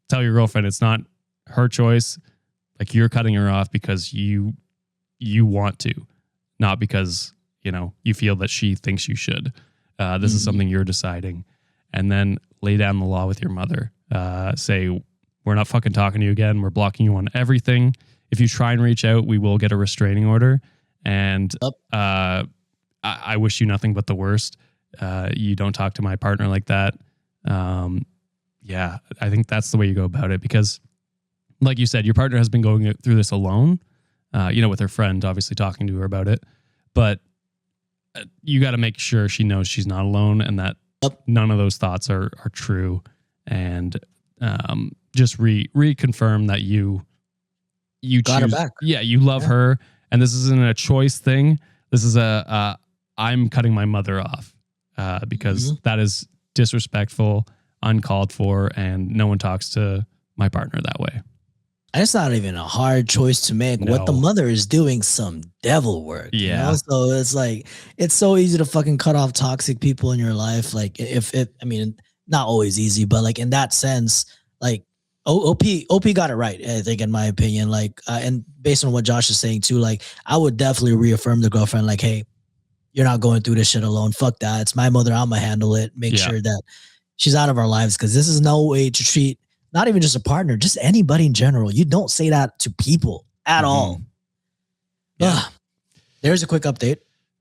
tell your girlfriend it's not her choice. Like, you're cutting her off because you want to, not because, you feel that she thinks you should. This is something you're deciding. And then lay down the law with your mother. Say, we're not fucking talking to you again. We're blocking you on everything. If you try and reach out, we will get a restraining order. And I wish you nothing but the worst. You don't talk to my partner like that. Yeah, I think that's the way you go about it, because like you said, your partner has been going through this alone, with her friend, obviously talking to her about it, but you got to make sure she knows she's not alone and that none of those thoughts are true. And just reconfirm that you got choose, her back. Yeah, you love her. And this isn't a choice thing. This is I'm cutting my mother off because that is disrespectful, uncalled for, and no one talks to my partner that way. It's not even a hard choice to make. No. What the mother is doing some devil work. Yeah. So it's like, it's so easy to fucking cut off toxic people in your life. Like, not always easy, but like in that sense, like OP got it right, I think, in my opinion. Like, and based on what Josh is saying too, like, I would definitely reaffirm the girlfriend, like, hey, you're not going through this shit alone. Fuck that. It's my mother. I'm gonna handle it. Make sure that she's out of our lives, because this is no way to treat not even just a partner, just anybody in general. You don't say that to people at all. Yeah. There's a quick update.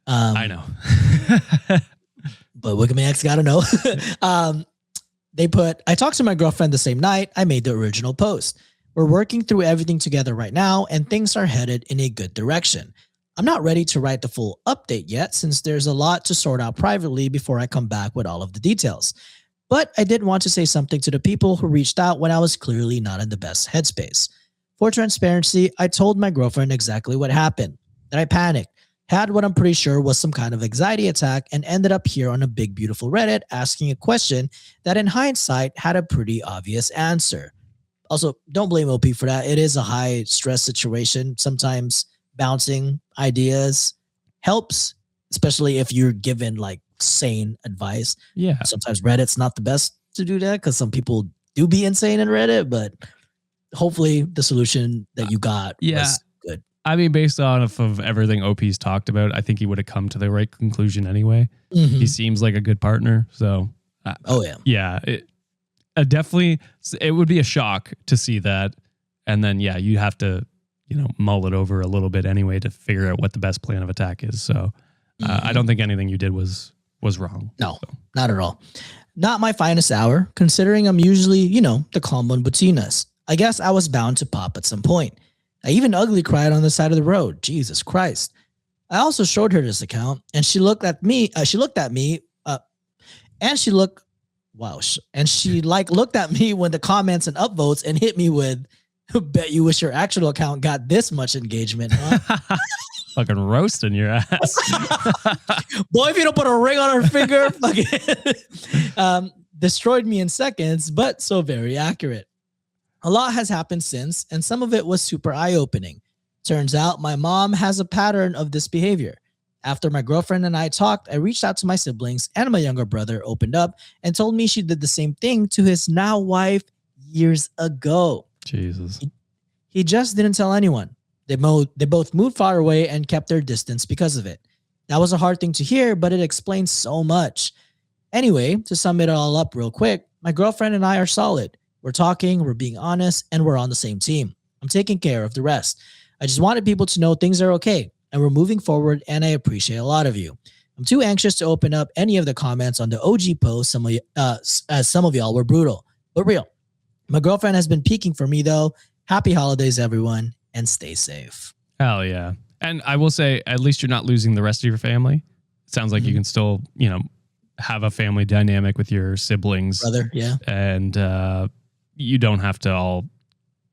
I know. But Wikimaniacs got to know. They put, I talked to my girlfriend the same night I made the original post. We're working through everything together right now, and things are headed in a good direction. I'm not ready to write the full update yet since there's a lot to sort out privately before I come back with all of the details. But I did want to say something to the people who reached out when I was clearly not in the best headspace. For transparency, I told my girlfriend exactly what happened, that I panicked, had what I'm pretty sure was some kind of anxiety attack, and ended up here on a big, beautiful Reddit asking a question that in hindsight had a pretty obvious answer. Also, don't blame OP for that. It is a high stress situation. Sometimes bouncing ideas helps, especially if you're given like sane advice. Yeah. Sometimes Reddit's not the best to do that because some people do be insane in Reddit, but hopefully the solution that you got was good. I mean, based on of everything OP's talked about, I think he would have come to the right conclusion anyway. He seems like a good partner. So, yeah, definitely, it would be a shock to see that. And then, yeah, you have to, mull it over a little bit anyway to figure out what the best plan of attack is. So I don't think anything you did was wrong. No, not at all. Not my finest hour, considering I'm usually, the calm one between us. I guess I was bound to pop at some point. I even ugly cried on the side of the road. Jesus Christ. I also showed her this account and she looked at me. And she looked at me when the comments and upvotes and hit me with, bet you wish your actual account got this much engagement, huh? Fucking roasting your ass. Boy, if you don't put a ring on her finger, fucking destroyed me in seconds, but so very accurate. A lot has happened since, and some of it was super eye-opening. Turns out my mom has a pattern of this behavior. After my girlfriend and I talked, I reached out to my siblings, and my younger brother opened up and told me she did the same thing to his now wife years ago. Jesus. He just didn't tell anyone. They both moved far away and kept their distance because of it. That was a hard thing to hear, but it explains so much. Anyway, to sum it all up real quick, my girlfriend and I are solid. We're talking, we're being honest, and we're on the same team. I'm taking care of the rest. I just wanted people to know things are okay, and we're moving forward, and I appreciate a lot of you. I'm too anxious to open up any of the comments on the OG post, as some of y'all were brutal, but real. My girlfriend has been peeking for me, though. Happy holidays, everyone, and stay safe. Hell yeah. And I will say, at least you're not losing the rest of your family. It sounds like you can still, have a family dynamic with your siblings. Brother, yeah. And you don't have to all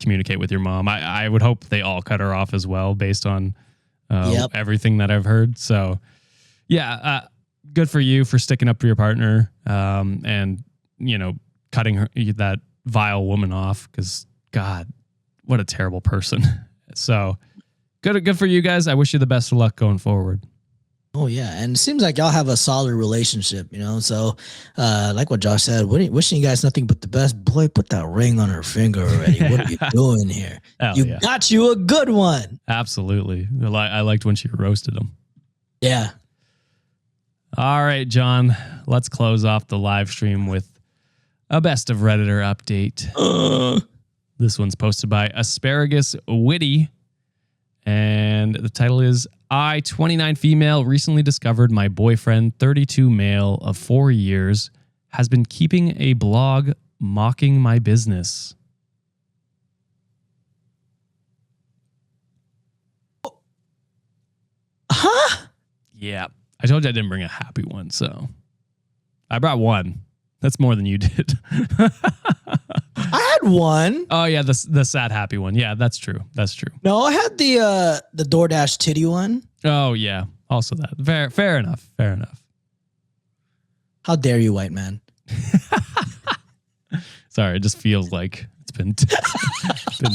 communicate with your mom. I would hope they all cut her off as well based on everything that I've heard. So, yeah, good for you for sticking up for your partner and, cutting that vile woman off because, God, what a terrible person. So, good for you guys. I wish you the best of luck going forward. Oh, yeah. And it seems like y'all have a solid relationship, So, like what Josh said, wishing you guys nothing but the best. Boy, put that ring on her finger already. What are you doing here? Got you a good one. Absolutely. I liked when she roasted him. Yeah. All right, John. Let's close off the live stream with a best of Redditor update. This one's posted by Asparagus Witty. And the title is, I, 29 female, recently discovered my boyfriend, 32 male of 4 years, has been keeping a blog mocking my business. Huh? Yeah. I told you I didn't bring a happy one, so I brought one. That's more than you did. I had one. Oh yeah, the sad happy one. Yeah, that's true. That's true. No, I had the DoorDash titty one. Oh yeah, also that. Fair enough. Fair enough. How dare you, white man? Sorry, it just feels like it's been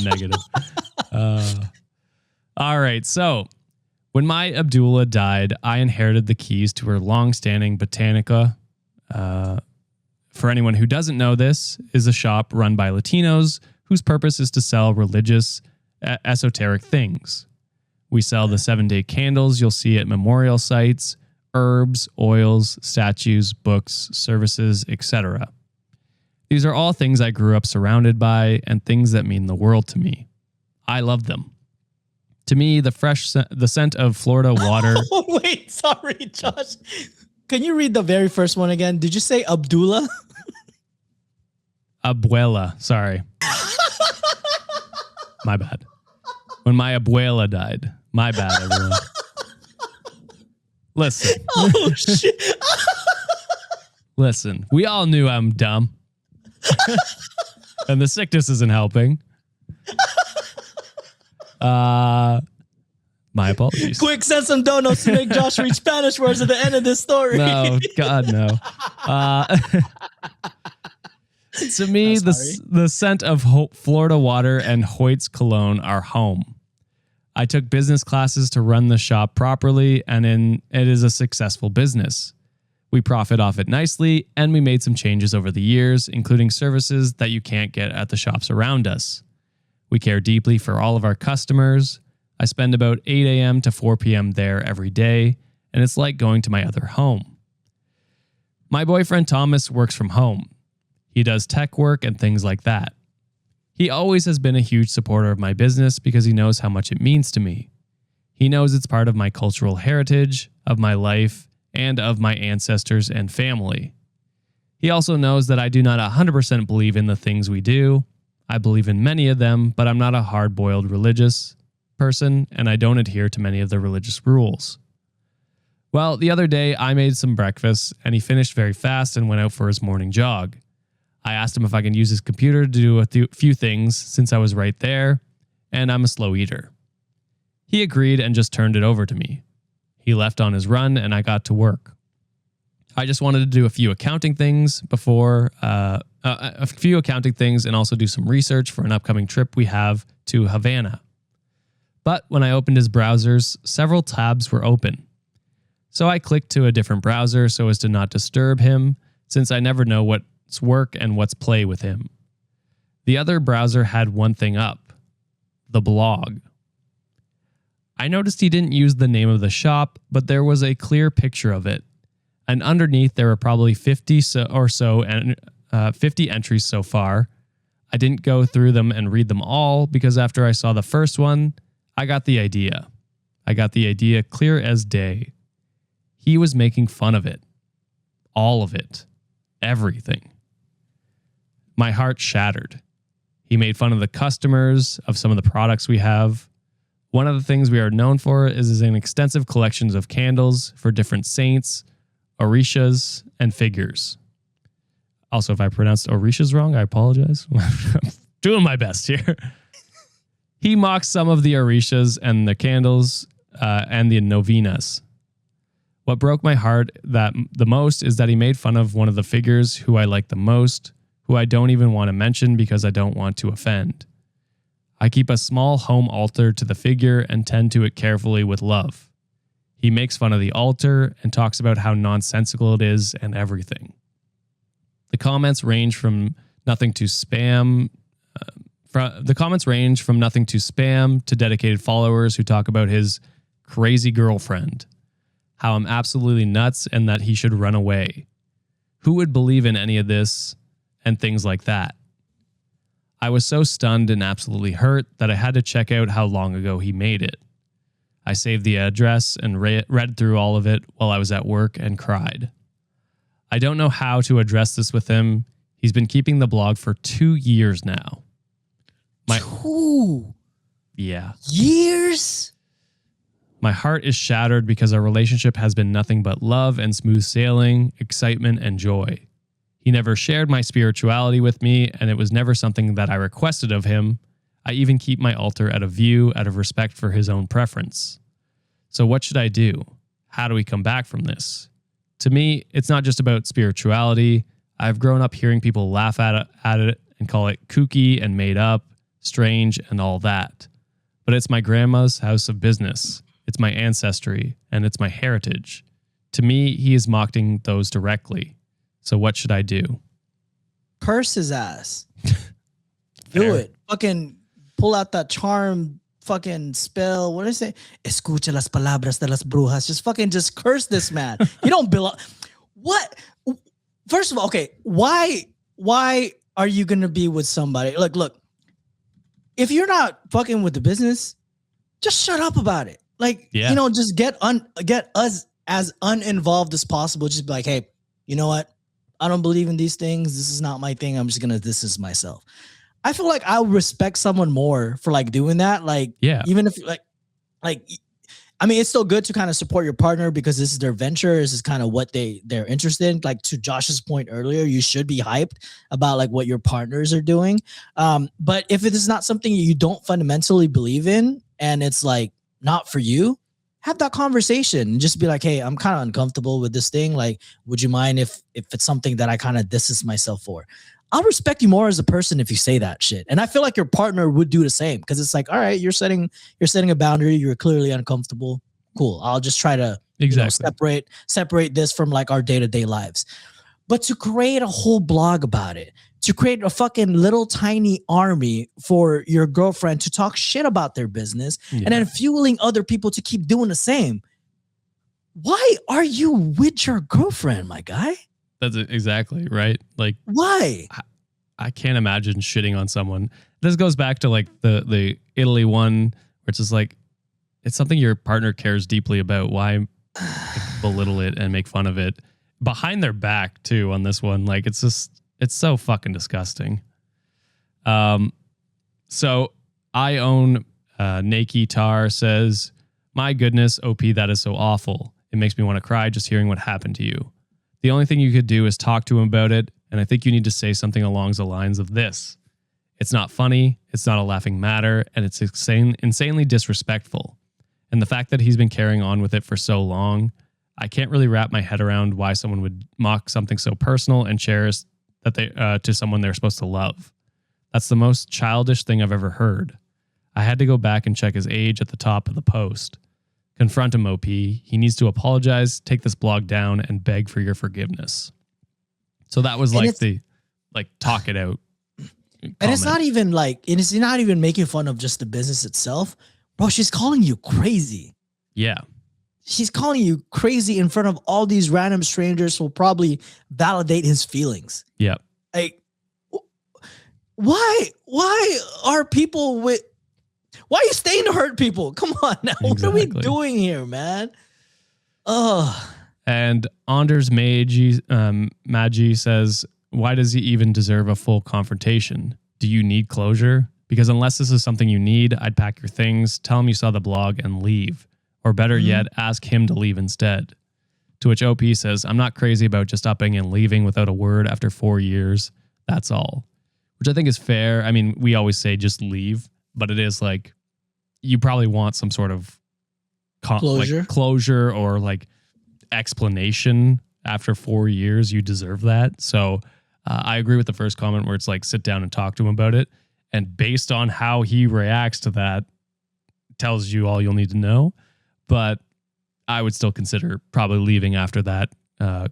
negative. All right, so when my Abdullah died, I inherited the keys to her long-standing Botanica. For anyone who doesn't know, this is a shop run by Latinos whose purpose is to sell religious, esoteric things. We sell the 7-day candles you'll see at memorial sites, herbs, oils, statues, books, services, etc. These are all things I grew up surrounded by and things that mean the world to me. I love them. To me, the scent of Florida water. Oh, wait, sorry, Josh. Can you read the very first one again? Did you say Abdullah? Abuela, sorry. My bad. When my abuela died. My bad, everyone. Listen. Oh shit. Listen, we all knew I'm dumb. And the sickness isn't helping. My apologies. Quick, send some donuts to make Josh read Spanish words at the end of this story. No, God, no. To me, the scent of Florida water and Hoyt's cologne are home. I took business classes to run the shop properly, and it is a successful business. We profit off it nicely, and we made some changes over the years, including services that you can't get at the shops around us. We care deeply for all of our customers. I spend about 8 a.m. to 4 p.m. there every day, and it's like going to my other home. My boyfriend Thomas works from home. He does tech work and things like that. He always has been a huge supporter of my business because he knows how much it means to me. He knows it's part of my cultural heritage, of my life, and of my ancestors and family. He also knows that I do not 100% believe in the things we do. I believe in many of them, but I'm not a hard-boiled religious person, and I don't adhere to many of the religious rules. Well, the other day I made some breakfast, and he finished very fast and went out for his morning jog. I asked him if I can use his computer to do a few things since I was right there, and I'm a slow eater. He agreed and just turned it over to me. He left on his run, and I got to work. I just wanted to do a few accounting things and also do some research for an upcoming trip we have to Havana. But when I opened his browsers, several tabs were open. So I clicked to a different browser so as to not disturb him, since I never know what's work and what's play with him. The other browser had one thing up: the blog. I noticed he didn't use the name of the shop, but there was a clear picture of it. And underneath there were probably 50 entries so far. I didn't go through them and read them all because after I saw the first one, I got the idea. I got the idea clear as day. He was making fun of it. All of it. Everything. My heart shattered. He made fun of the customers, of some of the products we have. One of the things we are known for is an extensive collections of candles for different saints, orishas, and figures. Also, if I pronounced orishas wrong, I apologize. I'm doing my best here. He mocks some of the orishas and the candles and the novenas. What broke my heart the most is that he made fun of one of the figures who I like the most, who I don't even want to mention because I don't want to offend. I keep a small home altar to the figure and tend to it carefully with love. He makes fun of the altar and talks about how nonsensical it is and everything. The comments range from nothing to spam to dedicated followers who talk about his crazy girlfriend, how I'm absolutely nuts and that he should run away. Who would believe in any of this and things like that? I was so stunned and absolutely hurt that I had to check out how long ago he made it. I saved the address and read through all of it while I was at work and cried. I don't know how to address this with him. He's been keeping the blog for 2 years now. 2 Yeah. years? My heart is shattered because our relationship has been nothing but love and smooth sailing, excitement and joy. He never shared my spirituality with me, and it was never something that I requested of him. I even keep my altar out of view out of respect for his own preference. So what should I do? How do we come back from this? To me, it's not just about spirituality. I've grown up hearing people laugh at it and call it kooky and made up, strange, and all that. But it's my grandma's house of business. It's my ancestry, and it's my heritage. To me, he is mocking those directly. So what should I do? Curse his ass. Do it. Fucking pull out that charm, fucking spell. What is it? Escucha las palabras de las brujas. Just curse this man. You don't belong. What? First of all, okay, why are you going to be with somebody? Look, if you're not fucking with the business, just shut up about it. Just get us as uninvolved as possible. Just be like, hey, you know what? I don't believe in these things. This is not my thing. I'm just going to distance myself. I feel like I would respect someone more for doing that. Even if I mean, it's still good to kind of support your partner because this is their venture. This is kind of what they're interested in. Like to Josh's point earlier, you should be hyped about like what your partners are doing. But if it is not something you don't fundamentally believe in and it's like not for you, have that conversation and just be like, hey, I'm kind of uncomfortable with this thing. Like, would you mind if it's something that I kind of distance myself for? I'll respect you more as a person if you say that shit. And I feel like your partner would do the same because it's like, all right, you're setting a boundary. You're clearly uncomfortable. Cool. I'll just try to separate this from like our day-to-day lives. But to create a whole blog about it, to create a fucking little tiny army for your girlfriend to talk shit about their business and then fueling other people to keep doing the same. Why are you with your girlfriend, my guy? That's exactly right. Like, why? I can't imagine shitting on someone. This goes back to like the Italy one, where it's just like, it's something your partner cares deeply about. Why like, belittle it and make fun of it behind their back too on this one? Like, it's so fucking disgusting. So I own Nike Tar says, my goodness, OP, that is so awful. It makes me want to cry just hearing what happened to you. The only thing you could do is talk to him about it, and I think you need to say something along the lines of this. It's not funny, it's not a laughing matter, and it's insanely disrespectful. And the fact that he's been carrying on with it for so long, I can't really wrap my head around why someone would mock something so personal and cherish that they to someone they're supposed to love. That's the most childish thing I've ever heard. I had to go back and check his age at the top of the post. Confront him, OP. He needs to apologize, take this blog down, and beg for your forgiveness. So that was like the talk it out comment. And it's not even making fun of just the business itself. Bro, she's calling you crazy. Yeah. She's calling you crazy in front of all these random strangers who will probably validate his feelings. Yeah. Like, why are people with... Why are you staying to hurt people? Come on now. Exactly. What are we doing here, man? Ugh. And Anders Magi says, why does he even deserve a full confrontation? Do you need closure? Because unless this is something you need, I'd pack your things, tell him you saw the blog, and leave. Or better yet, ask him to leave instead. To which OP says, I'm not crazy about just upping and leaving without a word after 4 years. That's all. Which I think is fair. I mean, we always say just leave, but it is like, you probably want some sort of closure or like explanation after 4 years. You deserve that. So I agree with the first comment where it's like, sit down and talk to him about it. And based on how he reacts to that, tells you all you'll need to know. But I would still consider probably leaving after that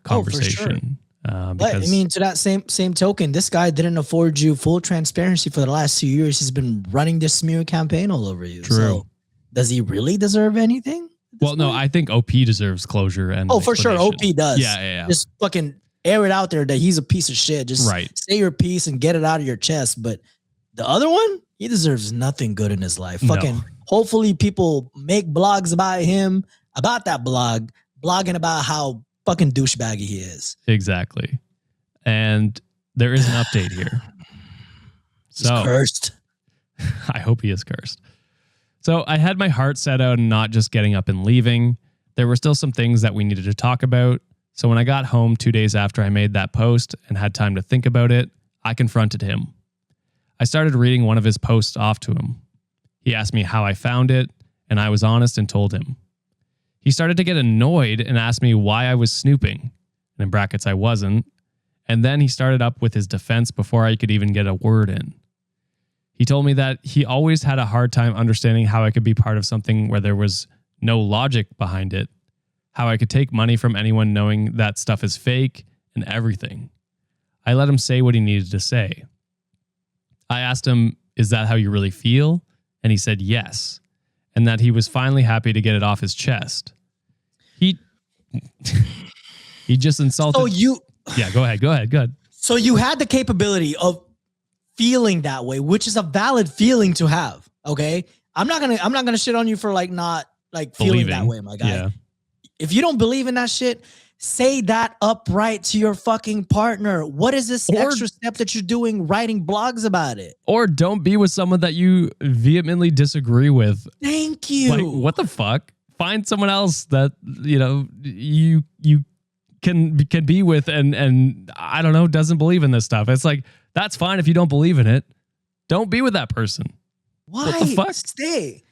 conversation. But I mean, to that same token, this guy didn't afford you full transparency for the last 2 years. He's been running this smear campaign all over you. True. So does he really deserve anything? Well, no, I think OP deserves closure. And for sure, OP does. Yeah. Just fucking air it out there that he's a piece of shit. Just say your piece and get it out of your chest. But the other one, he deserves nothing good in his life. Fucking hopefully people make blogs about him, about that blog, blogging about how fucking douchebaggy he is. Exactly. And there is an update here. He's cursed. I hope he is cursed. So I had my heart set on not just getting up and leaving. There were still some things that we needed to talk about. So when I got home 2 days after I made that post and had time to think about it, I confronted him. I started reading one of his posts off to him. He asked me how I found it, and I was honest and told him. He started to get annoyed and asked me why I was snooping. And in brackets, I wasn't. And then he started up with his defense before I could even get a word in. He told me that he always had a hard time understanding how I could be part of something where there was no logic behind it, how I could take money from anyone knowing that stuff is fake and everything. I let him say what he needed to say. I asked him, is that how you really feel? And he said yes. And that he was finally happy to get it off his chest. He just insulted. Yeah, go ahead. So you had the capability of feeling that way, which is a valid feeling to have. Okay. I'm not gonna shit on you for like not like feeling that way, my guy. Yeah. If you don't believe in that shit, say that upright to your fucking partner. What is this extra step that you're doing writing blogs about it? Or don't be with someone that you vehemently disagree with. Thank you. Like, what the fuck? find someone else that, you can be with and I don't know, doesn't believe in this stuff. It's like, that's fine if you don't believe in it. Don't be with that person. Why? What the fuck? Stay.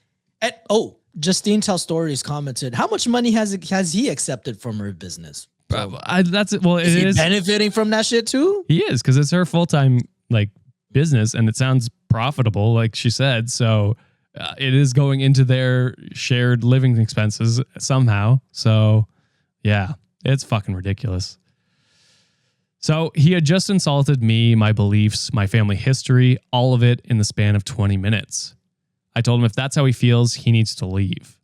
Justine Tell Stories commented, how much money has he accepted from her business? So, That's it. Well, is he benefiting from that shit too? He is, because it's her full-time like business, and it sounds profitable, like she said. So it is going into their shared living expenses somehow. So yeah, it's fucking ridiculous. So he had just insulted me, my beliefs, my family history, all of it in the span of 20 minutes. I told him if that's how he feels, he needs to leave.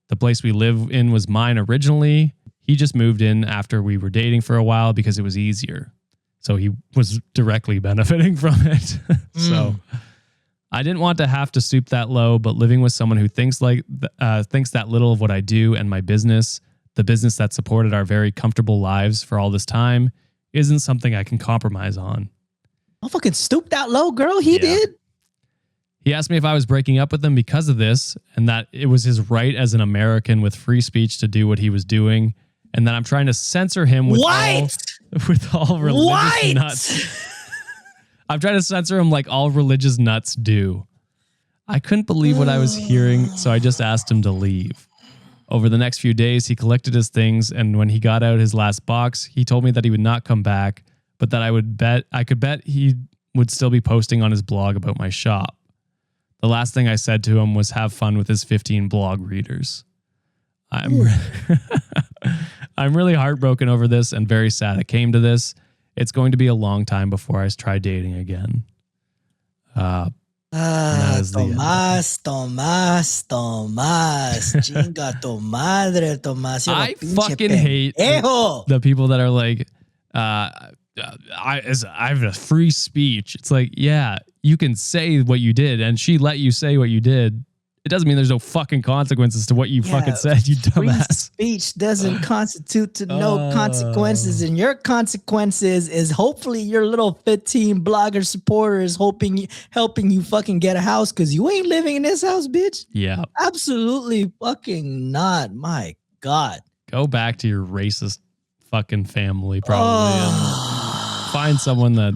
The place we live in was mine originally. He just moved in after we were dating for a while because it was easier. So he was directly benefiting from it. So I didn't want to have to stoop that low, but living with someone who thinks that little of what I do and my business, the business that supported our very comfortable lives for all this time, isn't something I can compromise on. I'll fucking stoop that low, girl. He did. He asked me if I was breaking up with him because of this, and that it was his right as an American with free speech to do what he was doing, and that I'm trying to censor him with all religious nuts. I'm trying to censor him like all religious nuts do. I couldn't believe what I was hearing, so I just asked him to leave. Over the next few days, he collected his things, and when he got out his last box, he told me that he would not come back, but that I could bet he would still be posting on his blog about my shop. The last thing I said to him was have fun with his 15 blog readers. I'm really heartbroken over this and very sad it came to this. It's going to be a long time before I try dating again. Tomás. Chinga tu madre, Tomás. I fucking hate the people that are like, I have a free speech. It's like, yeah, you can say what you did, and she let you say what you did. It doesn't mean there's no fucking consequences to what you fucking said, you dumbass. Free speech doesn't constitute to no consequences, and your consequences is hopefully your little 15 blogger supporters helping you fucking get a house because you ain't living in this house, bitch. Yeah. Absolutely fucking not. My God. Go back to your racist fucking family, probably. And find someone that,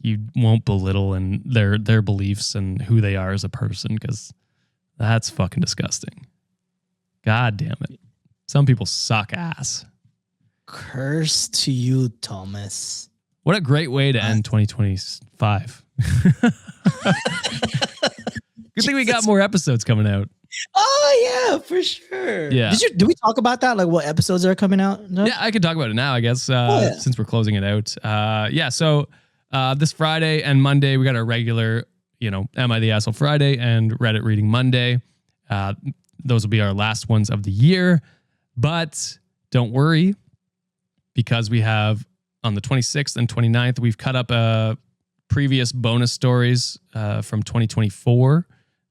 you won't belittle in their beliefs and who they are as a person, because that's fucking disgusting. God damn it. Some people suck ass. Curse to you, Thomas. What a great way to end 2025. Good thing we got more episodes coming out. Oh yeah, for sure. Yeah. Did we talk about that? Like what episodes are coming out? No? Yeah, I could talk about it now, I guess, since we're closing it out. So this Friday and Monday, we got our regular, Am I the Asshole Friday and Reddit Reading Monday. Those will be our last ones of the year. But don't worry, because we have on the 26th and 29th, we've cut up previous bonus stories from 2024.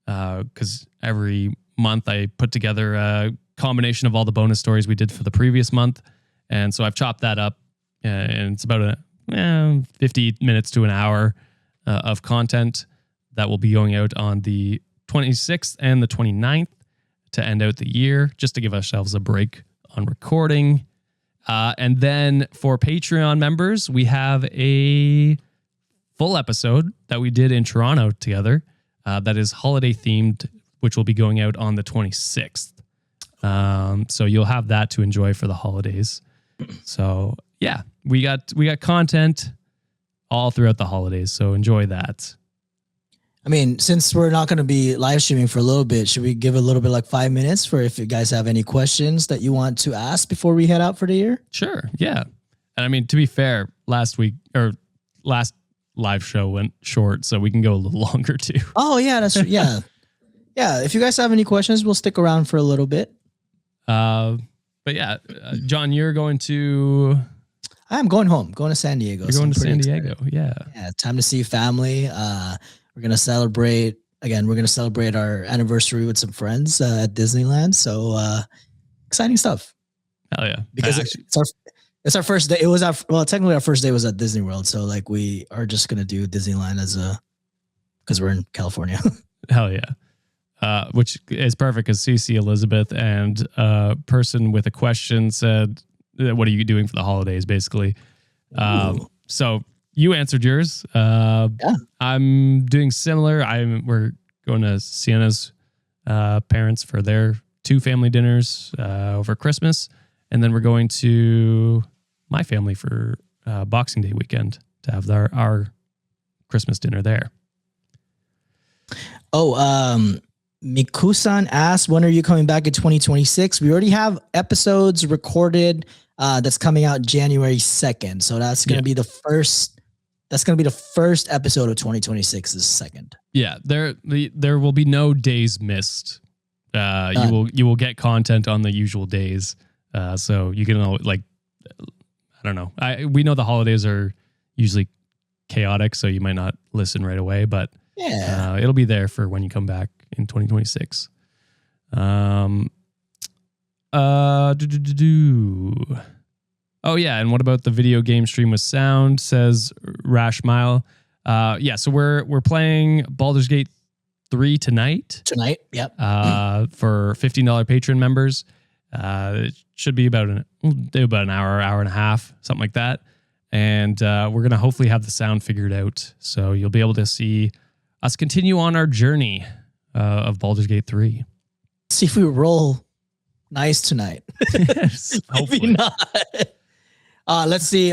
Because every month I put together a combination of all the bonus stories we did for the previous month. And so I've chopped that up, and it's about 50 minutes to an hour of content that will be going out on the 26th and the 29th to end out the year, just to give ourselves a break on recording. And then for Patreon members, we have a full episode that we did in Toronto together. That is holiday themed, which will be going out on the 26th. So you'll have that to enjoy for the holidays. So yeah, we got content all throughout the holidays. So enjoy that. I mean, since we're not going to be live streaming for a little bit, should we give a little bit like 5 minutes for if you guys have any questions that you want to ask before we head out for the year? Sure. Yeah. And I mean, to be fair, last live show went short, so we can go a little longer too. Oh yeah, that's true. Yeah. Yeah. If you guys have any questions, we'll stick around for a little bit. But yeah, John, you're going to... I'm going home, going to San Diego. You're going to San Diego. Yeah. Yeah. Time to see family. We're going to celebrate our anniversary with some friends at Disneyland. So exciting stuff. Hell yeah. Because it's our first day. Technically our first day was at Disney World. So like we are just going to do Disneyland because we're in California. Hell yeah. which is perfect because CC Elizabeth and a person with a question said, "What are you doing for the holidays?" Basically. So you answered yours. I'm doing similar. We're going to Sienna's parents for their 2 family dinners over Christmas, and then we're going to my family for Boxing Day weekend to have our Christmas dinner there. Mikusan asked, when are you coming back in 2026? We already have episodes recorded that's coming out January 2nd. So that's going to be the first. That's going to be the first episode of 2026 is second. Yeah, there will be no days missed. You will get content on the usual days. So you can I don't know. We know the holidays are usually chaotic, so you might not listen right away, but it'll be there for when you come back in 2026. Oh yeah, and what about the video game stream with sound? Says Rash Mile. So we're playing Baldur's Gate 3 tonight. Yep. For $15 patron members. It should be about an hour and a half, something like that. And we're gonna hopefully have the sound figured out, so you'll be able to see us continue on our journey of Baldur's Gate 3. See if we roll nice tonight. Yes, maybe not. Let's see.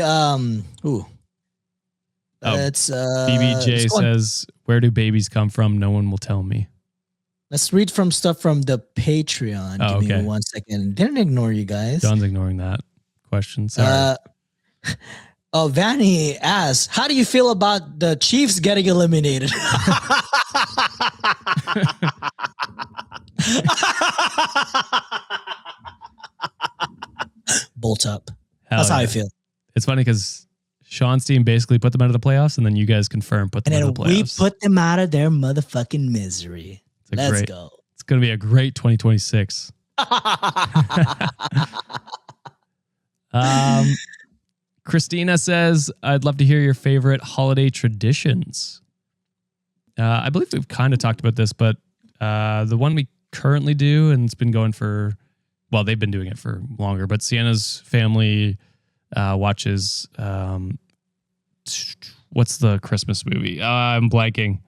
BBJ says, "Where do babies come from? No one will tell me." Let's read from stuff from the Patreon. Give me 1 second. Didn't ignore you guys. John's ignoring that question. Sorry. Vanny asks, how do you feel about the Chiefs getting eliminated? Bolt up. That's how I feel. It's funny because Sean's team basically put them out of the playoffs, and then you guys put them out of the playoffs. We put them out of their motherfucking misery. Let's go. It's going to be a great 2026. Christina says, I'd love to hear your favorite holiday traditions. I believe we've kind of talked about this, but the one we currently do, and it's been going for, well, they've been doing it for longer, but Sienna's family watches, what's the Christmas movie? I'm blanking.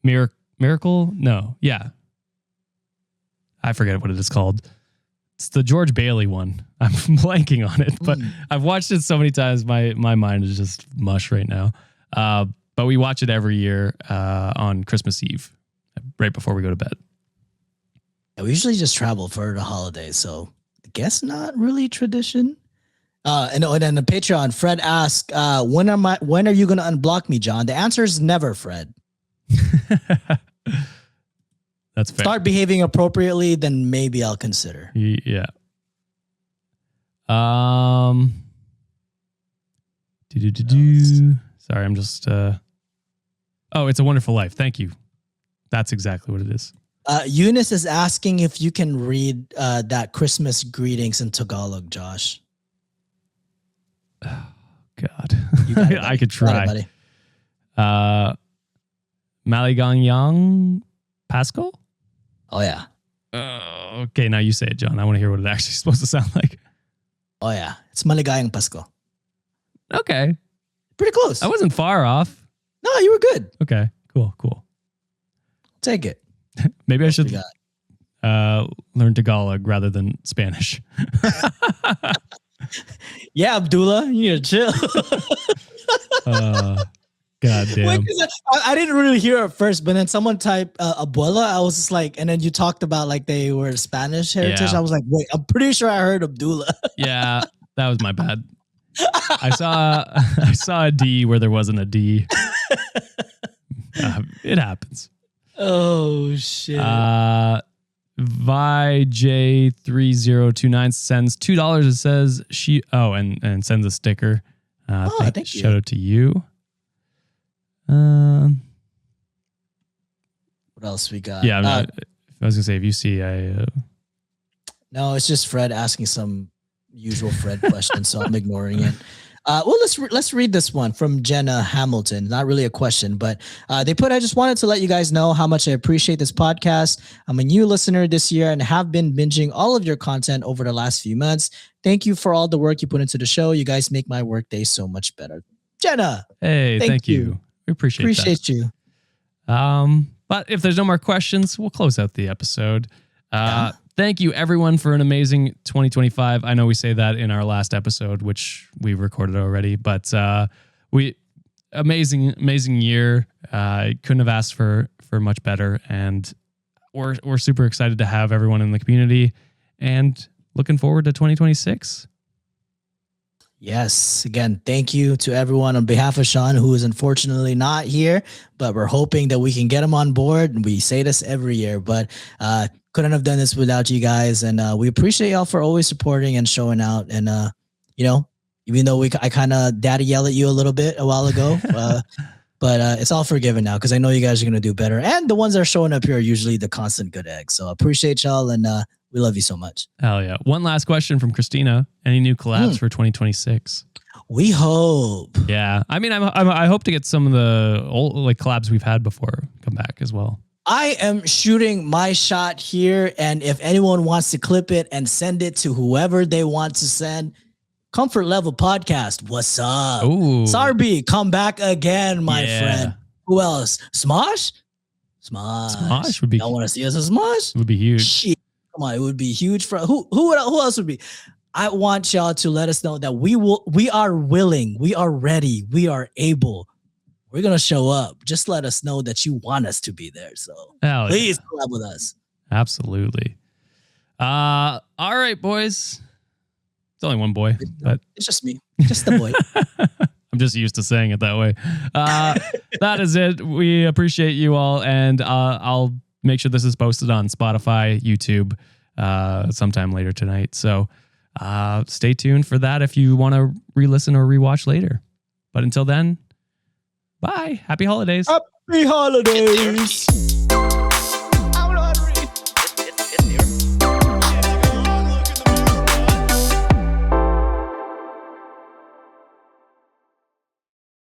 Miracle? No. Yeah. I forget what it is called. It's the George Bailey one. I'm blanking on it, but I've watched it so many times. My mind is just mush right now. But we watch it every year on Christmas Eve, right before we go to bed. Yeah, we usually just travel for the holidays, so I guess not really tradition. And then the Patreon, Fred asked, when are you going to unblock me, John? The answer is never, Fred. That's fair. Start behaving appropriately, then maybe I'll consider. Yeah. Sorry, I'm just. Oh, It's a Wonderful Life. Thank you. That's exactly what it is. Eunice is asking if you can read that Christmas greetings in Tagalog, Josh. Oh, God. I could try. Got it, buddy. Maligang Pascal? Oh, yeah. Okay, now you say it, John. I want to hear what it actually is supposed to sound like. Oh, yeah. It's Maligayang Pasko. Okay. Pretty close. I wasn't far off. No, you were good. Okay, cool. Take it. Maybe I should learn Tagalog rather than Spanish. Yeah, Abdullah, you need to chill. God damn. Wait, I didn't really hear it first, but then someone typed abuela. I was just like, and then you talked about like they were Spanish heritage. Yeah. I was like, wait, I'm pretty sure I heard Abdullah. Yeah, that was my bad. I saw a D where there wasn't a D. It happens. Oh shit. ViJ3029 sends $2. It says and sends a sticker. Thank you. Shout out to you. What else we got? Yeah, I was gonna say if you see, no, it's just Fred asking some usual Fred questions, so I'm ignoring it. Well, let's read this one from Jenna Hamilton. Not really a question, but they put, I just wanted to let you guys know how much I appreciate this podcast. I'm a new listener this year and have been binging all of your content over the last few months. Thank you for all the work you put into the show. You guys make my workday so much better. Jenna. Hey, thank you. We appreciate you. But if there's no more questions, we'll close out the episode. Thank you, everyone, for an amazing 2025. I know we say that in our last episode, which we recorded already, but amazing year. Couldn't have asked for much better, and we're super excited to have everyone in the community, and looking forward to 2026. Yes. Again, thank you to everyone on behalf of Sean, who is unfortunately not here, but we're hoping that we can get him on board. And we say this every year, but couldn't have done this without you guys. And we appreciate y'all for always supporting and showing out. And, even though I kind of daddy yelled at you a little bit a while ago, but it's all forgiven now because I know you guys are going to do better. And the ones that are showing up here are usually the constant good eggs. So I appreciate y'all, and we love you so much. Hell yeah. One last question from Christina. Any new collabs for 2026? We hope. Yeah. I mean, I hope to get some of the old collabs we've had before come back as well. I am shooting my shot here. And if anyone wants to clip it and send it to whoever they want to send, Comfort Level Podcast, what's up? Ooh. Sarby, come back again, my friend. Who else? Smosh would be. Y'all want to see us as Smosh? It would be huge. Shit. Come on, it would be huge for who else would be? I want y'all to let us know that we are willing, we are ready, we are able. We're gonna show up. Just let us know that you want us to be there. So please collab with us. Absolutely. All right, boys. It's only one boy, but it's just me. Just the boy. I'm just used to saying it that way. That is it. We appreciate you all, and I'll make sure this is posted on Spotify, YouTube, sometime later tonight. So stay tuned for that if you want to re-listen or rewatch later. But until then, bye. Happy holidays. Happy holidays.